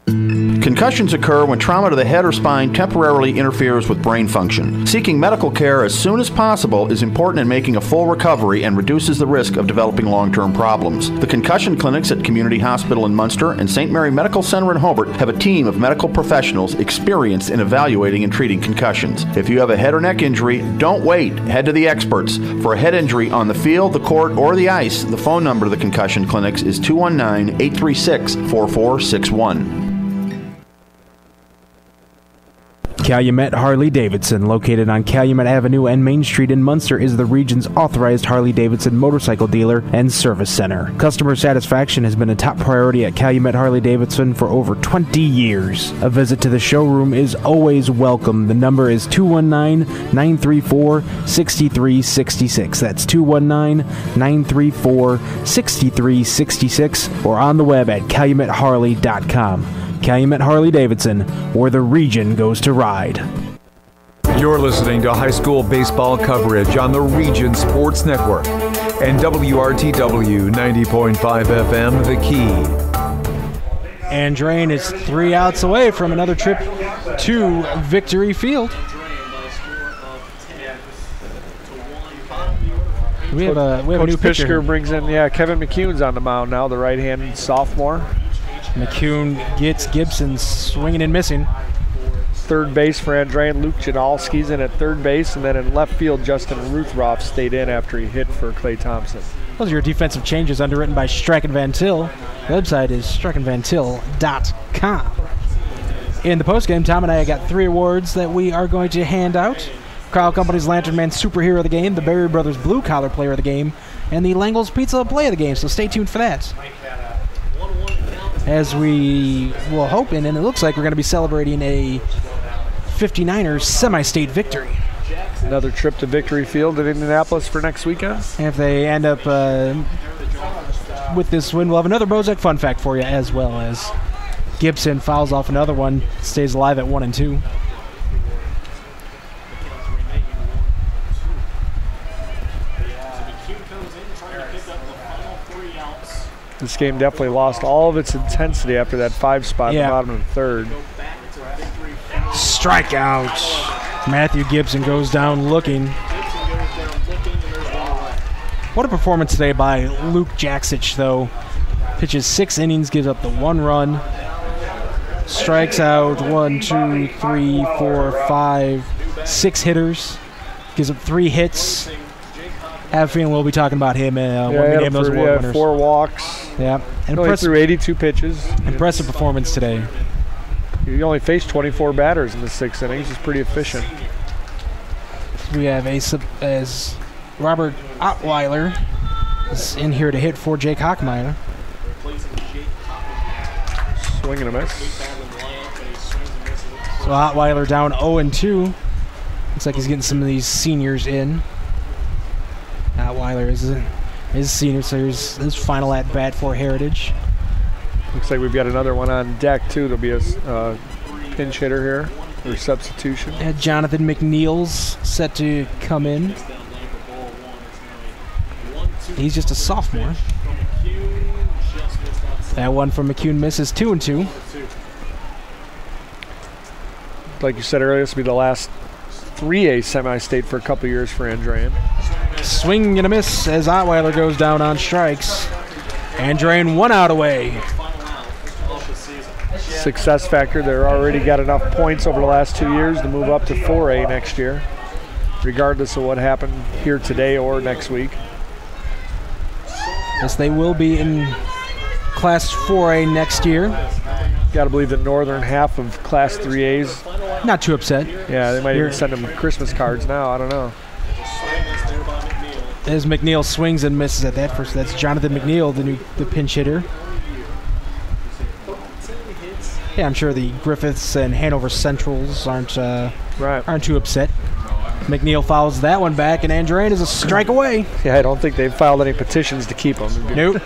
Concussions occur when trauma to the head or spine temporarily interferes with brain function. Seeking medical care as soon as possible is important in making a full recovery and reduces the risk of developing long-term problems. The concussion clinics at Community Hospital in Munster and St. Mary Medical Center in Hobart have a team of medical professionals experienced in evaluating and treating concussions. If you have a head or neck injury, don't wait. Head to the experts. For a head injury on the field, the court, or the ice, the phone number of the concussion clinics is 219-836-4461. Calumet Harley-Davidson, located on Calumet Avenue and Main Street in Munster, is the region's authorized Harley-Davidson motorcycle dealer and service center. Customer satisfaction has been a top priority at Calumet Harley-Davidson for over 20 years. A visit to the showroom is always welcome. The number is 219-934-6366. That's 219-934-6366, or on the web at calumetharley.com. Calumet Harley-Davidson, where the region goes to ride. You're listening to high school baseball coverage on the Region Sports Network and WRTW 90.5 FM, The Key. Andrean is 3 outs away from another trip to Victory Field. We have a new pitcher. Pischker brings in, Kevin McCune's on the mound now, the right-handed sophomore. McCune gets Gibson swinging and missing. Third base for Andrean. Luke Janalski's in at third base, and then in left field, Justin Ruthroff stayed in after he hit for Clay Thompson. Those are your defensive changes underwritten by Strachan Van Til. The website is strachanvantil.com. In the postgame, Tom and I got 3 awards that we are going to hand out. Carl Company's Lantern Man Superhero of the Game, the Berry Brothers Blue Collar Player of the Game, and the Langle's Pizza Play of the Game, so stay tuned for that. As we will hope, and it looks like we're going to be celebrating a 59ers semi-state victory. Another trip to Victory Field in Indianapolis for next weekend. And if they end up with this win, we'll have another Bozak fun fact for you, as well as Gibson fouls off another one, stays alive at 1-2. This game definitely lost all of its intensity after that 5 spot in the bottom of the third. Strikeout. Matthew Gibson goes down looking. What a performance today by Luke Jaksich, though. Pitches 6 innings, gives up the 1 run. Strikes out 6 hitters. Gives up 3 hits. Have a feeling we'll be talking about him when we name those award winners. 4 walks. Yeah. Only threw 82 pitches. Impressive performance today. He only faced 24 batters in the 6 innings. He's pretty efficient. We have as Robert Ottweiler is in here to hit for Jake Hockmeyer. Swing and a miss. So Ottweiler down 0-2. Looks like he's getting some of these seniors in. Ottweiler is senior, so here's his final at bat for Heritage. Looks like we've got another one on deck too. There'll be a pinch hitter here or substitution. And Jonathan McNeil's set to come in. He's just a sophomore. That one from McCune misses 2-2. Like you said earlier, this will be the last 3A semi-state for a couple years for Andrean. Swing and a miss as Ottweiler goes down on strikes. Andrean 1 out away. Success factor, they're already got enough points over the last 2 years to move up to 4A next year, regardless of what happened here today or next week. Yes, they will be in Class 4A next year. Got to believe the northern half of Class 3As. Not too upset. Yeah, they might even send them Christmas cards now. I don't know. As McNeil swings and misses at that first. That's Jonathan McNeil, the pinch hitter. Yeah, I'm sure the Griffiths and Hanover Centrals aren't too upset. McNeil fouls that one back, and Andrean is a strike away. Yeah, I don't think they've filed any petitions to keep him. Nope.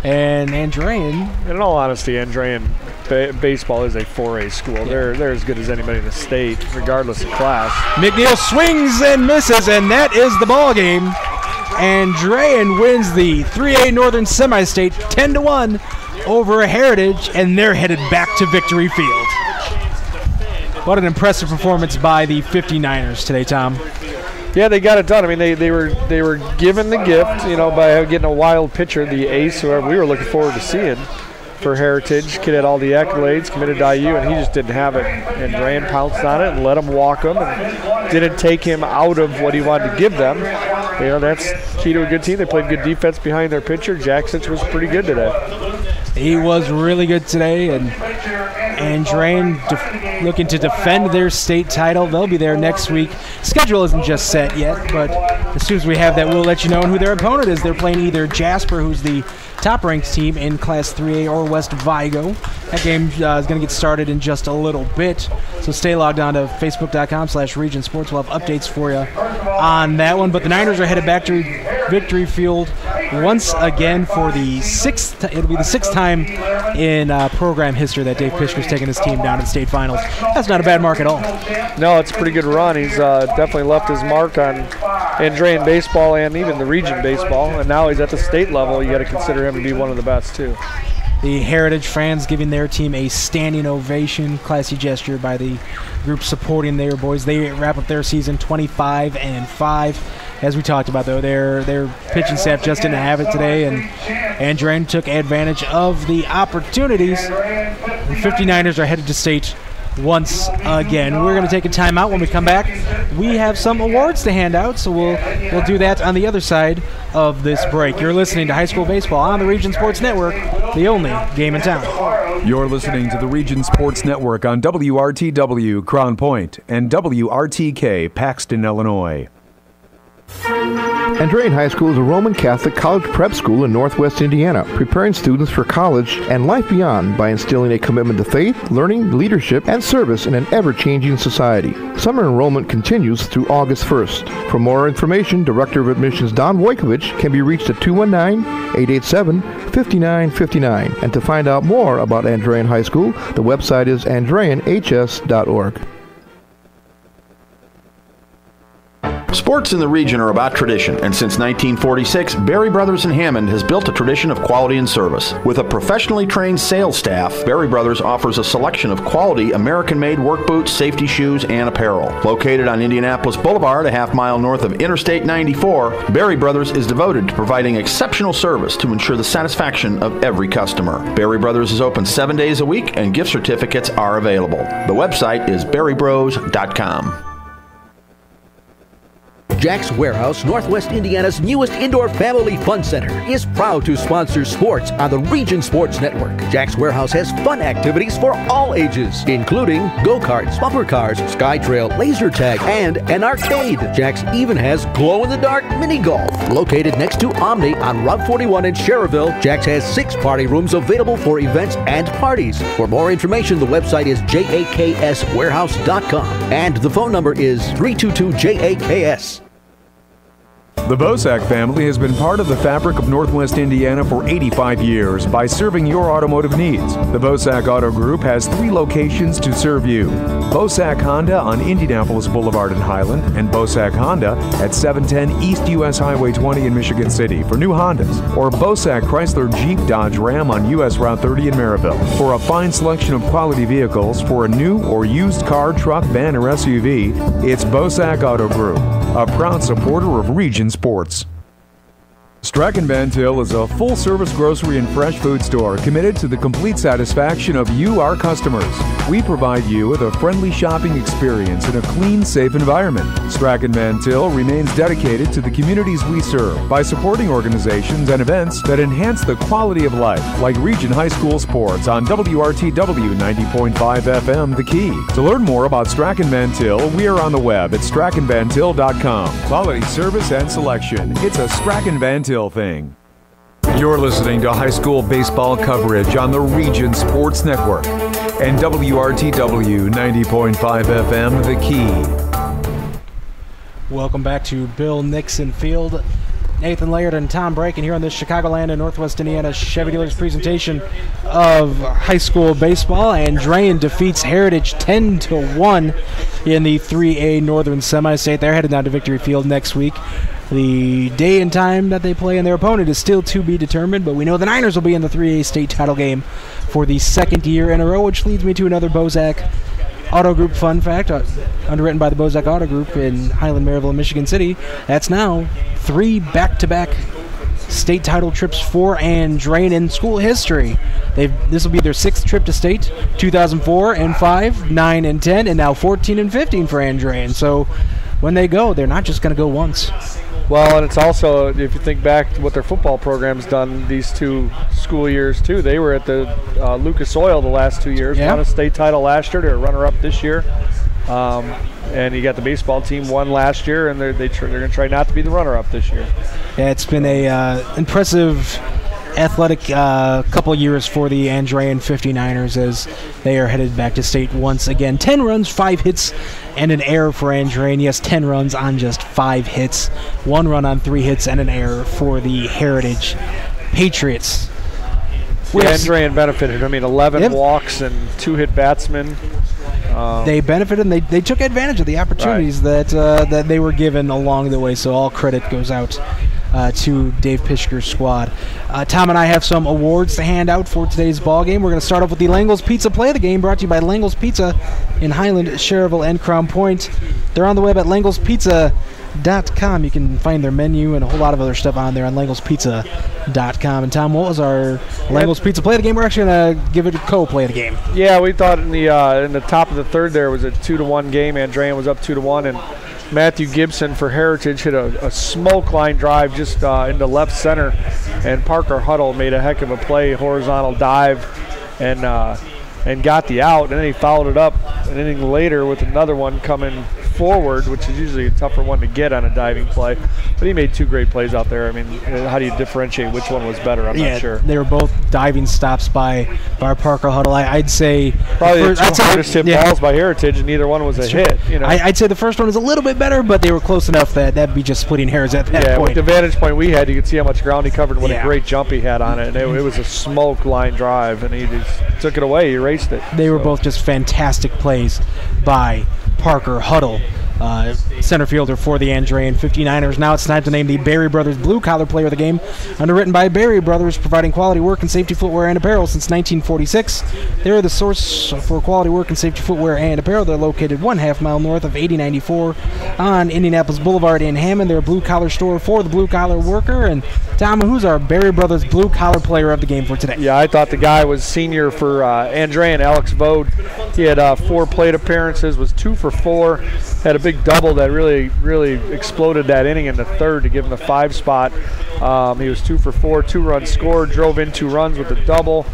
And Andrean. In all honesty, Andrean baseball is a 4A school. Yeah. They're as good as anybody in the state, regardless of class. McNeil swings and misses, and that is the ball game. Andrean wins the 3A Northern Semi-State 10-1 over Heritage, and they're headed back to Victory Field. What an impressive performance by the 59ers today, Tom. Yeah, they got it done. I mean, they were given the gift, by getting a wild pitcher, the ace, who we were looking forward to seeing for Heritage. Kid had all the accolades, committed to IU, and he just didn't have it. And Andrean pounced on it and let him walk him and didn't take him out of what he wanted to give them. That's key to a good team. They played good defense behind their pitcher. Jaksich was pretty good today. He was really good today, and Andrean looking to defend their state title. They'll be there next week. Schedule isn't just set yet, but as soon as we have that, we'll let you know who their opponent is. They're playing either Jasper, who's the top-ranked team in Class 3A, or West Vigo. That game is going to get started in just a little bit, so stay logged on to facebook.com/Region Sports. We'll have updates for you on that one. But the Niners are headed back to Victory Field once again for the it'll be the 6th time in program history that Dave Pishker's taken his team down to the state finals. That's not a bad mark at all. No, it's a pretty good run. He's definitely left his mark on Andrean baseball and even the region baseball, and now he's at the state level. You got to consider him to be one of the best too. The Heritage fans giving their team a standing ovation, classy gesture by the group supporting their boys. They wrap up their season 25-5. As we talked about, though, their pitching staff just didn't have it today, and Andrean took advantage of the opportunities. The 59ers are headed to state once again. We're going to take a timeout. When we come back, we have some awards to hand out, so we'll do that on the other side of this break. You're listening to High School Baseball on the Region Sports Network, the only game in town. You're listening to the Region Sports Network on WRTW Crown Point and WRTK Paxton, Illinois. Andrean High School is a Roman Catholic college prep school in Northwest Indiana, preparing students for college and life beyond by instilling a commitment to faith, learning, leadership, and service in an ever-changing society. Summer enrollment continues through August 1st. For more information, Director of Admissions Don Wojciech can be reached at 219-887-5959. And to find out more about Andrean High School, the website is andreanhs.org. Sports in the region are about tradition, and since 1946, Berry Brothers in Hammond has built a tradition of quality and service. With a professionally trained sales staff, Berry Brothers offers a selection of quality American-made work boots, safety shoes, and apparel. Located on Indianapolis Boulevard, a half-mile north of Interstate 94, Berry Brothers is devoted to providing exceptional service to ensure the satisfaction of every customer. Berry Brothers is open 7 days a week, and gift certificates are available. The website is berrybros.com. Jack's Warehouse, Northwest Indiana's newest indoor family fun center, is proud to sponsor sports on the Region Sports Network. Jack's Warehouse has fun activities for all ages, including go-karts, bumper cars, sky trail, laser tag, and an arcade. Jack's even has glow-in-the-dark mini golf. Located next to Omni on Route 41 in Schererville, Jack's has 6 party rooms available for events and parties. For more information, the website is jakswarehouse.com, and the phone number is 322-JAKS. The Bosak family has been part of the fabric of Northwest Indiana for 85 years by serving your automotive needs. The Bosak Auto Group has 3 locations to serve you. Bosak Honda on Indianapolis Boulevard in Highland, and Bosak Honda at 710 East US Highway 20 in Michigan City for new Hondas, or Bosak Chrysler Jeep Dodge Ram on US Route 30 in Maryville. For a fine selection of quality vehicles for a new or used car, truck, van, or SUV, it's Bosak Auto Group, a proud supporter of Region Sports. Strachan Van Til is a full-service grocery and fresh food store committed to the complete satisfaction of you, our customers. We provide you with a friendly shopping experience in a clean, safe environment. Strachan Van Til remains dedicated to the communities we serve by supporting organizations and events that enhance the quality of life, like Region High School Sports on WRTW 90.5 FM The Key. To learn more about Strachan Van Til, we are on the web at strachanvantil.com. Quality service and selection. It's a Strachan Van Til thing. You're listening to high school baseball coverage on the Region Sports Network and WRTW 90.5 FM The Key. Welcome back to Bill Nixon Field. Nathan Laird and Tom Braken here on this Chicagoland and Northwest Indiana Chevy Dealers presentation of high school baseball. Andrean defeats Heritage 10-1 in the 3A Northern Semi-State. They're headed down to Victory Field next week. The day and time that they play and their opponent is still to be determined, but we know the Niners will be in the 3A state title game for the 2nd year in a row, which leads me to another Bosak Auto Group fun fact, underwritten by the Bosak Auto Group in Highland, Maryville, and Michigan City. That's now 3 back-to-back state title trips for Andrean in school history. This will be their 6th trip to state, 2004 and 5, 9 and 10, and now 14 and 15 for Andrean. So when they go, they're not just going to go once. Well, and it's also, if you think back to what their football program's done these 2 school years, too. They were at the Lucas Oil the last 2 years, won a state title last year. They're a runner-up this year. And you got the baseball team won last year, and they're going to try not to be the runner-up this year. Yeah, it's been a impressive athletic couple years for the Andrean 59ers as they are headed back to state once again. 10 runs, 5 hits, and an error for Andrean. Yes, 10 runs on just 5 hits. 1 run on 3 hits and an error for the Heritage Patriots. Yeah, Andrean benefited. 11 walks and 2 hit batsmen. They benefited, and they took advantage of the opportunities that they were given along the way, so all credit goes out to Dave Pishker's squad. Tom and I have some awards to hand out for today's ball game. We're going to start off with the Langle's Pizza Play of the Game, brought to you by Langle's Pizza in Highland, Schererville, and Crown Point. They're on the web at langlespizza.com. You can find their menu and a whole lot of other stuff on there on langlespizza.com. And Tom, what was our Langle's Pizza Play of the Game? We're actually going to give it a co-play of the game. Yeah, we thought in the top of the 3rd there was a 2-1 game. Andrean was up 2-1, and Matthew Gibson for Heritage hit a smoke line drive just into left center, and Parker Huddle made a heck of a play, horizontal dive, and got the out, and then he followed it up an inning later with another one coming forward, which is usually a tougher one to get on a diving play. But he made 2 great plays out there. How do you differentiate which one was better? I'm not sure. They were both diving stops by Parker Huddle. I'd say probably the 2 hardest hit balls by Heritage, and neither one was a hit. I'd say the first one was a little bit better, but they were close enough that that'd be just splitting hairs at that point. With the vantage point we had, you could see how much ground he covered, what a great jump he had on it. And it was a smoke line drive, and he just took it away, he erased it. They were both just fantastic plays by Parker Huddle. center fielder for the Andrean 59ers. Now it's time to name the Berry Brothers Blue Collar Player of the Game. Underwritten by Berry Brothers, providing quality work and safety footwear and apparel since 1946. They're the source for quality work and safety footwear and apparel. They're located 1/2 mile north of 8094 on Indianapolis Boulevard in Hammond. They're a blue collar store for the blue collar worker. And Tom, who's our Berry Brothers Blue Collar Player of the Game for today? Yeah, I thought the guy was senior for Andrean, Alex Vode. He had 4 plate appearances, was 2 for 4, had a big double that really exploded that inning in the third to give him the 5 spot. He was 2 for 4, 2 runs scored, drove in 2 runs with a double.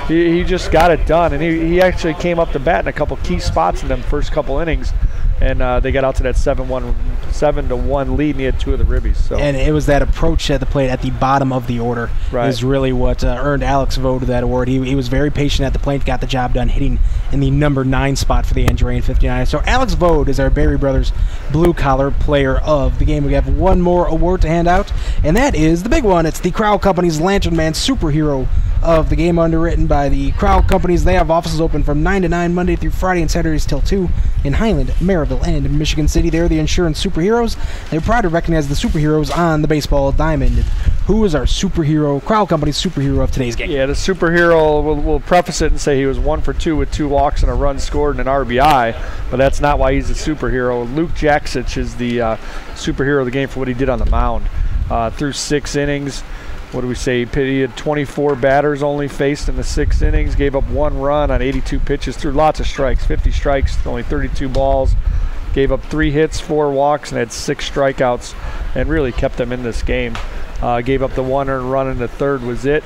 He just got it done, and he actually came up to bat in a couple key spots in them first couple innings, and they got out to that 7-1 lead, and he had 2 of the ribbies. So. And it was that approach at the plate at the bottom of the order is really what earned Alex Vode that award. He was very patient at the plate, got the job done, hitting in the number 9 spot for the Andrean 59. So Alex Vode is our Berry Brothers Blue Collar Player of the Game. We have one more award to hand out, and that is the big one. It's the Crowell Company's Lantern Man Superhero of the Game, underwritten by the Crowell Companies. They have offices open from 9 to 9 Monday through Friday and Saturdays till 2 in Highland, Maryville, and Michigan City. They're the insurance superheroes. They're proud to recognize the superheroes on the baseball diamond. Who is our superhero, Crowell Company's superhero of today's game? Yeah, the superhero, we'll preface it and say he was 1 for 2 with 2 walks and a run scored and an RBI, but that's not why he's a superhero. Luke Jaksich is the superhero of the game for what he did on the mound. Through 6 innings, what do we say? He had 24 batters only faced in the 6 innings, gave up 1 run on 82 pitches, threw lots of strikes, 50 strikes, only 32 balls, gave up 3 hits, 4 walks, and had 6 strikeouts, and really kept them in this game. Gave up the 1 earned run in the third was it.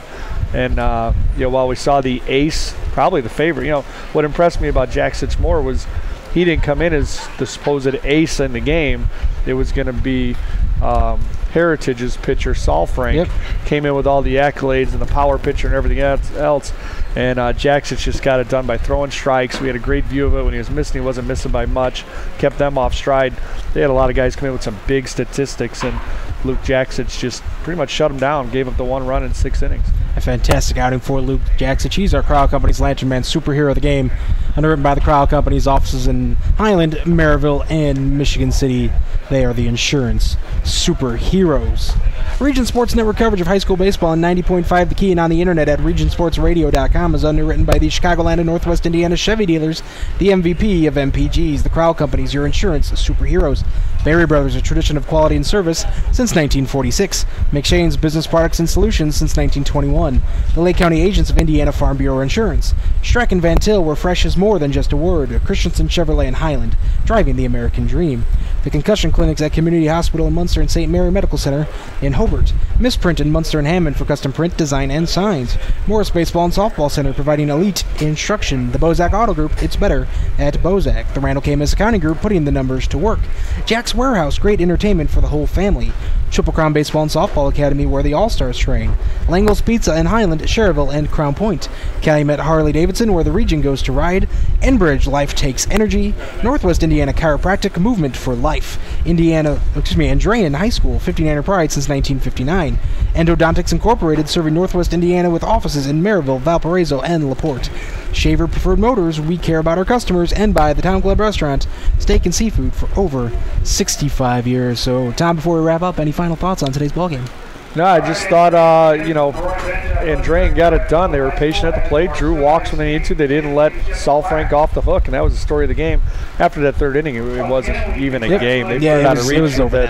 And while we saw the ace, probably the favorite, what impressed me about Jaksich more was he didn't come in as the supposed ace in the game. It was going to be Heritage's pitcher, Saul Frank, came in with all the accolades and the power pitcher and everything else. And Jaksich just got it done by throwing strikes. We had a great view of it. When he was missing, he wasn't missing by much. Kept them off stride. They had a lot of guys come in with some big statistics, and Luke Jaksich just pretty much shut him down, gave up the 1 run in 6 innings. A fantastic outing for Luke Jaksich. He's our Crowell Company's Lantern Man Superhero of the Game, underwritten by the Crowell Company's offices in Highland, Maryville, and Michigan City. They are the insurance superheroes. Region Sports Network coverage of high school baseball on 90.5 The Key and on the internet at regionsportsradio.com is underwritten by the Chicagoland and Northwest Indiana Chevy dealers, the MVP of MPGs, the Crowell Companies, your insurance superheroes. Berry Brothers, a tradition of quality and service since 1946. McShane's Business Products and Solutions since 1921. The Lake County Agents of Indiana Farm Bureau Insurance. Streck and Van Til, where fresh is more than just a word. Christensen Chevrolet in Highland, driving the American dream. The concussion clinics at Community Hospital in Munster and St. Mary Medical Center in Hobart. Misprint in Munster and Hammond for custom print, design, and signs. Morris Baseball and Softball Center providing elite instruction. The Bozak Auto Group, it's better at Bozak. The Randall K. Miss Accounting Group, putting the numbers to work. Jack's Warehouse, great entertainment for the whole family. Triple Crown Baseball and Softball Academy, where the All-Stars train. Langle's Pizza in Highland, Cherville, and Crown Point. Calumet Harley-Davidson, where the region goes to ride. Enbridge, life takes energy. Northwest Indiana Chiropractic, movement for life. Andrean High School, 59er pride since 1959. Endodontics Incorporated, serving Northwest Indiana with offices in Maryville, Valparaiso, and LaPorte. Shaver Preferred Motors, we care about our customers, and by the Town Club Restaurant, steak and seafood for over 65 years. So, Tom, before we wrap up, any final thoughts on today's ballgame? No, I just thought, Andrean got it done. They were patient at the plate, drew walks when they needed to. They didn't let Saul Frank off the hook, and that was the story of the game. After that third inning, it wasn't even a game. They put it out of reach with that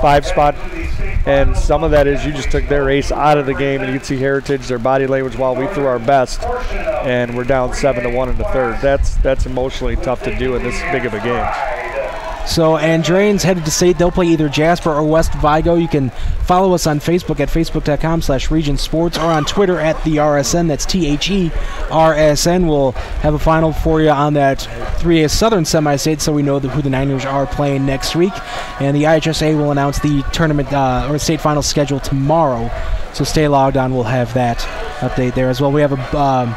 5 spot, and some of that is you just took their ace out of the game, and you could see Heritage, their body language while we threw our best, and we're down 7-1 in the third. That's emotionally tough to do in this big of a game. So Andrean's headed to state. They'll play either Jasper or West Vigo. You can follow us on Facebook at facebook.com/Region Sports or on Twitter at the RSN. That's THERSN. We'll have a final for you on that 3A Southern semi-state so we know who the Niners are playing next week. And the IHSA will announce the tournament or state final schedule tomorrow. So stay logged on. We'll have that update there as well. We have a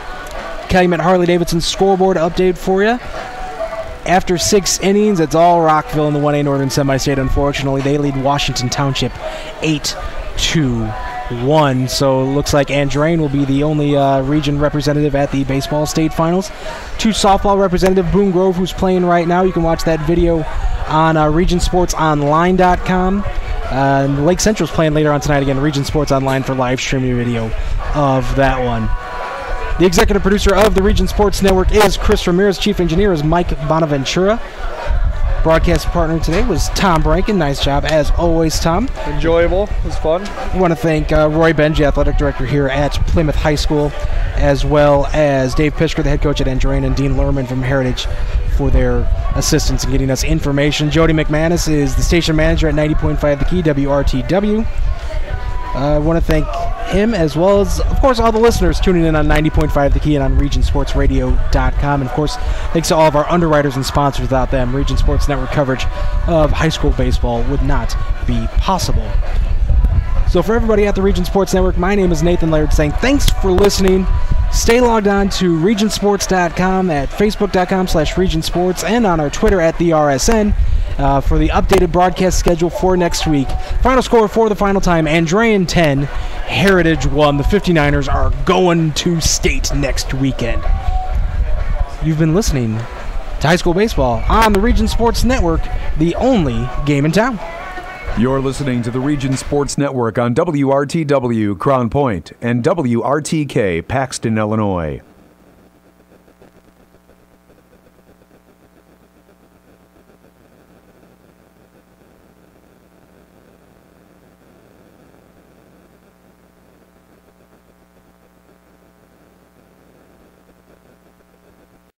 Calumet Harley-Davidson scoreboard update for you. After 6 innings, it's all Rockville in the 1A Northern Semi-State, unfortunately. They lead Washington Township 8-1. 1. So it looks like Andrean will be the only region representative at the baseball state finals. 2 softball representative, Boone Grove, who's playing right now. You can watch that video on regionsportsonline.com. Lake Central's playing later on tonight again. Region Sports Online for live streaming video of that one. The executive producer of the Region Sports Network is Chris Ramirez. Chief engineer is Mike Bonaventura. Broadcast partner today was Tom Branken. Nice job, as always, Tom. Enjoyable. It was fun. I want to thank Roy Benji, athletic director here at Plymouth High School, as well as Dave Pischker, the head coach at Andrean, and Dean Lerman from Heritage for their assistance in getting us information. Jody McManus is the station manager at 90.5 The Key, WRTW. I want to thank him, as well as, of course, all the listeners tuning in on 90.5 The Key and on regionsportsradio.com. And, of course, thanks to all of our underwriters and sponsors. Without them, Region Sports Network coverage of high school baseball would not be possible. So for everybody at the Region Sports Network, my name is Nathan Laird saying thanks for listening. Stay logged on to regionsports.com, at facebook.com/regionsports, and on our Twitter at the RSN. For the updated broadcast schedule for next week. Final score for the final time, Andrean 10, Heritage 1. The 59ers are going to state next weekend. You've been listening to High School Baseball on the Region Sports Network, the only game in town. You're listening to the Region Sports Network on WRTW Crown Point and WRTK Paxton, Illinois.